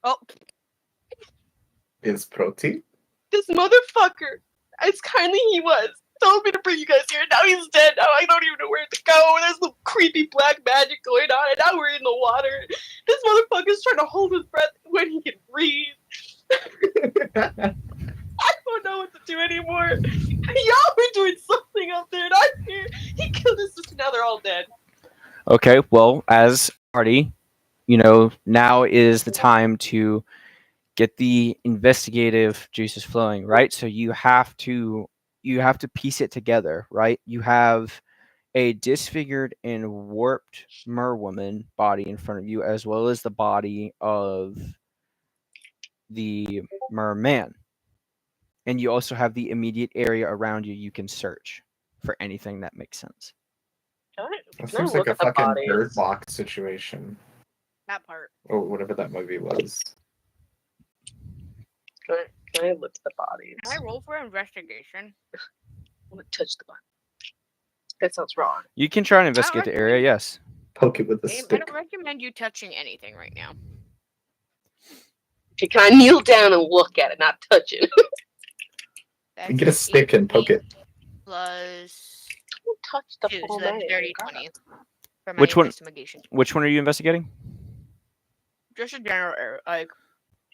Oh, is protein. This motherfucker, as kindly he was, told me to bring you guys here. Now he's dead. Now I don't even know where to go. There's some creepy black magic going on, and now we're in the water. This motherfucker's trying to hold his breath when he can breathe. I don't know what to do anymore. Y'all were doing something up there, and I'm here. He killed his sister. Now they're all dead. Okay, well, as party, now is the time to get the investigative juices flowing, right? So you have to piece it together, right? You have a disfigured and warped merwoman body in front of you, as well as the body of the merman. And you also have the immediate area around you can search for anything that makes sense. That seems like a fucking Bird Box situation. That part. Or whatever that movie was. Can I look at the bodies? Can I roll for investigation? I want to touch the body. That sounds wrong. You can try and investigate the area, yes. Poke it with a I stick. don't recommend you touching anything right now. Okay, can I kneel down and look at it, not touch it? That's Get a stick and poke it. Plus Don't touch the 2, full so that's man. dirty 20. For my Which one? investigation. Which one are you investigating? Just a general, like,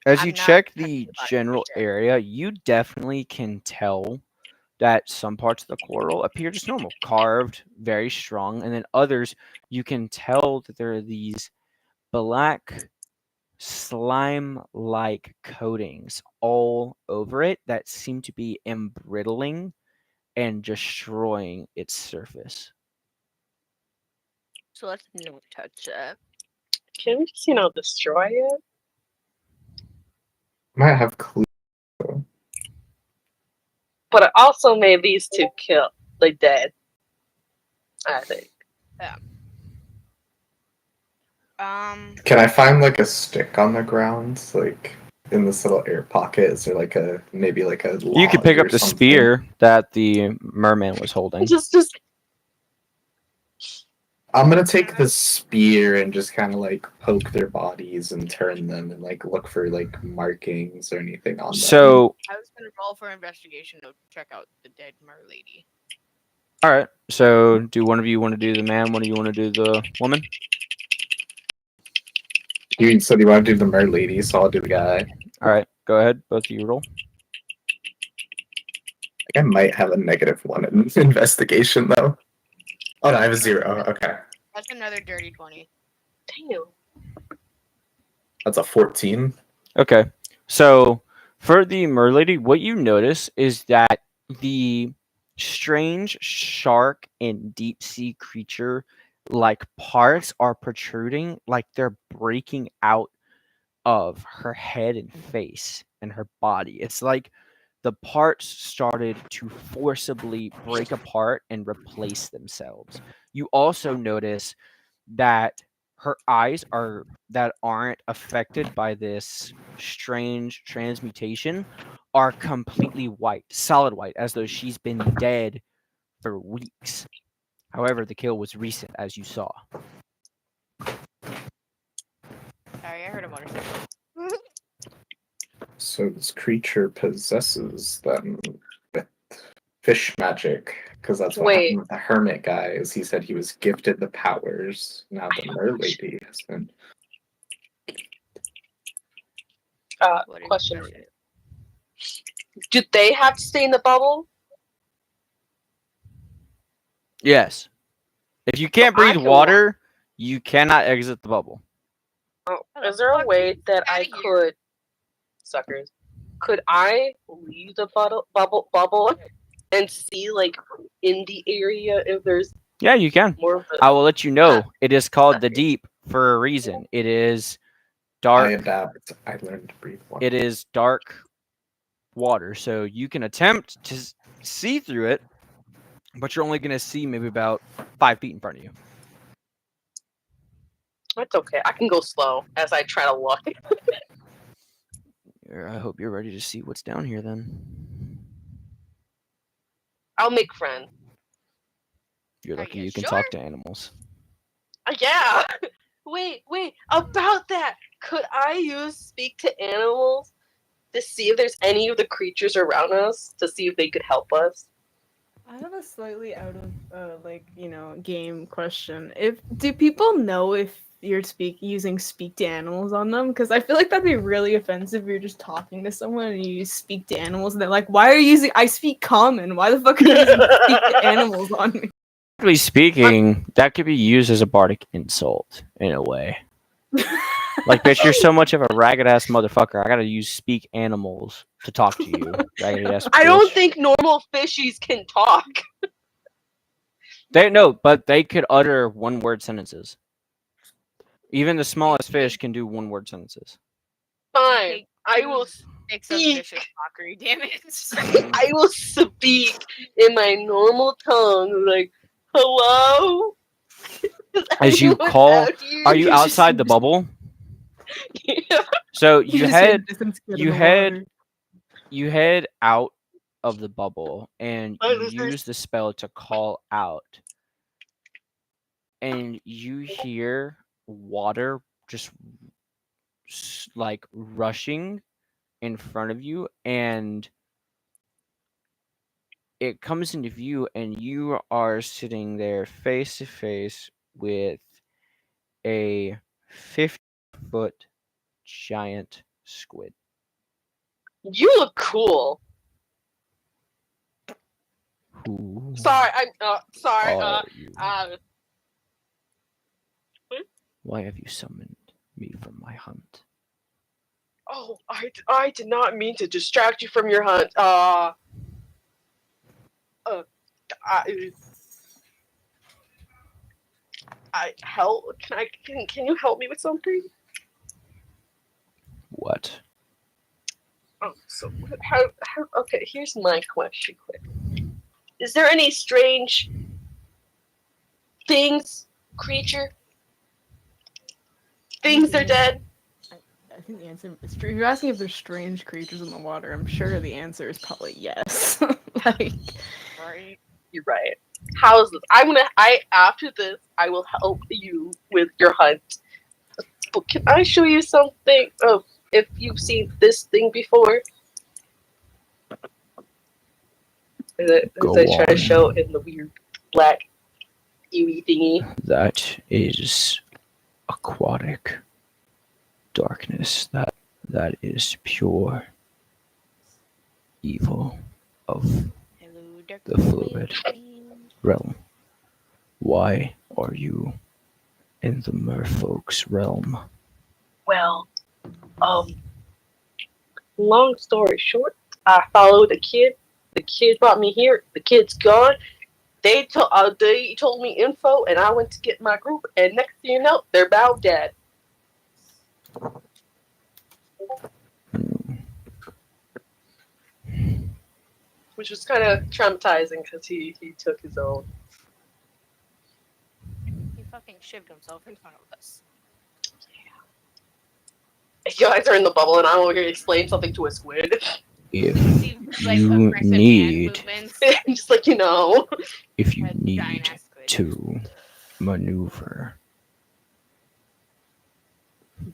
As I'm you not check touching the the body, general for sure. area, you definitely can tell that some parts of the coral appear just normal, carved, very strong, and then others you can tell that there are these black slime-like coatings all over it that seem to be embrittling and destroying its surface. So let's not touch that. Can we just, destroy it? Might have clue. But it also made these two dead. I think. Can I find like a stick on the ground, like in this little air pocket? Is there like maybe like a You could log pick or up the something? spear that the merman was holding. Just I'm gonna take the spear and just kind of like poke their bodies and turn them and like look for like markings or anything on them. So, I was gonna roll for investigation to check out the dead mer lady. all right. So, do one of you want to do the man? One of you want to do the woman? You said you want to do the mer lady, so I'll do the guy. All right. Go ahead. Both of you roll. I might have a -1 in investigation though. Oh no, I have a 0. Okay, That's another dirty 20. damn. that's a 14. Okay. So, for the merlady, what you notice is that the strange shark and deep sea creature like parts are protruding, like they're breaking out of her head and face and her body. It's like the parts started to forcibly break apart and replace themselves. You also notice that her eyes that aren't affected by this strange transmutation are completely white, solid white, as though she's been dead for weeks. However, the kill was recent, as you saw. Sorry, I heard a motorcycle. So this creature possesses them with fish magic, because that's what Wait. happened with the hermit guy. Is he said he was gifted the powers. Now the mer lady has been. What did you Question. say? Do they have to stay in the bubble? Yes. If you can't I breathe can water, you cannot exit the bubble. Oh, How the is there a fuck way is that outta I here? could, suckers? Could I leave the bubble and see like in the area if there's Yeah, you can. more of the I will let you know. It is called the deep for a reason. It is I dark. adapt. I learned to breathe water. It is dark water, so you can attempt to see through it, but you're only going to see maybe about 5 feet in front of you. That's okay. I can go slow as I try to walk. I hope you're ready to see what's down here then. I'll make friends. You're Are lucky you you can sure? talk to animals. Yeah. Wait. About that. Could I speak to animals? to see if there's any of the creatures around us to see if they could help us. I have a slightly out of game question. Do people know if you're using speak to animals on them? Because I feel like that'd be really offensive if you're just talking to someone and you speak to animals and they're like, "Why are you using? I speak common. Why the fuck are you using speak to animals on me?" Practically speaking, that could be used as a bardic insult in a way. Like, bitch, you're so much of a ragged ass motherfucker. I gotta use speak animals to talk to you, raggedy ass. I don't bitch. think normal fishies can talk. But they could utter one-word sentences. Even the smallest fish can do one-word sentences. Fine. I will Make some speak. vicious mockery, damn it. I will speak in my normal tongue, like, hello? Is As you anyone call, out here? are you outside the bubble? Yeah. So You you head out of the bubble and What you is this? use the spell to call out. And you hear water just like rushing in front of you, and it comes into view, and you are sitting there face to face with a 50-foot giant squid. You look cool. Who Sorry, I'm sorry. are you? What? Why have you summoned me from my hunt? Oh, I did not mean to distract you from your hunt. Can you help me with something? What? Oh, so how okay, here's my question quick. Is there any strange things, creature? Things are dead? I think the answer is true. You're asking if there's strange creatures in the water. I'm sure the answer is probably yes. Like, Right. You're right. How's this? After this, I will help you with your hunt. But can I show you something? Oh, if you've seen this thing before? As I try to show in the weird black ewy thingy. That is aquatic darkness. That is pure evil of Hello, the fluid realm. Why are you in the merfolk's realm? Well, long story short, I followed a kid. The kid brought me here. The kid's gone. They told me info, and I went to get my group. And next thing you know, they're bound dead. Which was kind of traumatizing because he took his own. He fucking shivved himself in front of us. You guys are in the bubble, and I'm over here to explain something to a squid. If Like, you aggressive hand need, movements. Just like, you know. if you A need giant-ass squid. to maneuver,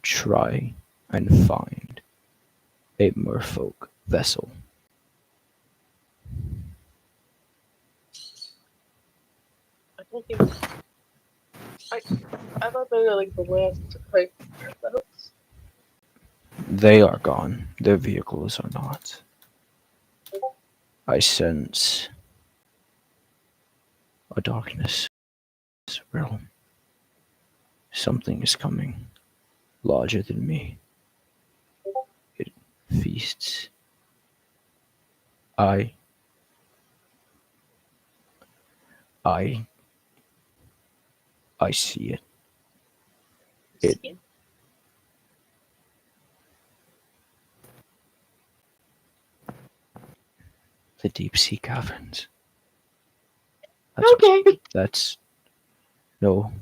try and find a merfolk vessel. I don't think. I thought they were like the last type of. They are gone. Their vehicles are not. I sense a darkness in this realm. Something is coming, larger than me. It feasts. I see it. It the deep sea caverns. Okay. That's no.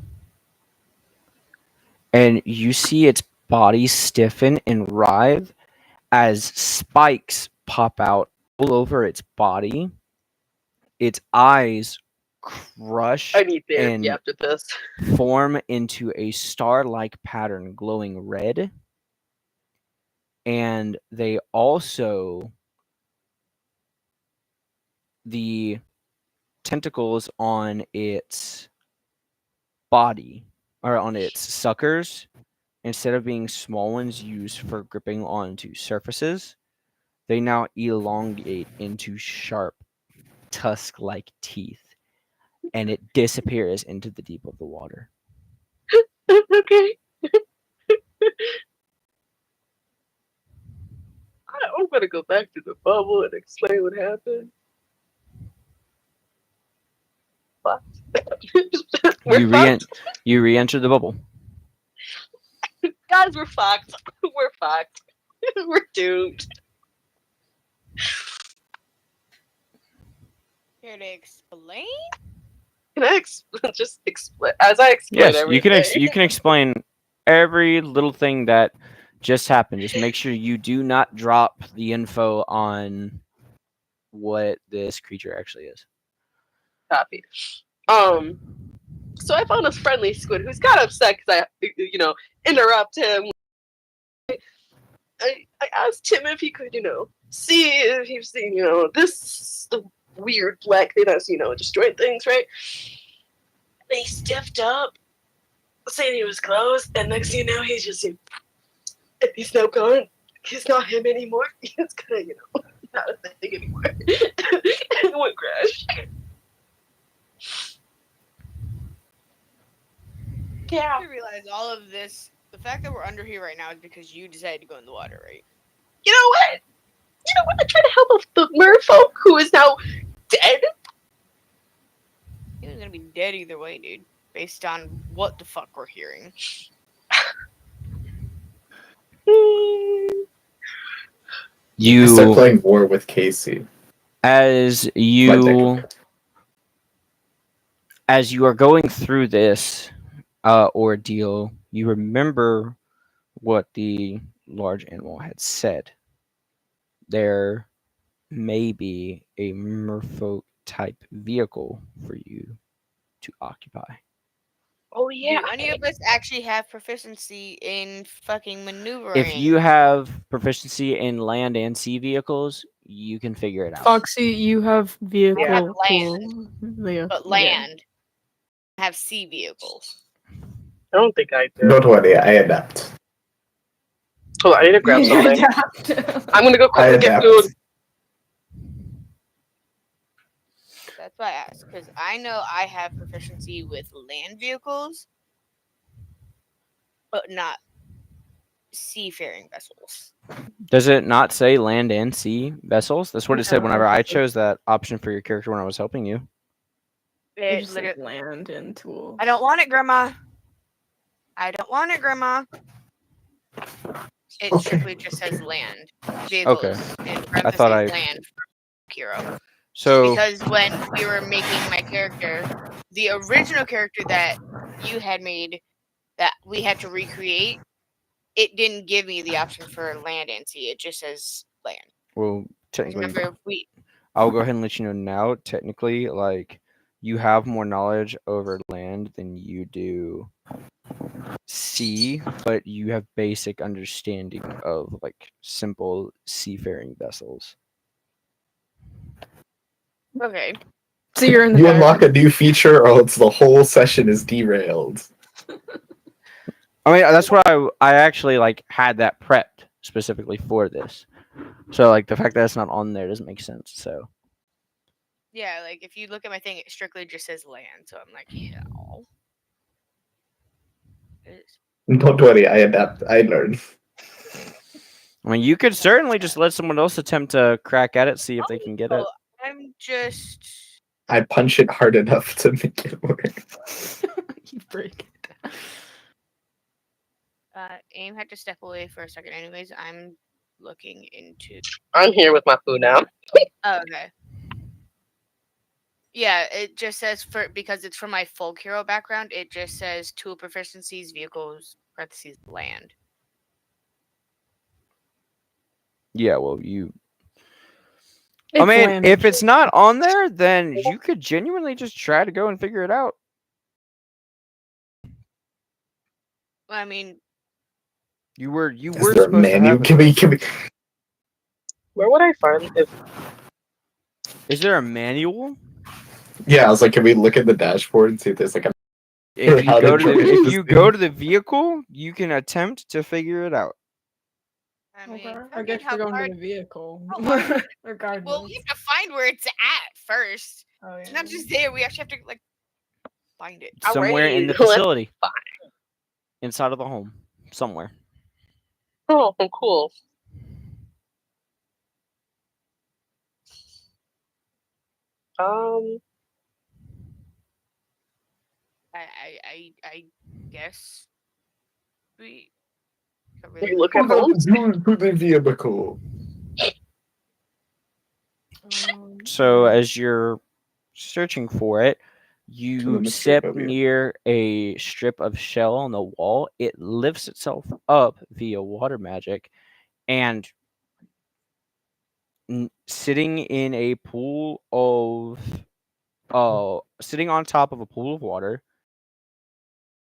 And you see its body stiffen and writhe as spikes pop out all over its body. Its eyes crush I need therapy and after this. form into a star-like pattern glowing red. and they also the tentacles on its body or on its suckers, instead of being small ones used for gripping onto surfaces, they now elongate into sharp tusk-like teeth, and it disappears into the deep of the water. Okay. I'm gonna go back to the bubble and explain what happened. What? You re-enter the bubble. Guys, we're fucked. We're fucked. We're doomed. Here to explain? Can I just explain as I explain Yes, everything? you can explain every little thing that just happened. Just make sure you do not drop the info on what this creature actually is. Copy. So I found this friendly squid who's got upset because I, interrupt him. I asked him if he could, see if he's seen, this the weird black thing that's, destroying things, right? And he stiffed up, saying he was close, and next thing you know, he's just, he's now gone. He's not him anymore. He's kind of, not a thing anymore. And it went crash. Yeah. I realize all of this. The fact that we're under here right now is because you decided to go in the water, right? You know what? I tried to help the merfolk who is now dead. He was gonna be dead either way, dude. Based on what the fuck we're hearing. I start playing War with Casey. As you are going through this ordeal, you remember what the large animal had said. There may be a merfolk type vehicle for you to occupy. Oh yeah. Do any of us actually have proficiency in fucking maneuvering? If you have proficiency in land and sea vehicles, you can figure it out. Foxy, you have vehicle. I have pool. Yeah. but land, have sea vehicles. I don't think I do. Don't worry, I adapt. Hold on, I need to grab something. I'm gonna go quickly get food. That's why I asked, because I know I have proficiency with land vehicles, but not seafaring vessels. Does it not say land and sea vessels? That's what it said whenever I chose that option for your character when I was helping you. It Just literally, land and tools. I don't want it, Grandma. I don't want it, Grandma. It strictly just says land vehicles. Okay. In I thought land for Kiro. So Because when we were making my character, the original character that you had made that we had to recreate, it didn't give me the option for land and sea. It just says land. well, technically, Remember, I'll go ahead and let you know now. Technically, like you have more knowledge over land than you do sea, but you have basic understanding of like simple seafaring vessels. okay. So you're in the You back. unlock a new feature, or else the whole session is derailed. I mean, that's what I actually like had that prepped specifically for this. So like the fact that it's not on there doesn't make sense. So Yeah, like if you look at my thing, it strictly just says land. So I'm like, yeah. Don't worry, I adapt. I learn. I mean, you could certainly just let someone else attempt to crack at it, see if they can get it. I'm just. I punch it hard enough to make it work. You break it. Aim had to step away for a second. Anyways, I'm looking into. I'm here with my food now. Oh, okay. Yeah, it just says because it's from my folk hero background. It just says tool proficiencies, vehicles, parentheses, land. Yeah, well, you. It's I mean, land. if it's not on there, then you could genuinely just try to go and figure it out. Well, I mean, You were Is there a supposed to manual? have. Can we? Where would I find if Is there a manual? Yeah, I was like, can we look at the dashboard and see if there's like a If you how to go to the drive if this you thing? go to the vehicle, you can attempt to figure it out. I mean, Okay, I fucking guess how we're going hard? to the vehicle. how hard- Regardless. Well, we have to find where it's at first. Oh, It's yeah. not just there. We actually have to like find it. Somewhere in the Alright, let's facility. find- Inside of the home. Somewhere. Oh, cool. Um, I guess we. you look at homes. to the vehicle. So as you're searching for it, To the you Mr. step Phobia. near a strip of shell on the wall. It lifts itself up via water magic, and sitting in a pool of, sitting on top of a pool of water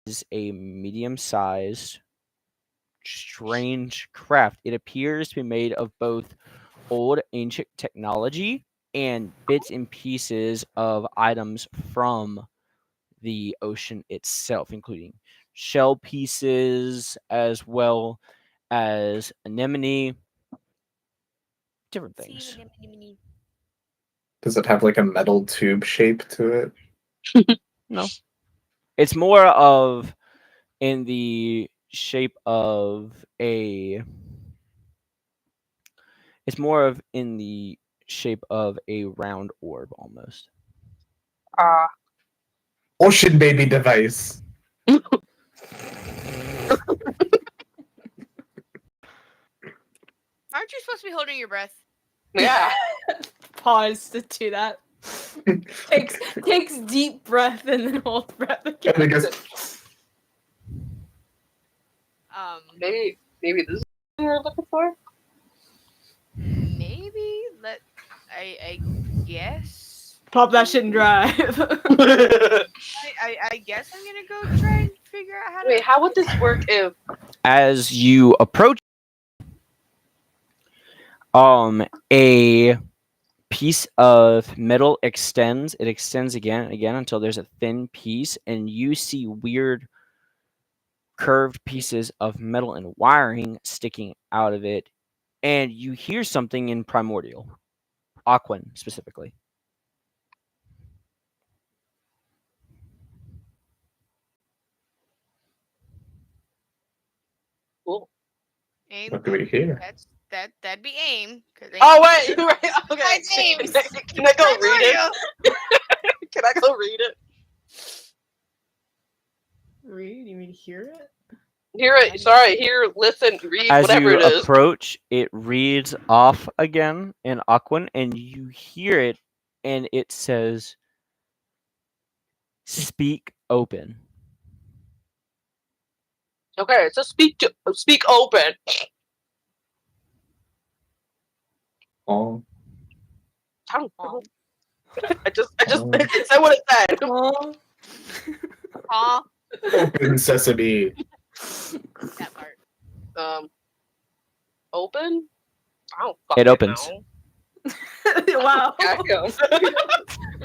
is a medium-sized, strange craft. It appears to be made of both old ancient technology and bits and pieces of items from the ocean itself, including shell pieces as well as anemone, different things. Does it have like a metal tube shape to it? No, it's more of in the shape of a. It's more of in the shape of a round orb almost. Ocean baby device. Aren't you supposed to be holding your breath? Yeah. Pause to do that. takes deep breath and then holds breath again. And it goes, Maybe this is what we're looking for. Maybe I guess. Pop that shit and drive. I guess I'm gonna go try and figure out how to. Wait, how would this work if As you approach, a piece of metal extends. It extends again and again until there's a thin piece, and you see weird curved pieces of metal and wiring sticking out of it, and you hear something in primordial, Aquan specifically. Cool. Aim. what do we hear? That'd be aim. Oh wait, you're right. Okay. That's Ames. Can I go read it? Can I go read it? Read? You mean hear it? Hear it. Sorry. Hear, listen, read, As whatever you it is. approach, it reads off again in Aquan, and you hear it, and it says, "Speak open." Okay, so speak open. Oh, I don't know. I just Oh. said what it said. Oh. Aw, open sesame. that part. Open? I don't It fucking opens. know. Wow. Damn.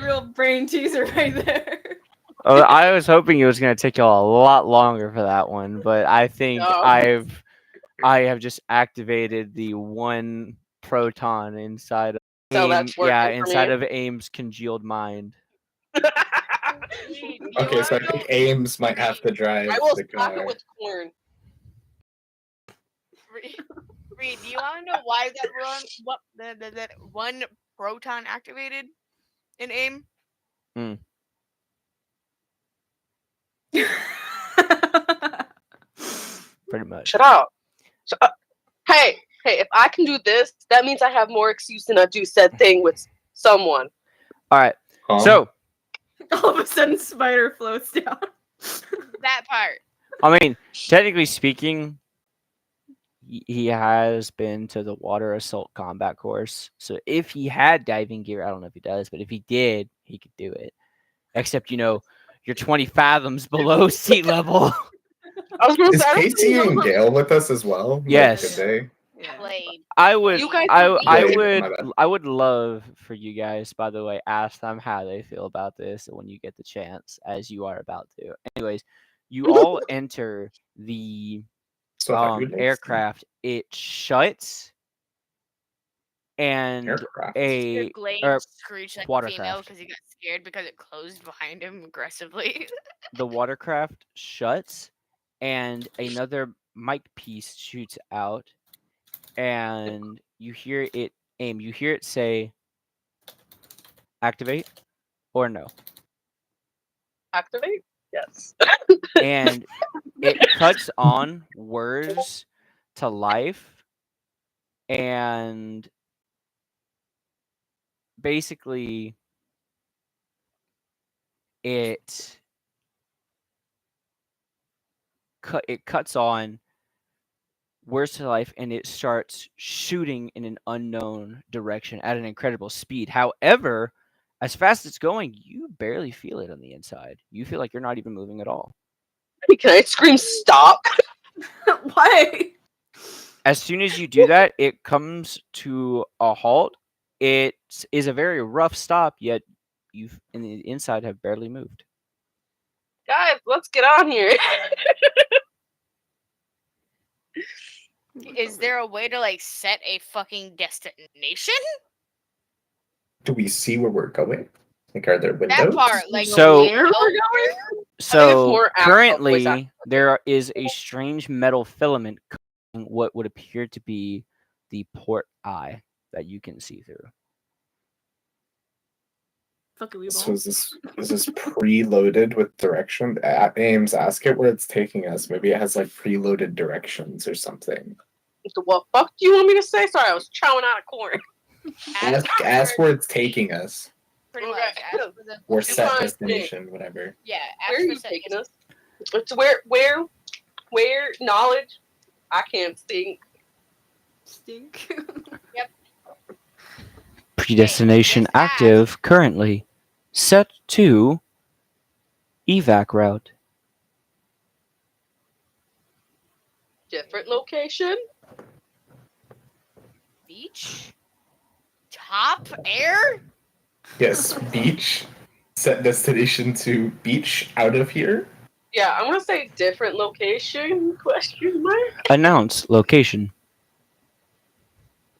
Real brain teaser right there. I was hoping it was going to take y'all a lot longer for that one, but I think No. I have just activated the one proton inside of So that's working for inside me? of Aim's congealed mind. Okay, so I think Ames might have to drive I will the slap car. it with corn. Reed, do you want to know why that one proton activated in aim? Pretty much. Shut up. Hey, if I can do this, that means I have more excuse than I do said thing with someone. All right. Huh? So, All of a sudden, spider floats down. That part. I mean, technically speaking, he has been to the water assault combat course. So if he had diving gear, I don't know if he does, but if he did, he could do it. Except, you're 20 fathoms below sea level. I was gonna Is say, I don't Casey think and those are- Gail with us as well? Like, Yes. good day. Yeah. Played. I would, You guys I, would I be- would, My bad. I would love for you guys, by the way, ask them how they feel about this when you get the chance, as you are about to. Anyways, you all enter the So are you next? aircraft. It shuts, and Aircraft. a Glade screeched like a female watercraft. because he got scared because it closed behind him aggressively. The watercraft shuts, and another mic piece shoots out, and you hear it aim. You hear it say, "Activate" or "No," Activate? Yes. and it cuts on words to life, and basically it cuts on words to life, and it starts shooting in an unknown direction at an incredible speed. However, as fast as it's going, you barely feel it on the inside. You feel like you're not even moving at all. Can I scream stop? Why? As soon as you do that, it comes to a halt. It is a very rough stop, yet you in the inside have barely moved. Guys, let's get on here. Is there a way to like set a fucking destination? Do we see where we're going? Like, are there windows? That part, like So- where we're going? So more actual voice currently, acting. there is a strange metal filament covering what would appear to be the port eye that you can see through. Fuck it, we So won't. is this preloaded with direction? Ames, ask it where it's taking us. Maybe it has like preloaded directions or something. What fuck do you want me to say? Sorry, I was chowing out a corn. Ask where it's taking us. Pretty Okay. much. Ask for the Or Define set it. destination, whatever. yeah. Ask Where are for you set taking des- us? It's where knowledge I can't think. Stink. Predestination just ask. active currently. Set to evac route. Different location. Beach? Top air? Yes, beach. Set destination to beach out of here. Yeah, I'm gonna say different location? Question mark. Announce location.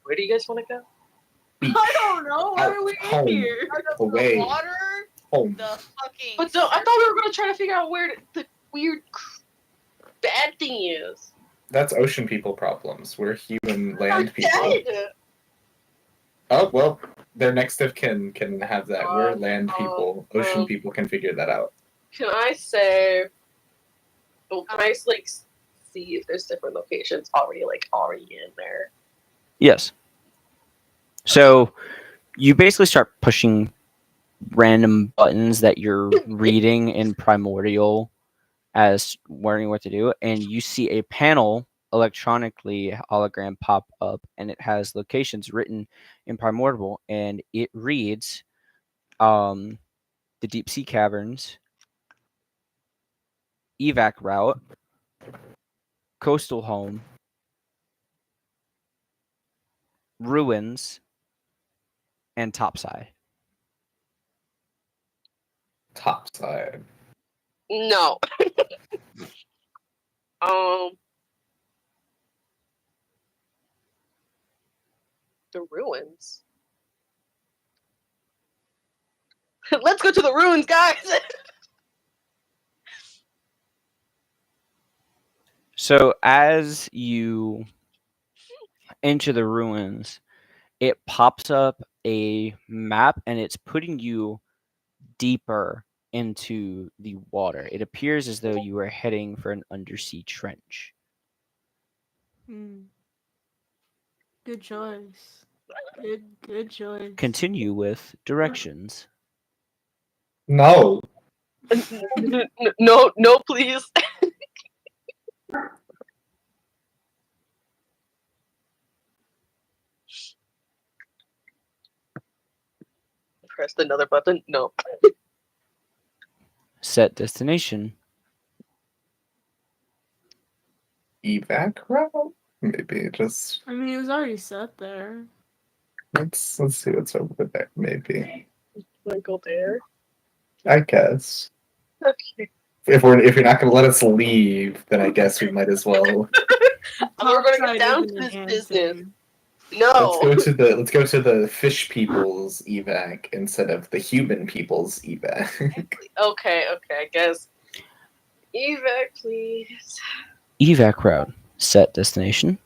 Where do you guys want to go? Beach. I don't know. Why Out, are we home. in here? Away. The water? Home. The fucking. But I thought we were gonna try to figure out where the weird bad thing is. That's ocean people problems. We're human land people. Dead. Oh well, their next of kin can have that. We're land Oh, people. Ocean people can figure that out. Can I say? Well, can I like see if there's different locations already in there? Yes. So you basically start pushing random buttons that you're reading in Primordial as wondering what to do, and you see a panel electronically hologram pop up, and it has locations written in Primordial, and it reads the deep sea caverns, evac route, coastal home, ruins, and topside. Topside. No. The ruins. Let's go to the ruins, guys. So as you enter the ruins, it pops up a map, and it's putting you deeper into the water. It appears as though you are heading for an undersea trench. Hmm. Good choice. Good choice. Continue with directions. No. No, please. Pressed another button. No. Set destination. evac route? Maybe just I mean, it was already set there. let's see what's over there. Maybe Wanna go there? I guess Okay. if you're not gonna let us leave, then I guess we might as well. We're gonna Topside get down isn't to this an business. answer. No. Let's go to the fish people's evac instead of the human people's evac. Okay, I guess. Evac, please. Evac route. Set destination.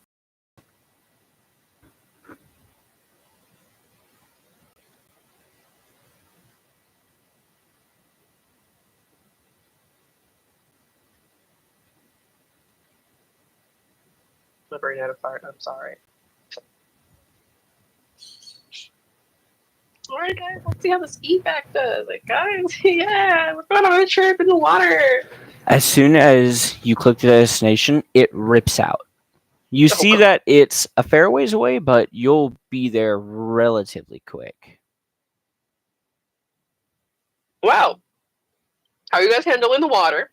My brain had a fart. I'm sorry. Alright, guys, let's see how this evac does. Like, guys, yeah, we're going on a trip in the water. As soon as you click the destination, it rips out. You Oh, see God. that it's a fair ways away, but you'll be there relatively quick. Wow. How are you guys handling the water?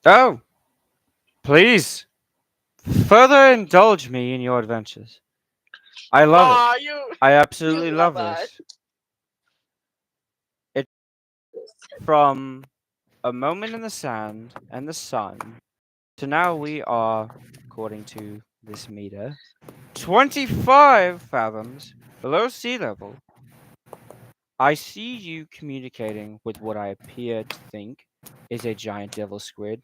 Oh, please, further indulge me in your adventures. I love it. Aw, you I absolutely you love love us. this. It's from a moment in the sand and the sun to now we are, according to this meter, 25 fathoms below sea level. I see you communicating with what I appear to think is a giant devil squid,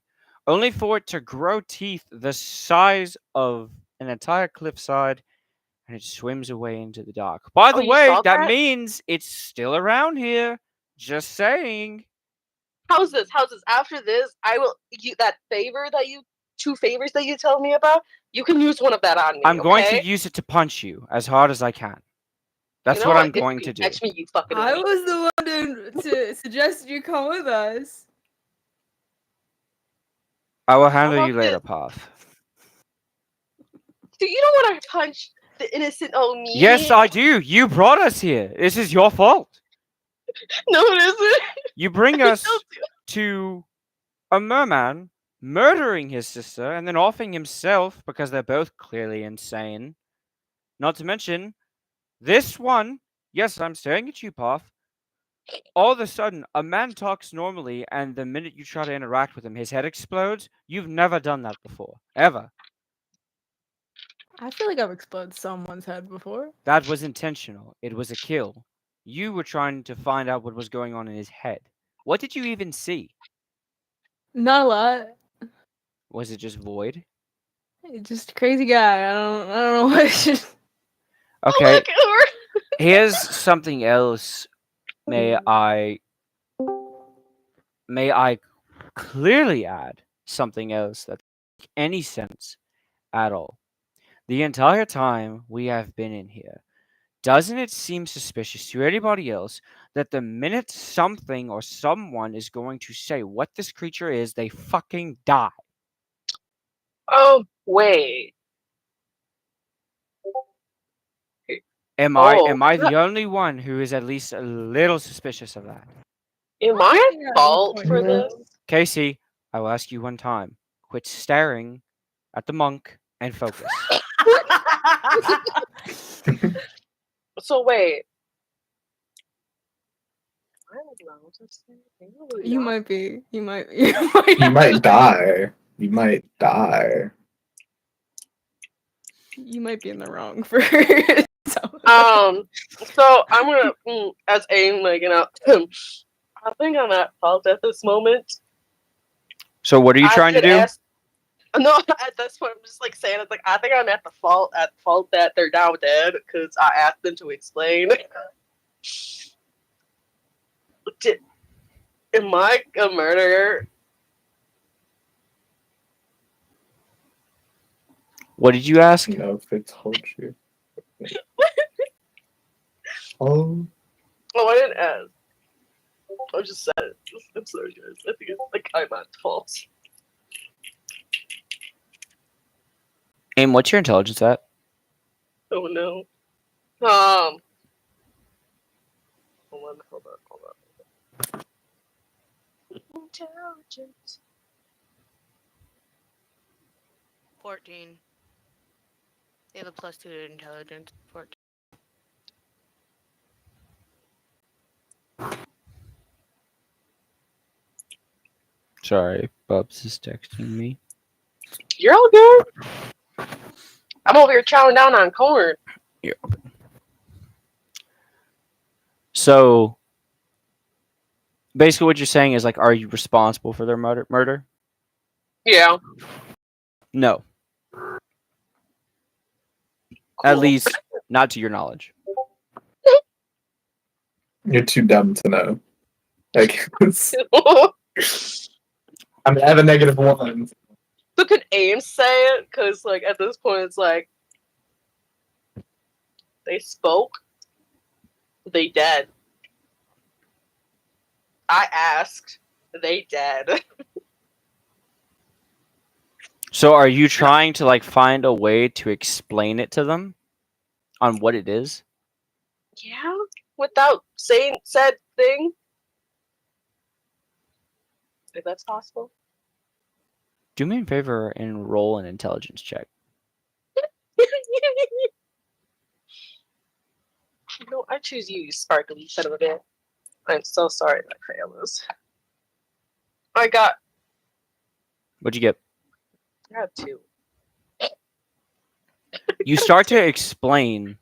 only for it to grow teeth the size of an entire cliffside and it swims away into the dark. By the you way, saw that that? means it's still around here. Just saying. How's this? After this, I will that favor that you 2 favors that you tell me about. You can use one of that on me. I'm going to okay? use it to punch you as hard as I can. That's You know what I'm If you going can to do. catch me, you fucking I weak. was the one to suggest you come with us. I will How handle about you later, Puff. Do you don't want to punch the innocent old me? Yes, I do. You brought us here. This is your fault. No, it isn't. You bring us Don't to a merman murdering his sister and then offing himself because they're both clearly insane. Not to mention, this one, yes, I'm staring at you, Puff. All of a sudden, a man talks normally, and the minute you try to interact with him, his head explodes. You've never done that before. Ever. I feel like I've exploded someone's head before. That was intentional. It was a kill. You were trying to find out what was going on in his head. What did you even see? Not a lot. Was it just void? He's just a crazy guy. I don't know what. Okay, look at her. here's something else. May I clearly add something else that doesn't make any sense at all. The entire time we have been in here, doesn't it seem suspicious to anybody else that the minute something or someone is going to say what this creature is, they fucking die? Oh wait. Am I the only one who is at least a little suspicious of that? Am I Yeah, at fault good for point. this? Casey, I will ask you one time. Quit staring at the monk and focus. So wait. You might be. You might. You might. You might die. You might die. You might be in the wrong for. So I'm gonna, as aim, like, I think I'm at fault at this moment. So what are you trying to do? No, at this point, I'm just like saying it's like I think I'm at fault that they're now dead because I asked them to explain. Am I a murderer? What did you ask? You know, if it told you. Oh, Oh, I didn't ask. I just said it. I'm sorry, guys. I think it's like I'm at fault. Aim, what's your intelligence at? Oh no. Hold on. Intelligence. 14. They have a +2 to intelligence. 14. Sorry, Bubs is texting me. You're all good. I'm over here chowing down on corn. So basically, what you're saying is like, are you responsible for their murder? Yeah. No, Cool. at least not to your knowledge. You're too dumb to know. Like, I mean, I have a -1. So could AIM say it? Because, like, at this point, it's like, they spoke, they dead. I asked, they dead. So are you trying to like find a way to explain it to them on what it is? Yeah? Without saying said thing? If that's possible. Do me a favor and roll an intelligence check. No, I choose you, you sparkly son of a bitch. I'm so sorry that I failed this. I got What'd you get? 2. You start to explain,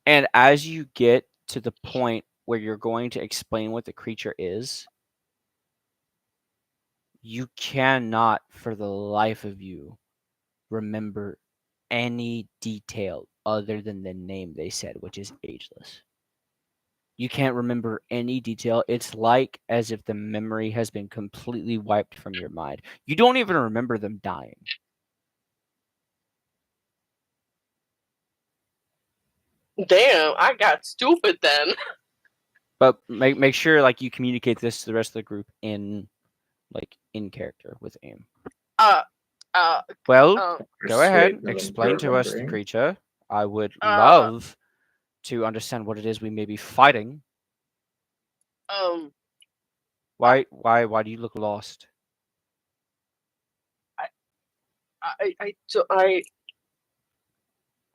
and as you get to the point where you're going to explain what the creature is, you cannot for the life of you remember any detail other than the name they said, which is ageless. You can't remember any detail. It's like as if the memory has been completely wiped from your mind. You don't even remember them dying. Damn, I got stupid then. But make sure like you communicate this to the rest of the group in character with AIM. Well, go ahead, explain to us the creature. I would love to understand what it is we may be fighting. Why do you look lost? I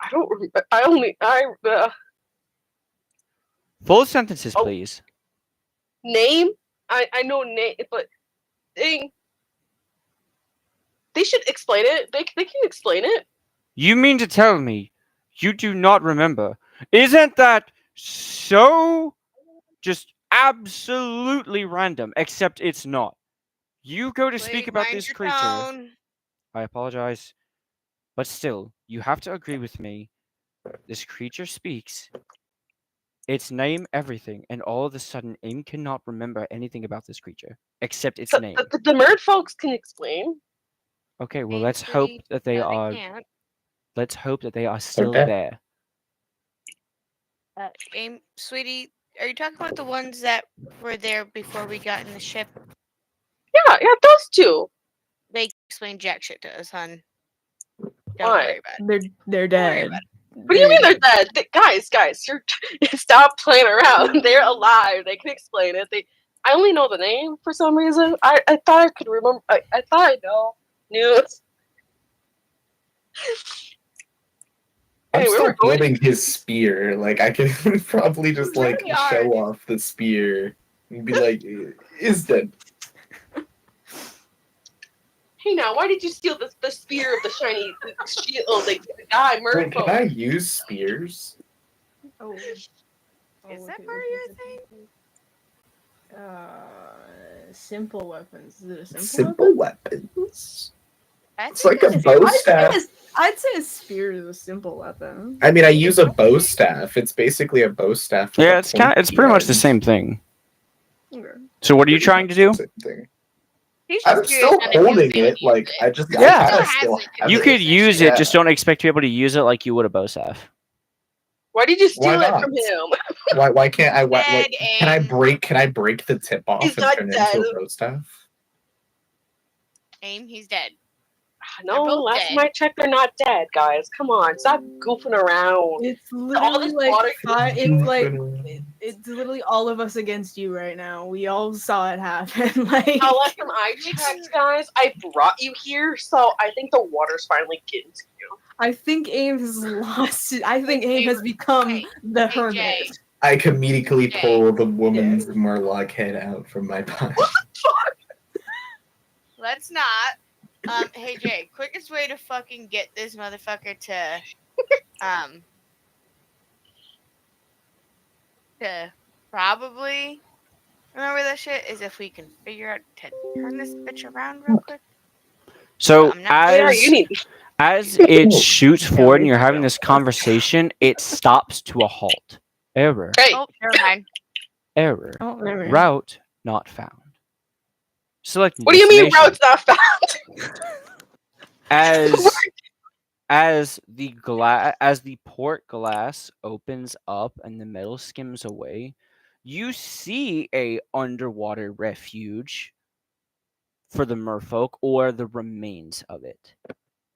don't remember. Full sentences, please. Name? I know name, but they should explain it. They can explain it. You mean to tell me you do not remember? Isn't that so just absolutely random? Except it's not. You go to speak about this creature. I apologize. But still, you have to agree with me. This creature speaks. Its name, everything, and all of a sudden, AIM cannot remember anything about this creature except its name. The Merd folks can explain. Okay, well, let's hope that they are. Let's hope that they are still there. AIM, sweetie, are you talking about the ones that were there before we got in the ship? Yeah, those two. They explained jack shit to us, hon. Don't worry about it. They're dead. What do you mean they're dead? Guys, you're stop playing around. They're alive. They can explain it. I only know the name for some reason. I thought I could remember. I thought I knew. I'm still holding his spear. Like I could probably just like show off the spear and be like, "Is dead." Hey, now, why did you steal the spear of the shiny shield? Like the guy, Murphy. Can I use spears? Oh. Is that part of your thing? Simple weapons. Is it a simple weapons? It's like a bow staff. I'd say a spear is a simple weapon. I mean, I use a bow staff. It's basically a bow staff. Yeah, it's pretty much the same thing. Okay. So what are you trying to do? I'm still holding it. Like I just still have you could use it. Just don't expect to be able to use it like you would a bow staff. Why did you steal it from him? Why can't I? Can I break? Can I break the tip off and turn it into a bow staff? AIM, he's dead. No, both last dead. time I checked, they're not dead, guys. Come on, stop goofing around. It's All literally this like water. it's literally all of us against you right now. We all saw it happen. Like Last time I checked, guys, I brought you here, so I think the water's finally getting to you. I think Aim has lost. I think Aim has become Hey, the hey, hermit. Jay. I comedically Jay. pull the woman's Murloc head out from my pocket. Let's not. Hey Jay, quickest way to fucking get this motherfucker to probably remember that shit is if we can figure out to turn this bitch around real quick. So I'm not- Yeah, you need. as it shoots forward and we you're can having go. this conversation, it stops to a halt. Error. Hey, Oh, never mind. Error. Oh, there we are. Route not found. Select what do you mean destination. route's not found? As the port glass opens up and the metal skims away, you see a underwater refuge for the merfolk, or the remains of it.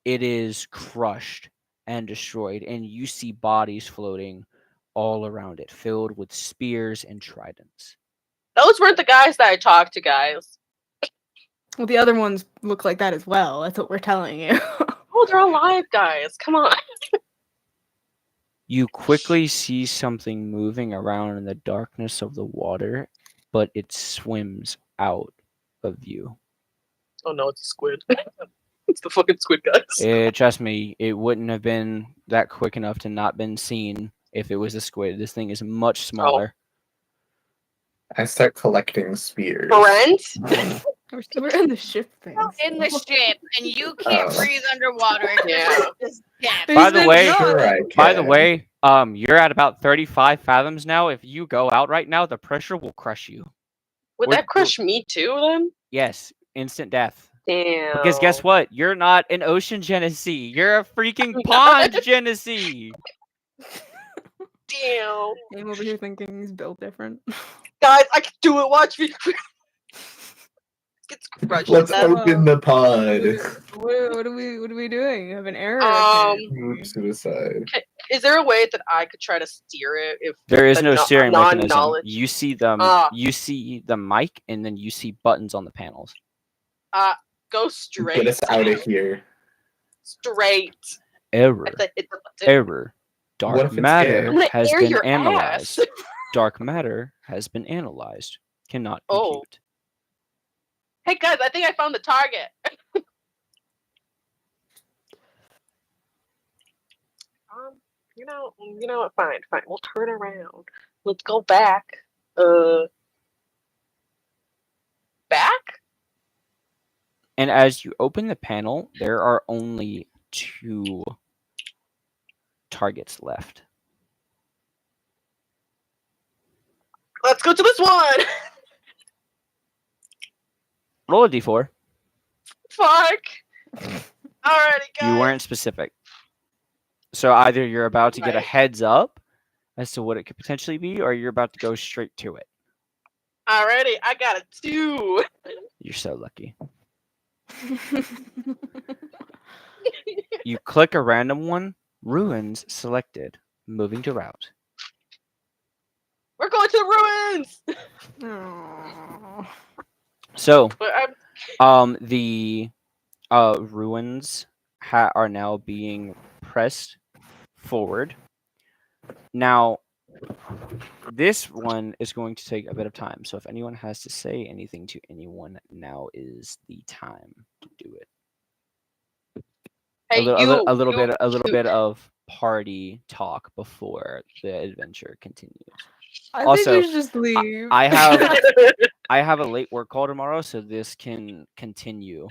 It is crushed and destroyed, and you see bodies floating all around it, filled with spears and tridents. Those weren't the guys that I talked to, guys. Well, the other ones look like that as well. That's what we're telling you. Oh, they're alive, guys. Come on. You quickly see something moving around in the darkness of the water, but it swims out of view. Oh no, it's a squid. It's the fucking squid, guys. Trust me, it wouldn't have been that quick enough to not been seen if it was a squid. This thing is much smaller. I start collecting spears. Brent? We're in the ship thing. In the ship, and you can't Oh. breathe underwater. Yeah. This depth. By the way, Sure I By the can. way, you're at about 35 fathoms now. If you go out right now, the pressure will crush you. Would We're- that crush me too, then? Yes, instant death. Damn. Because guess what? You're not an ocean Genesee. You're a freaking pond Genesee. Damn. Aim over here thinking he's built different. Guys, I can do it. Watch me. Gets crushed. Let's Oh. open the pod. What are we doing? You have an error. Group suicide. Is there a way that I could try to steer it? If There is a no steering mechanism. non-knowledge- You see them. Ah. You see the mic, and then you see buttons on the panels. Go straight. Get us out of here. Straight. Error. It's a button. Error. What Dark if it's matter air? I'm gonna has air been your analyzed. ass. Dark matter has been analyzed. Cannot Oh. compute. Hey guys, I think I found the target. You know what? Fine. We'll turn around. Let's go back. Back? And as you open the panel, there are only 2 targets left. Let's go to this one. Roll a d4. Fuck. Alrighty, guys. You weren't specific. So either you're about to get a Right. heads up as to what it could potentially be, or you're about to go straight to it. Alrighty, I got a 2. You're so lucky. You click a random one. Ruins selected. Moving to route. We're going to the ruins. Aw. So But I'm the ruins are now being pressed forward. Now, this one is going to take a bit of time. So if anyone has to say anything to anyone, now is the time to do it. hey, A little bit of party talk before the adventure continues. I Also, think we should just leave. I have a late work call tomorrow, so this can continue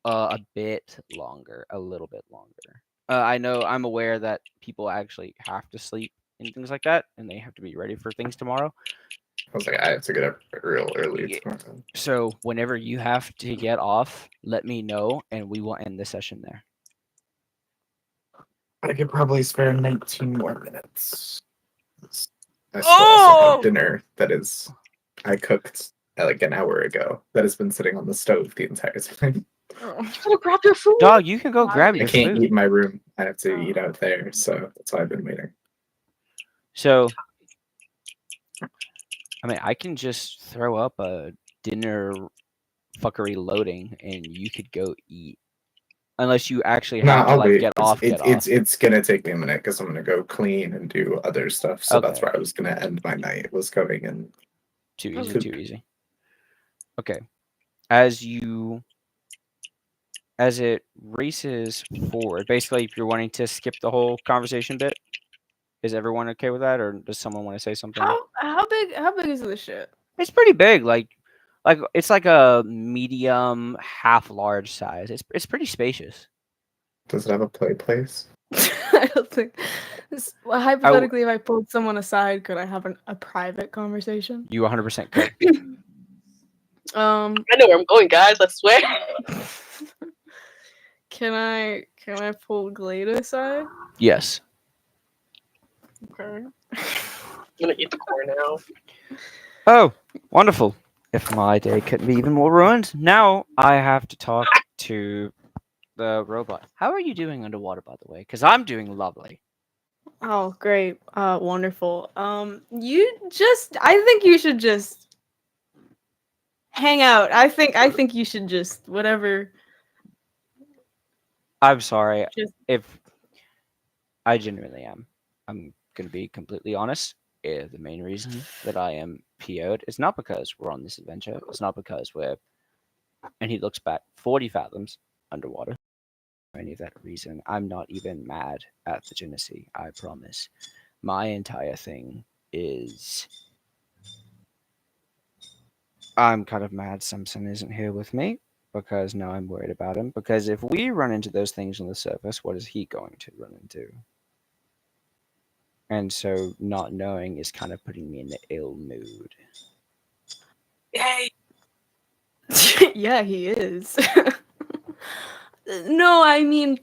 a bit longer, a little bit longer. I'm aware that people actually have to sleep and things like that, and they have to be ready for things tomorrow. I was like, I have to get up real early Yeah. tomorrow. So whenever you have to get off, let me know, and we will end the session there. I could probably spare 19 more minutes. I still also have dinner that is I cooked like an hour ago that has been sitting on the stove the entire time. Oh. You gotta grab your food. Dog, you can go Why grab would I your can't eat food. in my room. I have to Oh. eat out there, so that's why I've been waiting. So, I mean, I can just throw up a dinner fuckery loading, and you could go eat. Unless you actually No, have to I'll like wait. get off. It's gonna take me a minute because I'm gonna go clean and do other stuff. So that's Okay. where I was gonna end my night. Was going and Too easy. Cook. Too easy. Okay. As it races forward, basically, if you're wanting to skip the whole conversation bit, is everyone okay with that, or does someone want to say something? How big is this shit? It's pretty big. Like it's like a medium, half large size. It's pretty spacious. does it have a place? I don't think. Well, hypothetically, if I pulled someone aside, could I have a private conversation? You 100% could. Um, I know where I'm going, guys. I swear. can I pull Glade aside? Yes. Okay. I'm gonna eat the corn now. Oh, wonderful. If my day couldn't be even more ruined, now I have to talk to the robot. How are you doing underwater, by the way? Because I'm doing lovely. Oh, great. Wonderful. I think you should just hang out. I think you should just whatever. I'm sorry. Just If I genuinely am. I'm going to be completely honest. The main reason that I am PO'd is not because we're on this adventure. It's not because we're. And he looks back 40 fathoms underwater. For any of that reason, I'm not even mad at the Genesee. I promise. My entire thing is. I'm kind of mad Simpson isn't here with me because now I'm worried about him. Because if we run into those things on the surface, what is he going to run into? And so not knowing is kind of putting me in the ill mood. Yay! yeah, he is. No, I mean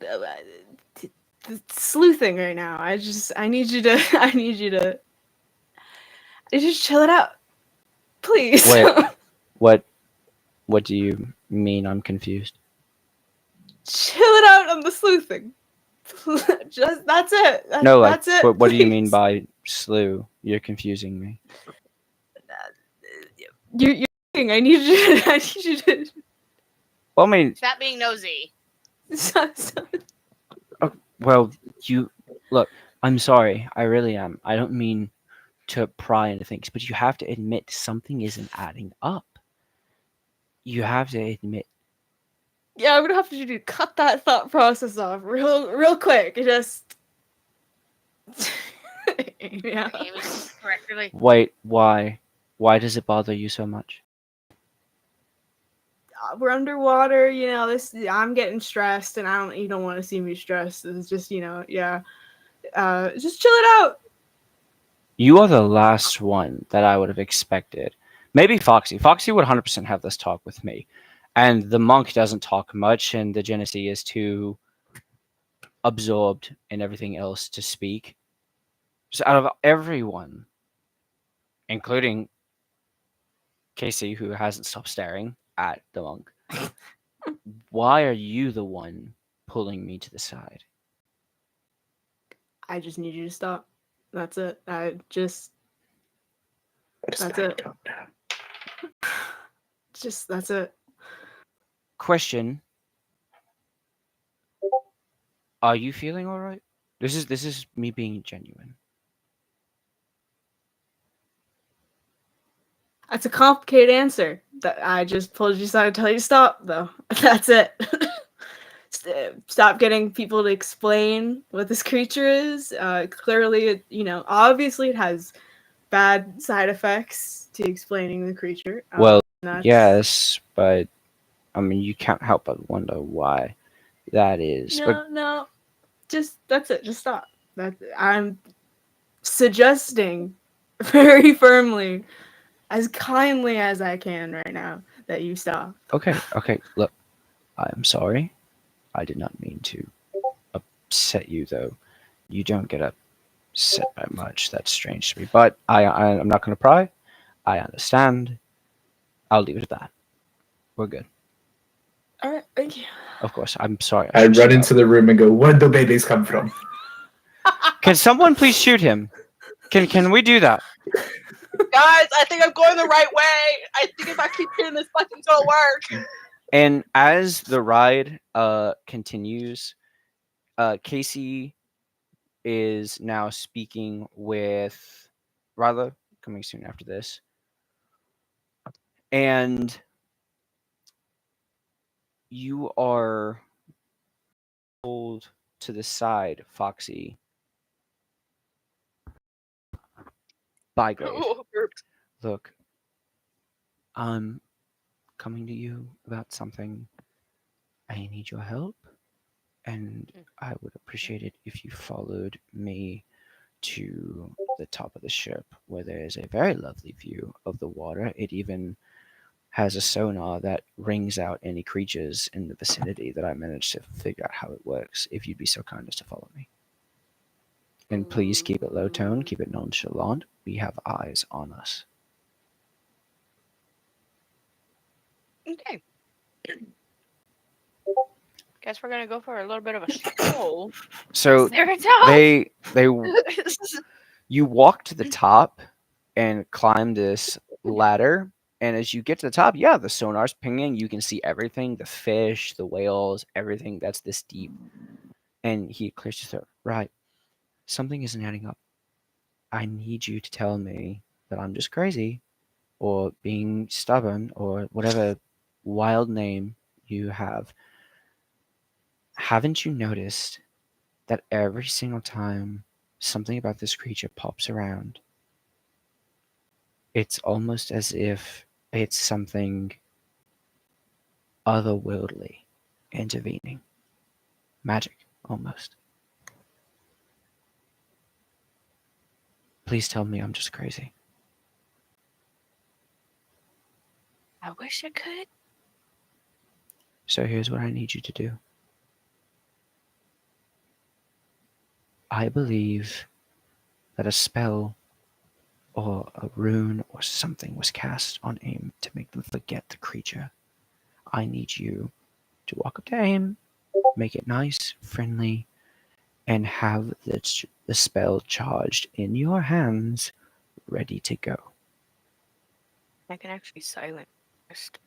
sleuthing right now. I need you to just chill it out. Please. Wait, what do you mean? I'm confused. Chill it out on the sleuthing. Just that's it. No, like, that's it. what do you mean please. by slew? You're confusing me. You're I need you to, I need you to Well, I mean, Stop being nosy. stop. well, you look. I'm sorry. I really am. I don't mean to pry into things, but you have to admit something isn't adding up. You have to admit. Yeah, I'm gonna have to cut that thought process off real quick. Just yeah. Amy correctly. Wait, why? Why does it bother you so much? We're underwater, you know, I'm getting stressed and you don't want to see me stressed. It's just, yeah. Just chill it out. You are the last one that I would have expected. Maybe Foxy. Foxy would 100% have this talk with me. And the monk doesn't talk much, and the Genesee is too absorbed in everything else to speak. So out of everyone, including Casey, who hasn't stopped staring at the monk, why are you the one pulling me to the side? I just need you to stop. That's it. That's it. That's it. Question: are you feeling all right? This is me being genuine. That's a complicated answer. That I just pulled you aside to tell you to stop, though. That's it. Stop getting people to explain what this creature is. Clearly, obviously it has bad side effects to explaining the creature. Well, yes, but I mean, you can't help but wonder why that is. No. That's it. Just stop. I'm suggesting very firmly, as kindly as I can right now, that you stop. Okay. Look, I'm sorry. I did not mean to upset you, though. You don't get upset by much. That's strange to me. But I'm not going to pry. I understand. I'll leave it at that. We're good. All right, thank you. Of course, I'm sorry. I should run stop. into the room and go, "Where'd the babies come from?" Can someone please shoot him? Can we do that? Guys, I think I'm going the right way. I think if I keep hitting this button, it's gonna work. And as the ride continues, Casey is now speaking with Ryla, coming soon after this. And you are pulled to the side, Foxy, by Glade. Oh, burped. Look, I'm coming to you about something. I need your help, and I would appreciate it if you followed me to the top of the ship, where there is a very lovely view of the water. It even has a sonar that rings out any creatures in the vicinity that I managed to figure out how it works, if you'd be so kind as to follow me. And please keep it low tone, keep it nonchalant. We have eyes on us. Okay. Guess we're gonna go for a little bit of a stroll. So There it's out. they you walk to the top and climb this ladder, and as you get to the top, yeah, the sonar's pinging. You can see everything, the fish, the whales, everything that's this deep. And he clears his throat. Right. Something isn't adding up. I need you to tell me that I'm just crazy, or being stubborn, or whatever wild name you have. Haven't you noticed that every single time something about this creature pops around, it's almost as if it's something otherworldly intervening? Magic, almost. Please tell me I'm just crazy. I wish I could. So here's what I need you to do. I believe that a spell or a rune or something was cast on AIM to make them forget the creature. I need you to walk up to AIM, make it nice, friendly, and have the spell charged in your hands, ready to go. I can actually silent. First.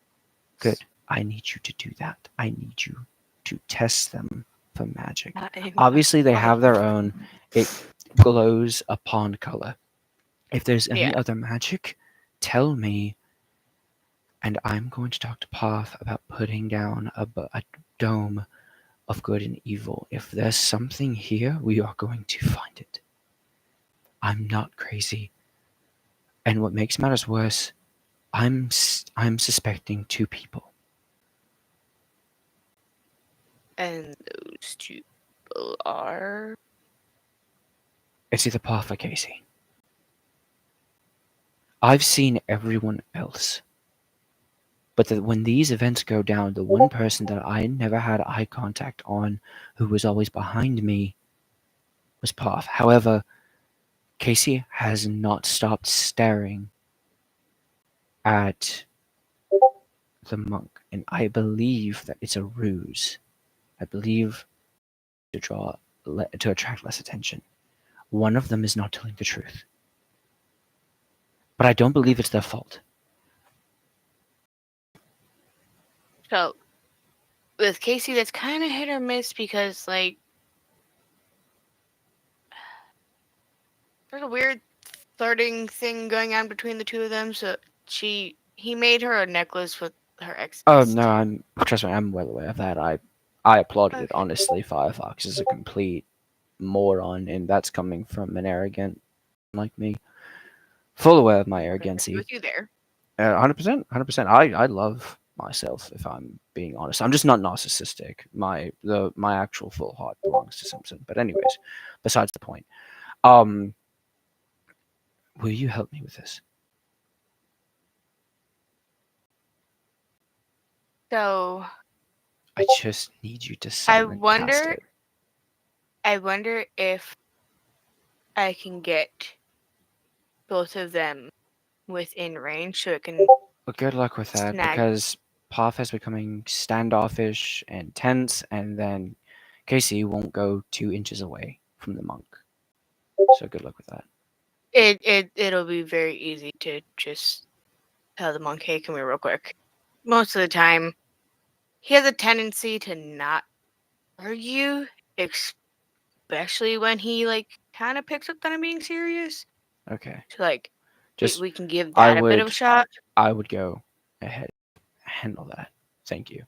Good. I need you to do that. I need you to test them for magic. I'm Obviously, they have their fine. own. It glows upon color. If there's any Yeah. other magic, tell me, and I'm going to talk to Path about putting down a dome of good and evil. If there's something here, we are going to find it. I'm not crazy. And what makes matters worse, I'm suspecting 2 people. And those 2 people are. It's either Path or Casey. I've seen everyone else. But when these events go down, the one person that I never had eye contact on, who was always behind me, was Path. However, Casey has not stopped staring at the monk, and I believe that it's a ruse. I believe to attract less attention. One of them is not telling the truth. But I don't believe it's their fault. So, with Casey, that's kind of hit or miss because, like, there's a weird flirting thing going on between the 2 of them. So he made her a necklace with her ex. Oh no, trust me, I'm well aware of that. I applauded it, Okay. honestly. Firefox is a complete moron, and that's coming from an arrogant like me. Full aware of my arrogancy. With you there. 100%, 100%. I love myself, if I'm being honest. I'm just not narcissistic. My actual full heart belongs to Simpson. But anyways, besides the point. Will you help me with this? So I just need you to silent cast it. I wonder if I can get both of them within range so it can. Well, good luck with that, Snag. because path is becoming standoffish and tense, and then Casey won't go 2 inches away from the monk. So good luck with that. It'll be very easy to just tell the monk, hey, come here real quick. Most of the time, he has a tendency to not argue, especially when he kind of picks up that I'm being serious. Okay. So Just we can give I that a bit of a would shot. I would go ahead handle that. Thank you.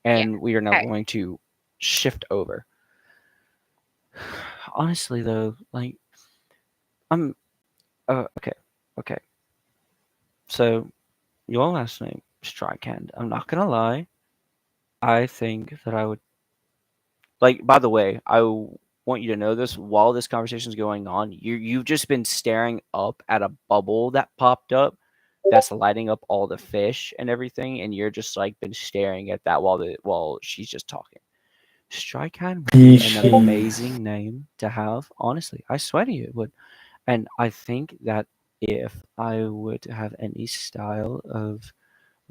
And we are now Okay. going to shift over. Honestly though, I'm okay. So your last name, Strikehand. I'm not gonna lie. I think that I would by the way, want you to know this while this conversation is going on, you've just been staring up at a bubble that popped up that's lighting up all the fish and everything, and you're just been staring at that while she's just talking. Strikehand would be an amazing name to have. Honestly, I swear to you, it would. And I think that if I were to have any style of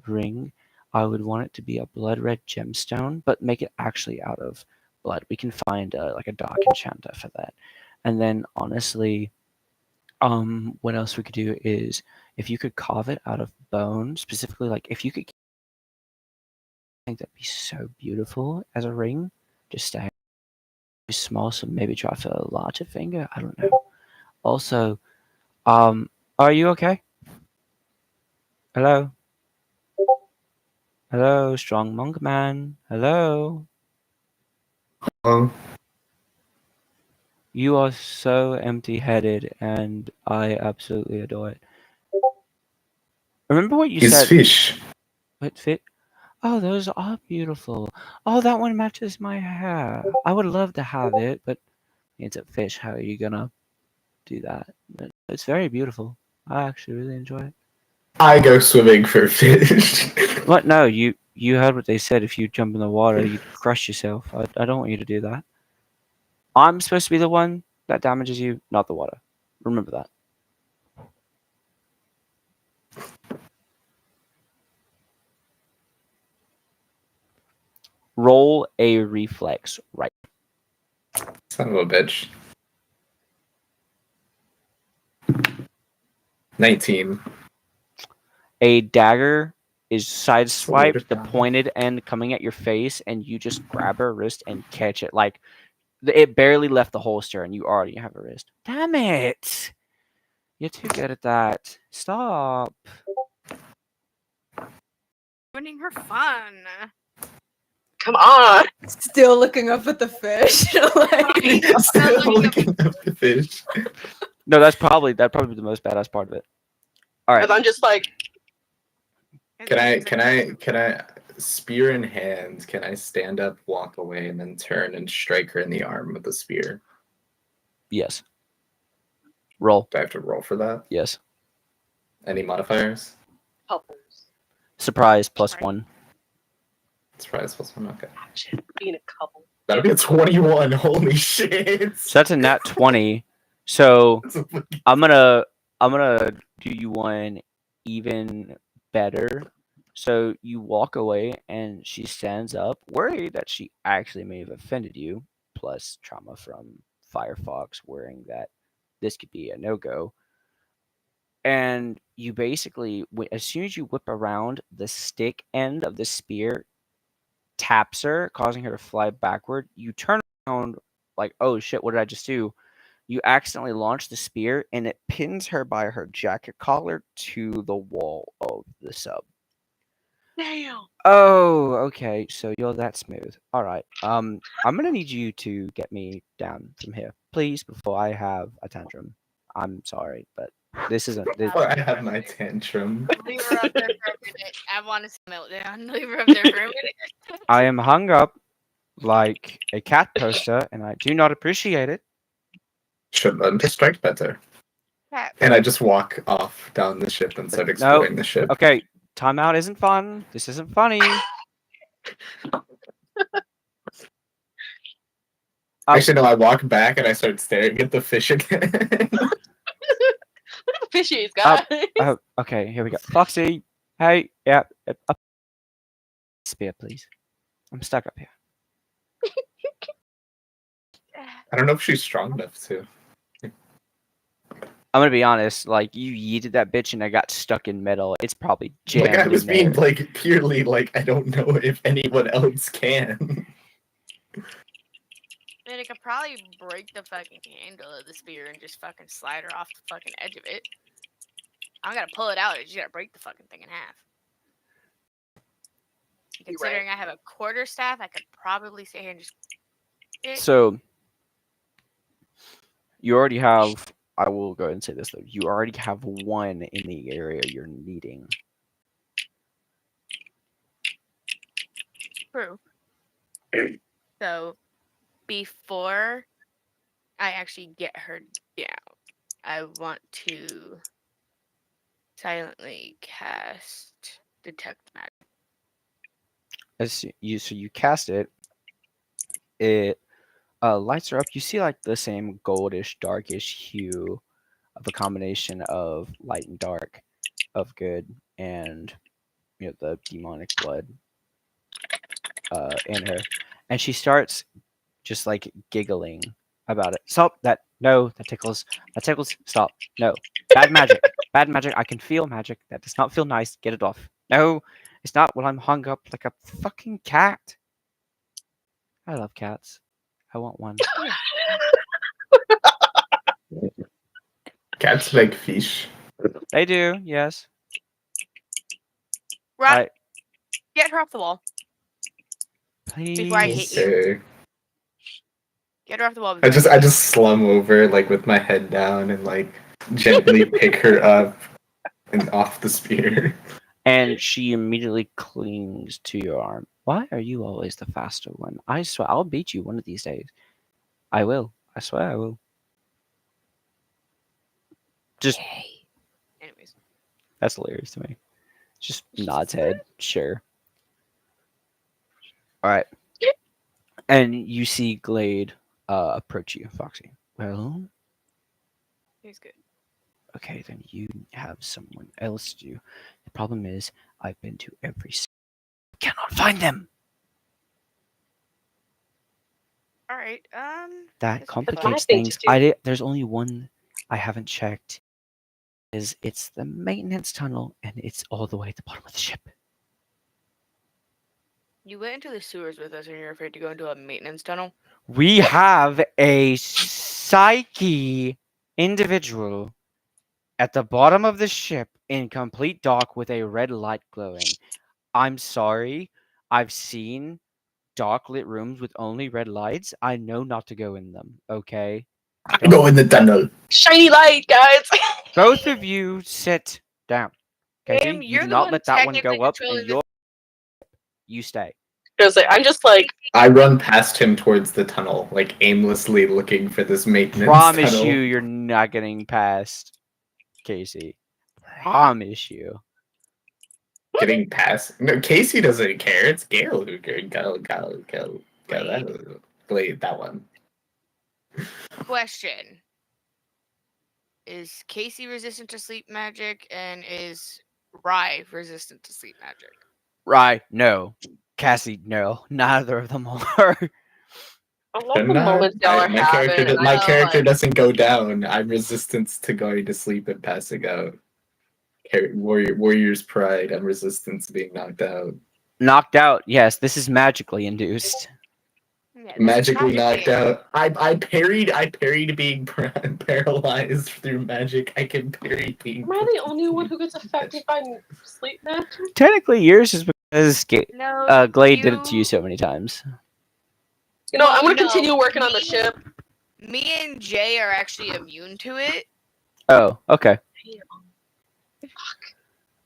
ring, I would want it to be a blood red gemstone, but make it actually out of blood. We can find a dark enchanter for that. And then honestly, what else we could do is if you could carve it out of bone, specifically if you could, I think that'd be so beautiful as a ring. Just stay small, so maybe try for a larger finger. I don't know. Also, are you okay? Hello? Hello, strong monk man. Hello? You are so empty-headed, and I absolutely adore it. Remember what you He's said? fish. What fit? Oh, those are beautiful. Oh, that one matches my hair. I would love to have it, but it's a fish. How are you gonna do that? But it's very beautiful. I actually really enjoy it. I go swimming for fish. What? No, you heard what they said. If you jump in the water, you'd crush yourself. I don't want you to do that. I'm supposed to be the one that damages you, not the water. Remember that. Roll a reflex right. Son of a bitch. 19. A dagger is sideswiped, the Loaded pointed end coming at your face, and you just grab her wrist and catch it. It barely left the holster, and you already have a wrist. Damn it! You're too good at that. Stop. Ruining her fun. Come on. Still looking up at the fish. Still looking up the fish. No, that'd probably be the most badass part of it. All right. Because I'm just like, Can I spear in hand, can I stand up, walk away, and then turn and strike her in the arm with the spear? Yes. Roll. Do I have to roll for that? Yes. Any modifiers? couples. Surprise +1. Surprise +1, okay. Imagine being a couple. That'll be a 21, holy shit. So that's a nat 20. So That's a fucking- I'm gonna do you one even better. So you walk away and she stands up, worried that she actually may have offended you, plus trauma from Firefox, worrying that this could be a no-go. And you basically, as soon as you whip around, the stick end of the spear taps her, causing her to fly backward. You turn around like, oh shit, what did I just do? You accidentally launch the spear, and it pins her by her jacket collar to the wall of the sub. Damn. Oh, okay. So you're that smooth. All right. I'm gonna need you to get me down from here, please, before I have a tantrum. I'm sorry, but this isn't. Before I have my tantrum. Leave her up there for a minute. I want to meltdown. Leave her up there for a minute. I am hung up like a cat poster, and I do not appreciate it. Should learn to strike better. And I just walk off down the ship and start exploring the ship. Okay, timeout isn't fun. This isn't funny. Actually, no, I walk back and I start staring at the fish again. Look at the fishies, guys. Okay, here we go. Foxy, hey, yeah, Spear, please. I'm stuck up here. I don't know if she's strong enough to. I'm gonna be honest. Like you yeeted that bitch, and I got stuck in metal. It's probably jammed. Like I was in being there. like purely like I don't know if anyone else can. I mean, I could probably break the fucking handle of the spear and just fucking slide her off the fucking edge of it. I don't gotta pull it out. I just gotta break the fucking thing in half. You're Considering I have a quarterstaff, I could probably sit here and just. So you already have. I will go ahead and say this though. You already have one in the area you're needing. True. So, before I actually get her down, I want to silently cast Detect Magic. So you cast it. It lights her up. You see like the same goldish, darkish hue of a combination of light and dark, of good and the demonic blood in her, and she starts just like giggling about it. Stop that! No, that tickles. That tickles. Stop! No, bad magic. Bad magic. I can feel magic. That does not feel nice. Get it off. No, it's not when I'm hung up like a fucking cat. I love cats. I want one. Cats make fish. They do, yes. Right. Get her off the wall. Please. Before I hit you. Okay. Get her off the wall. I just slum over like with my head down and like gently pick her up and off the spear. And she immediately clings to your arm. Why are you always the faster one? I swear, I'll beat you one of these days. I will. I swear I will. Just. Anyways. That's hilarious to me. Just nods head. Sure. Alright. And you see Glade approach you, Foxy. Well? He's good. Okay, then you have someone else to do. The problem is, I've been to every. Cannot find them. All right. That That's complicates thing to things. do. There's only one I haven't checked. It's the maintenance tunnel, and it's all the way at the bottom of the ship. You went into the sewers with us, and you're afraid to go into a maintenance tunnel. We have a psyche individual at the bottom of the ship in complete dark with a red light glowing. I'm sorry. I've seen dark lit rooms with only red lights. I know not to go in them, okay? I go in the tunnel. Shiny light, guys. Both of you sit down. Okay, Sam, you you're do the not one let that one technically go up, controlling and this- you stay. I'm just like, I run past him towards the tunnel, like aimlessly looking for this maintenance Promise tunnel. you, you're not getting past Casey. Promise you. Getting past. No, Casey doesn't care. It's Gale who cares. Go. Blade, that one. Question: is Casey resistant to sleep magic, and is Rye resistant to sleep magic? Right, no. Cassie, no. Neither of them are. I love They're the not- moments y'all are my having. character, and my I character like, doesn't go down. I'm resistance to going to sleep and passing out. Warrior's pride. I'm resistance to being knocked out. Knocked out, yes. This is magically induced. Yeah, this is Magically knocked magically- out. I parried being paralyzed through magic. I can parry being. am I the only one who gets affected by sleep magic? Technically, yours is because No, Glade did it to you so many times. You know, I'm gonna No, continue working on the me- ship. Me and Jay are actually immune to it. Oh, okay.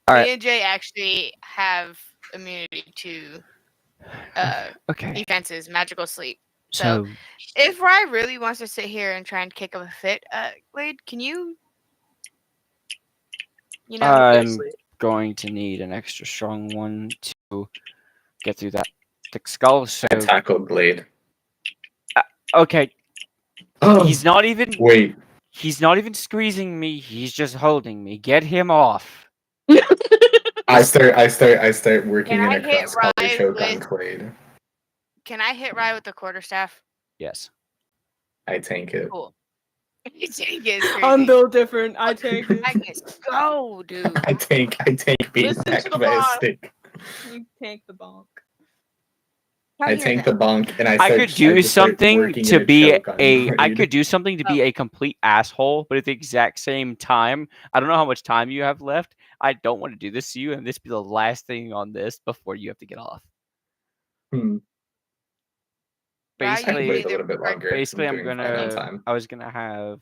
All right. Me and Jay actually have immunity to Okay. defenses, magical sleep. So, If Rye really wants to sit here and try and kick up a fit, Glade, can you? You know, I'm going to need an extra strong one to get through that thick skull. So, I tackle Blade. okay. Oh, He's not even. wait. He's not even squeezing me. He's just holding me. Get him off. I start working Can in I a hit cross collar Rye choke on with- Clade. Can I hit Rye with the quarterstaff? Yes. I tank it. Cool. Tank is crazy. I'm built different. I take it. Agnes, go, dude. I tank being Listen to backed the by a boss. stick. You tank the bonk. Come I here, tank then. the bonk and I I start could do just start something working to in a be choke on a. I Clade. could do something to be a complete asshole, but at the exact same time, I don't know how much time you have left. I don't want to do this to you, and this be the last thing on this before you have to get off. Hmm. Rye, I can Basically, wait a little bit longer. basically, I'm doing fine on gonna. time. I was gonna have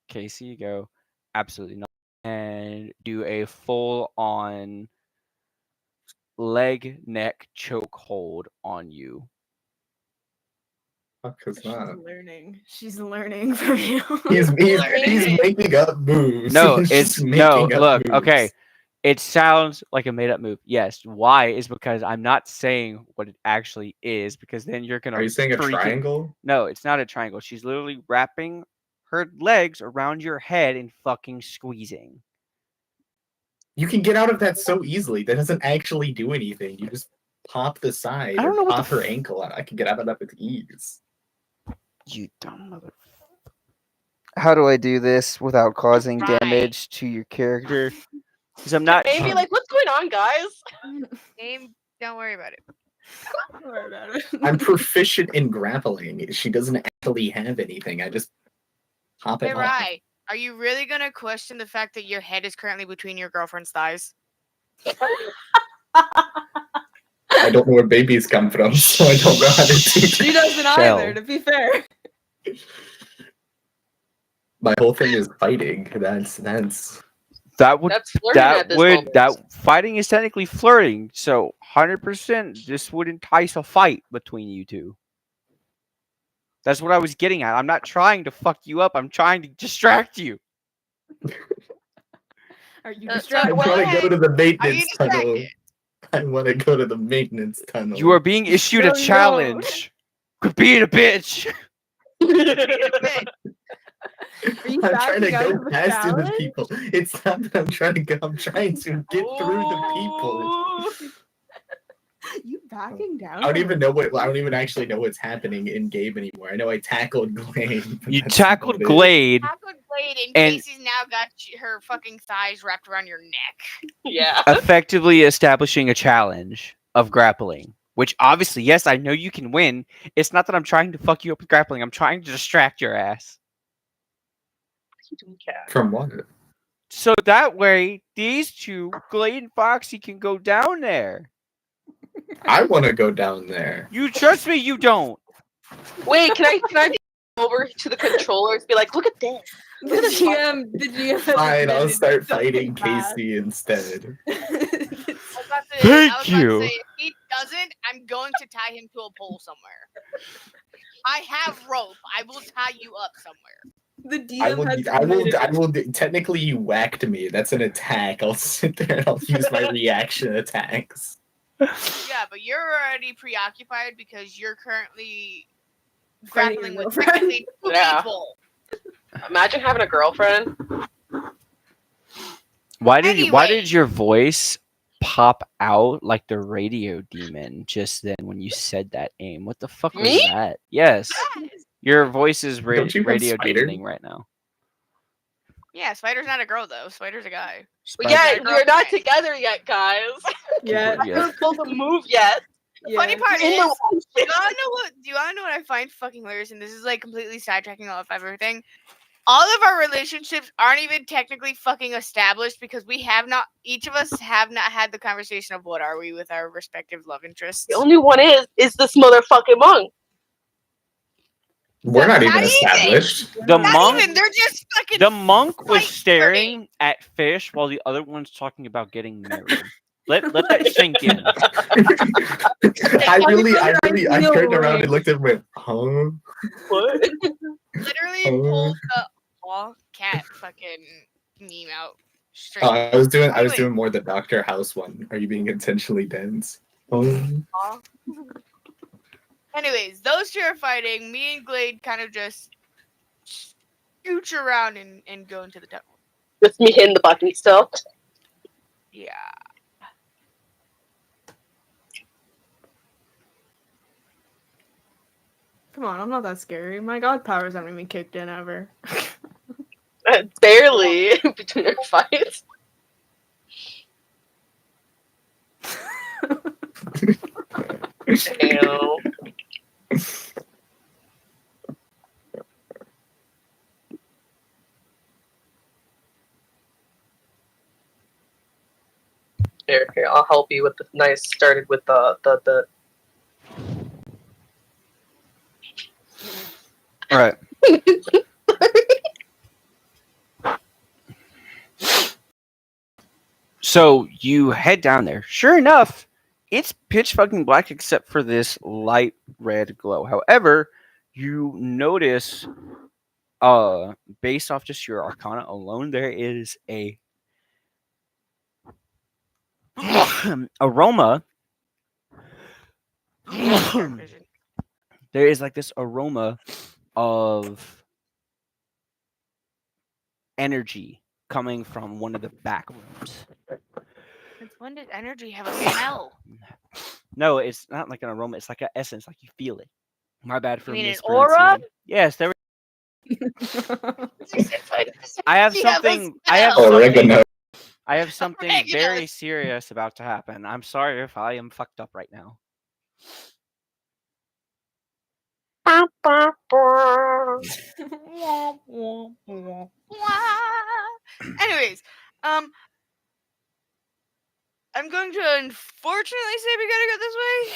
Casey go absolutely not, and do a full on leg neck choke hold on you. Fuck is that? She's learning from you. He's Learning. making up moves. No, He's it's just no. making up Look, moves. okay. It sounds like a made up move. Yes. Why is because I'm not saying what it actually is because then you're gonna. Are you saying a freak it- triangle? No, it's not a triangle. She's literally wrapping her legs around your head and fucking squeezing. You can get out of that so easily. That doesn't actually do anything. You just pop the side I don't or know what pop the her f- ankle out. I can get out of that with ease. You dumb mother. How do I do this without causing Right. damage to your character? Because I'm not. Maybe like, what's going on, guys? Game, don't worry about it. Don't worry about it. I'm proficient in grappling. She doesn't actually have anything. I just pop it Hey, off. Rye, are you really gonna question the fact that your head is currently between your girlfriend's thighs? I don't know where babies come from, so I don't know how to do She that. doesn't Shell. either, to be fair. My whole thing is fighting. That's That would. That's flirting at this moment. That fighting is technically flirting. So 100%, this would entice a fight between you two. That's what I was getting at. I'm not trying to fuck you up. I'm trying to distract you. Are you Uh, I distracted? well, want to go to the Are you maintenance tunnel. distracted? I want to go to the maintenance tunnel. You are being issued No, a you challenge. Quit being a bitch. Are you I'm trying to backing out go of the past into challenge? people. It's not that I'm trying to go. I'm trying to get through the people. You backing down? I don't from even a know what. I challenge? don't even actually know what's happening in game anymore. I know I tackled Glade. but You that's tackled about it. Glade. Tackled Blade and And- Casey's now got her fucking thighs wrapped around your neck. Yeah. Effectively establishing a challenge of grappling. Which obviously, yes, I know you can win. It's not that I'm trying to fuck you up with grappling. I'm trying to distract your ass. From what? So that way, these two, Glade and Foxy, can go down there. I want to go down there. You trust me? You don't. Wait, can I be over to the controllers? Be like, look at this. The GM has Fine, I'll admitted start something fighting bad. Casey instead. I was about to Thank say, you. if he doesn't, I'm going to tie him to a pole somewhere. I have rope. I will tie you up somewhere. The DM I will. has I will. admitted. I will. Technically, you whacked me. That's an attack. I'll sit there and I'll use my reaction attacks. Yeah, but you're already preoccupied because you're currently Fighting grappling your with girlfriend. technically two Yeah. people. Imagine having a girlfriend. Why did Anyway. your voice pop out like the radio demon just then when you said that, Aim? What the fuck was Me? that? Yes. Your voice is Don't you have radio Spider? demoning right now. Yeah, Spider's not a girl though. Spider's a guy. But yeah, Spider- you're not together yet, guys. Yeah. Yeah. I haven't pulled a move yet. Yeah. Funny part In is, the do you wanna know what I find fucking hilarious? And this is like completely sidetracking all of everything. All of our relationships aren't even technically fucking established because each of us have not had the conversation of what are we with our respective love interests. The only one is this motherfucking monk. We're not even Not even. established. The Not monk even, they're just fucking The monk was fight staring at Fish while the other one's talking about getting married. Let that sink in. I turned around ring. and looked at him and went, huh? What? literally Oh. pulled the all cat fucking meme out straight. I was doing Anyway. more the Dr. House one. Are you being intentionally dense? Oh. Anyways, those two are fighting. Me and Glade kind of just scooch around and go into the tunnel. Just me hitting the button still. Yeah. Come on, I'm not that scary. My god powers haven't even kicked in ever. Barely between our fights. Damn. Here, I'll help you with the nice. Started with the. All right. So you head down there. Sure enough, it's pitch fucking black except for this light red glow. However, you notice, based off just your arcana alone, there is a aroma. There is like this aroma of energy coming from one of the back rooms. Since when does energy have a smell? No, it's not like an aroma. It's like an essence. Like you feel it. My bad for You mean an mispronouncing. aura? Yes, there. I have You have a something. I have smell. something. Oregano. I have something Oregano. very serious about to happen. I'm sorry if I am fucked up right now. Anyways, I'm going to unfortunately say we gotta go this way.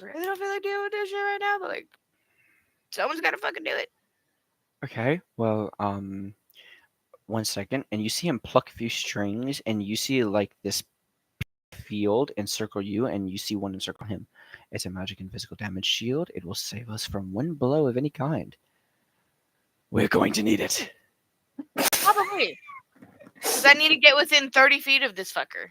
I really don't feel like dealing with this shit right now, but like, someone's gotta fucking do it. Okay. Well, 1 second, and you see him pluck a few strings, and you see like this field encircle you, and you see one encircle him. It's a magic and physical damage shield. It will save us from one blow of any kind. We're going to need it. Probably. Because I need to get within 30 feet of this fucker.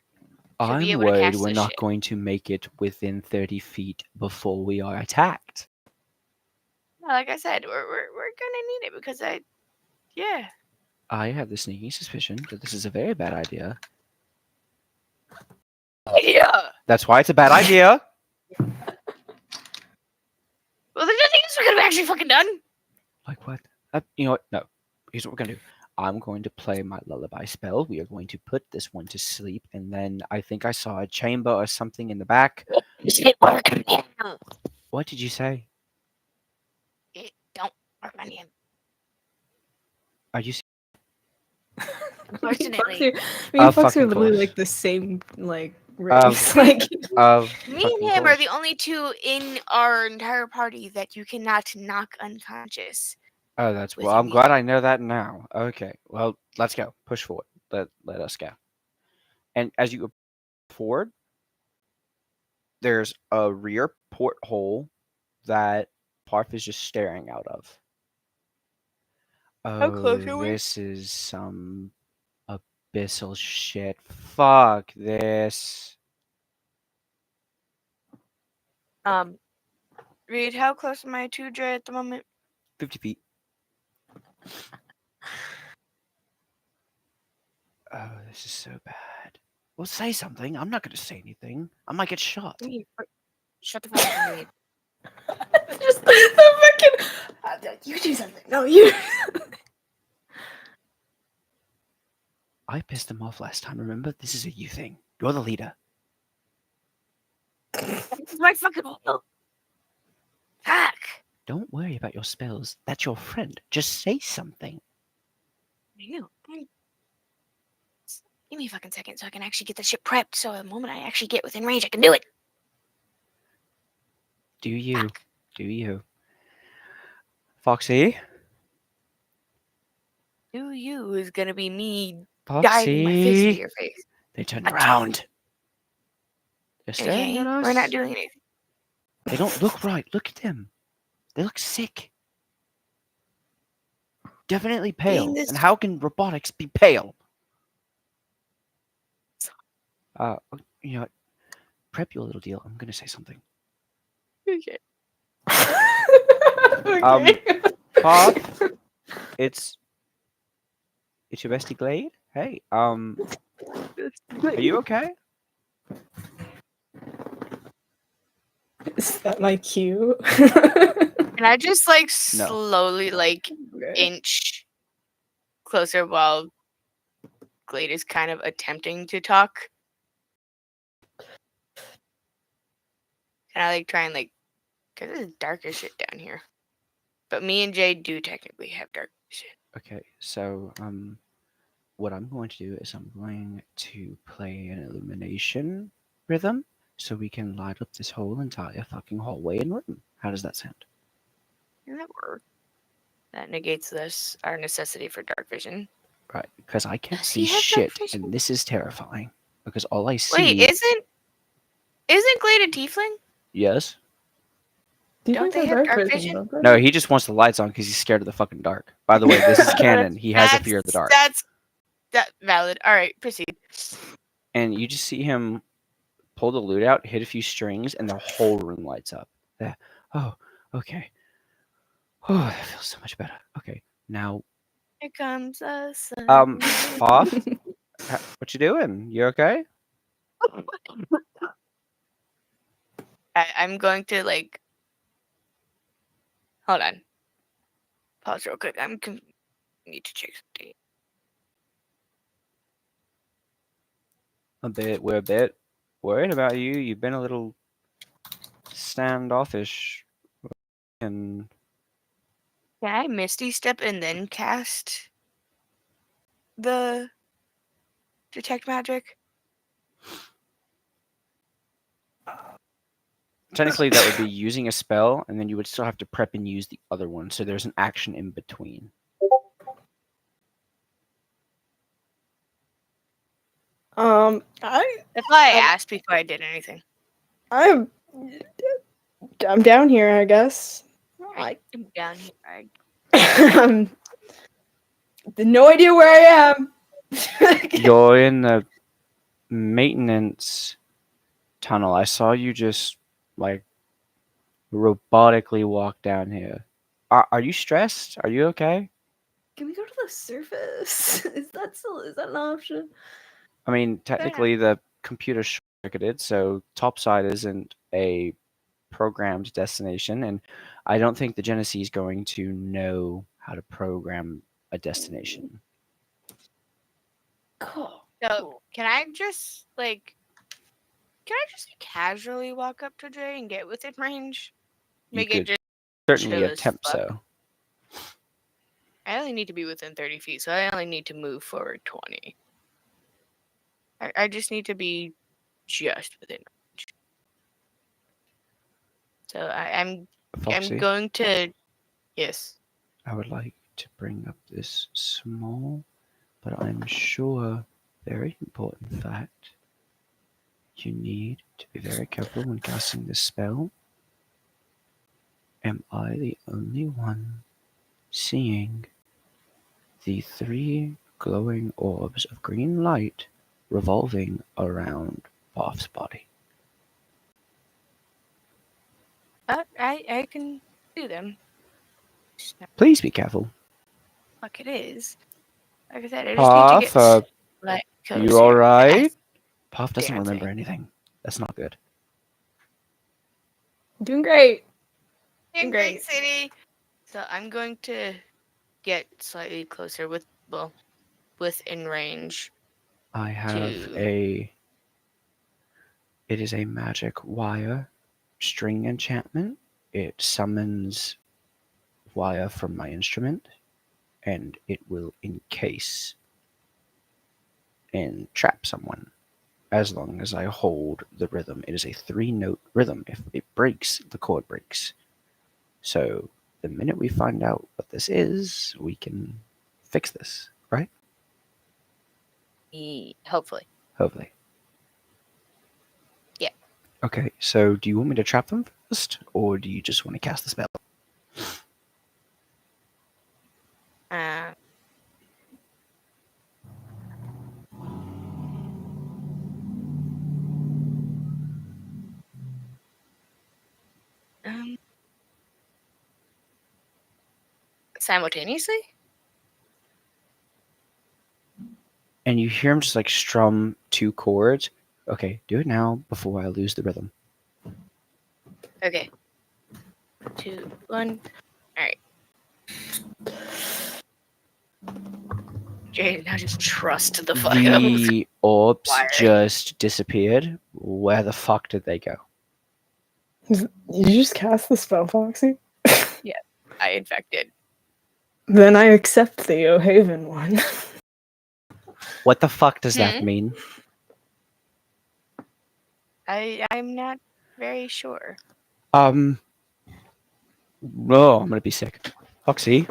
To be I'm able to worried cast we're this not shit. going to make it within 30 feet before we are attacked. Like I said, we're gonna need it because yeah. I have the sneaking suspicion that this is a very bad idea. Yeah. That's why it's a bad idea. Well, there's nothing else we could have actually fucking done. Like what? You know what? No. Here's what we're gonna do. I'm going to play my lullaby spell. We are going to put this one to sleep, and then I think I saw a chamber or something in the back. What did you say? It don't work on him. Are you? Unfortunately. Me and Fox fucking are literally course. like the same like race. Of Me fucking and him are course. the only two in our entire party that you cannot knock unconscious. Oh, that's well. within I'm the- glad I know that now. Okay, well, let's go. Push forward. Let us go. And as you go forward, there's a rear porthole that Parth is just staring out of. How close are we? This is some abyssal shit. Fuck this. Reed, how close am I to Dre at the moment? 50 feet. Oh, this is so bad. Well, say something. I'm not going to say anything. I might get shot. Reed, shut the fuck up, Reed. Just the fucking. You do something. No, you. I pissed them off last time. Remember, this is a you thing. You're the leader. This is my fucking fault. Fuck. Don't worry about your spells. That's your friend. Just say something. I know. Give me a fucking second so I can actually get this shit prepped. So the moment I actually get within range, I can do it. Do you? Do you? Foxy? Do you is gonna be me diving my fist into Foxy? your face. They turned around. They're staring Okay, at us. we're not doing anything. They don't look right. Look at them. They look sick. Definitely pale. this- And how can robotics be pale? You know what? Prep your little deal. I'm gonna say something. Okay. Okay. Pop, it's your bestie Glade. Hey, are you okay? Is that my cue? Can I just like No. slowly like Okay. inch closer while Glade is kind of attempting to talk? Can I like try and like, cause it's dark as shit down here. But me and Jay do technically have dark vision. Okay, so what I'm going to do is I'm going to play an illumination rhythm so we can light up this whole entire fucking hallway and room. How does that sound? Can that work? That negates this our necessity for dark vision. Right, because I can't Does see he have dark shit, vision? and this is terrifying. Because all I see. Wait, isn't Glade a tiefling? Yes. Don't they have dark vision? don't they? No, he just wants the lights on because he's scared of the fucking dark. By the way, this is canon. He has a fear of the dark. That's valid. All right, proceed. And you just see him pull the lute out, hit a few strings, and the whole room lights up. Oh, okay. Oh, that feels so much better. Okay, now, Here comes the sun. Hoff, what you doing? You okay? I'm going to like. Hold on. Pause real quick. Need to check something. We're a bit worried about you. You've been a little standoffish, and Can I Misty Step and then cast the detect magic? technically that would be using a spell, and then you would still have to prep and use the other one. So there's an action in between. That's why I asked before I did anything. I'm down here, I guess. I'm down here. No idea where I am. You're in the maintenance tunnel. I saw you just like robotically walk down here. Are you stressed? Are you okay? Can we go to the surface? Is that an option? I mean, technically the computer's short-circuited, so topside isn't a programmed destination, and I don't think the Genesee is going to know how to program a destination. Cool. So can I just casually walk up to Jay and get within range? You Make it could just certainly chill as attempt fuck. so. I only need to be within 30 feet, so I only need to move forward 20. I just need to be just within range. So I'm Foxy, going to yes. I would like to bring up this small, but I'm sure very important fact. You need to be very careful when casting this spell. Am I the only one seeing the 3 glowing orbs of green light revolving around Boff's body? I can do them. Please be careful. Like it is. Like I said, I just need to Puff, get like you closer. alright? Puff doesn't Dancing. remember anything. That's not good. Doing great. In Great. Great City. So I'm going to get slightly closer within range. I have it is a magic wire string enchantment. It summons wire from my instrument, and it will encase and trap someone as long as I hold the rhythm. It is a 3-note rhythm. If it breaks, the chord breaks. So the minute we find out what this is, we can fix this, right? Hopefully. Hopefully. Yeah. Okay, so do you want me to trap them first, or do you just want to cast the spell? Simultaneously? And you hear him just like strum 2 chords. Okay, do it now before I lose the rhythm. Okay. 2, 1. Alright. Jade, now just trust the fuck out. The orbs Wire. just disappeared. Where the fuck did they go? You just cast the spell, Foxy? I infected. Then I accept the O'Haven one. What the fuck does that mean? I'm not very sure. Oh, I'm gonna be sick. Foxy,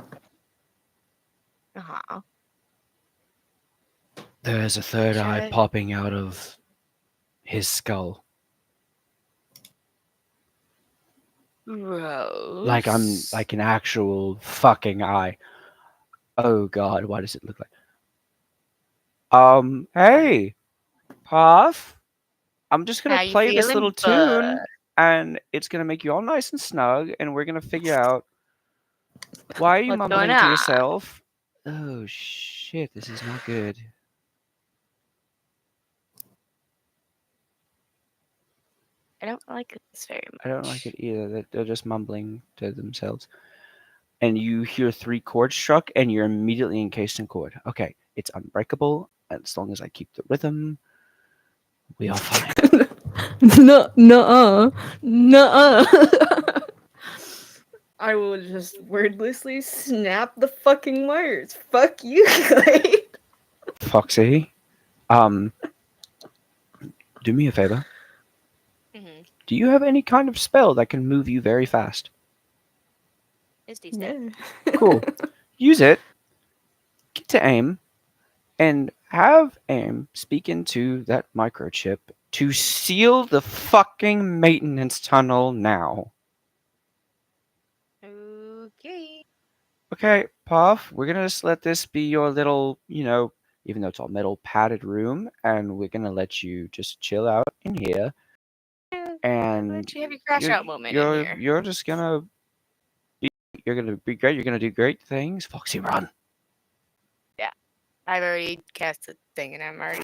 Uh-huh. there's a third eye Shit. popping out of his skull. Gross. Like an actual fucking eye. Oh god, why does it look like? Hey, Puff. I'm just How gonna you play this feeling, little tune, and it's gonna make you all nice and snug, and we're gonna figure out why are you What's mumbling going to on? yourself. Oh shit, this is not good. I don't like this very much. I don't like it either. They're just mumbling to themselves. And you hear 3 chords struck, and you're immediately encased in chord. Okay, it's unbreakable. As long as I keep the rhythm, we are fine. Nuh-uh. I will just wordlessly snap the fucking wires. Fuck you, Glade. Foxy, do me a favor. Mm-hmm. Do you have any kind of spell that can move you very fast? It's decent. Yeah. Cool. Use it. Get to AIM, and have AIM speak into that microchip to seal the fucking maintenance tunnel now. Okay. Okay, Puff, we're gonna just let this be your little, even though it's all metal padded room, and we're gonna let you just chill out in here. And Let you have your crash you're, out moment in you're, here. you're just gonna you're gonna be great. You're gonna do great things. Foxy, run. I've already cast the thing and I'm already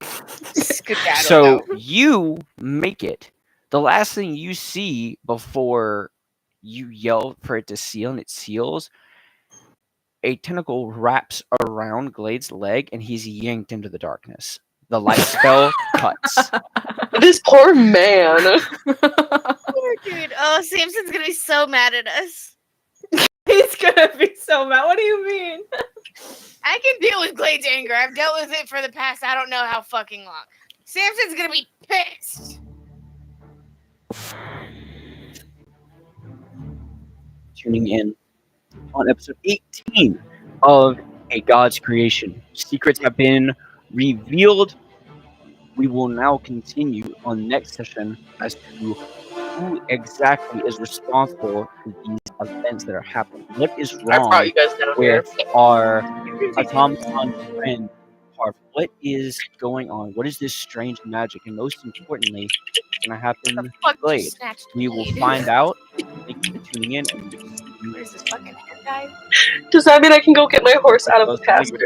skedaddled So out. you make it. The last thing you see before you yell for it to seal and it seals, a tentacle wraps around Glade's leg and he's yanked into the darkness. The light spell cuts. This poor man. Poor dude. Oh, Samson's gonna be so mad at us. He's gonna be so mad. What do you mean? I can deal with Glade's anger. I've dealt with it for the past I don't know how fucking long. Samson's gonna be pissed. Tuning in on episode 18 of A God's Creation. Secrets have been revealed. We will now continue on next session as to who exactly is responsible for these events that are happening. What is I brought wrong you guys down here. with our automaton friend Harp? What is going on? What is this strange magic? And most importantly, what's going to happen The fuck Glade? just snatched We will Glade? find out. Thank you for tuning in. And What is this fucking hentai? Does that mean I can go get my horse out of the pasture?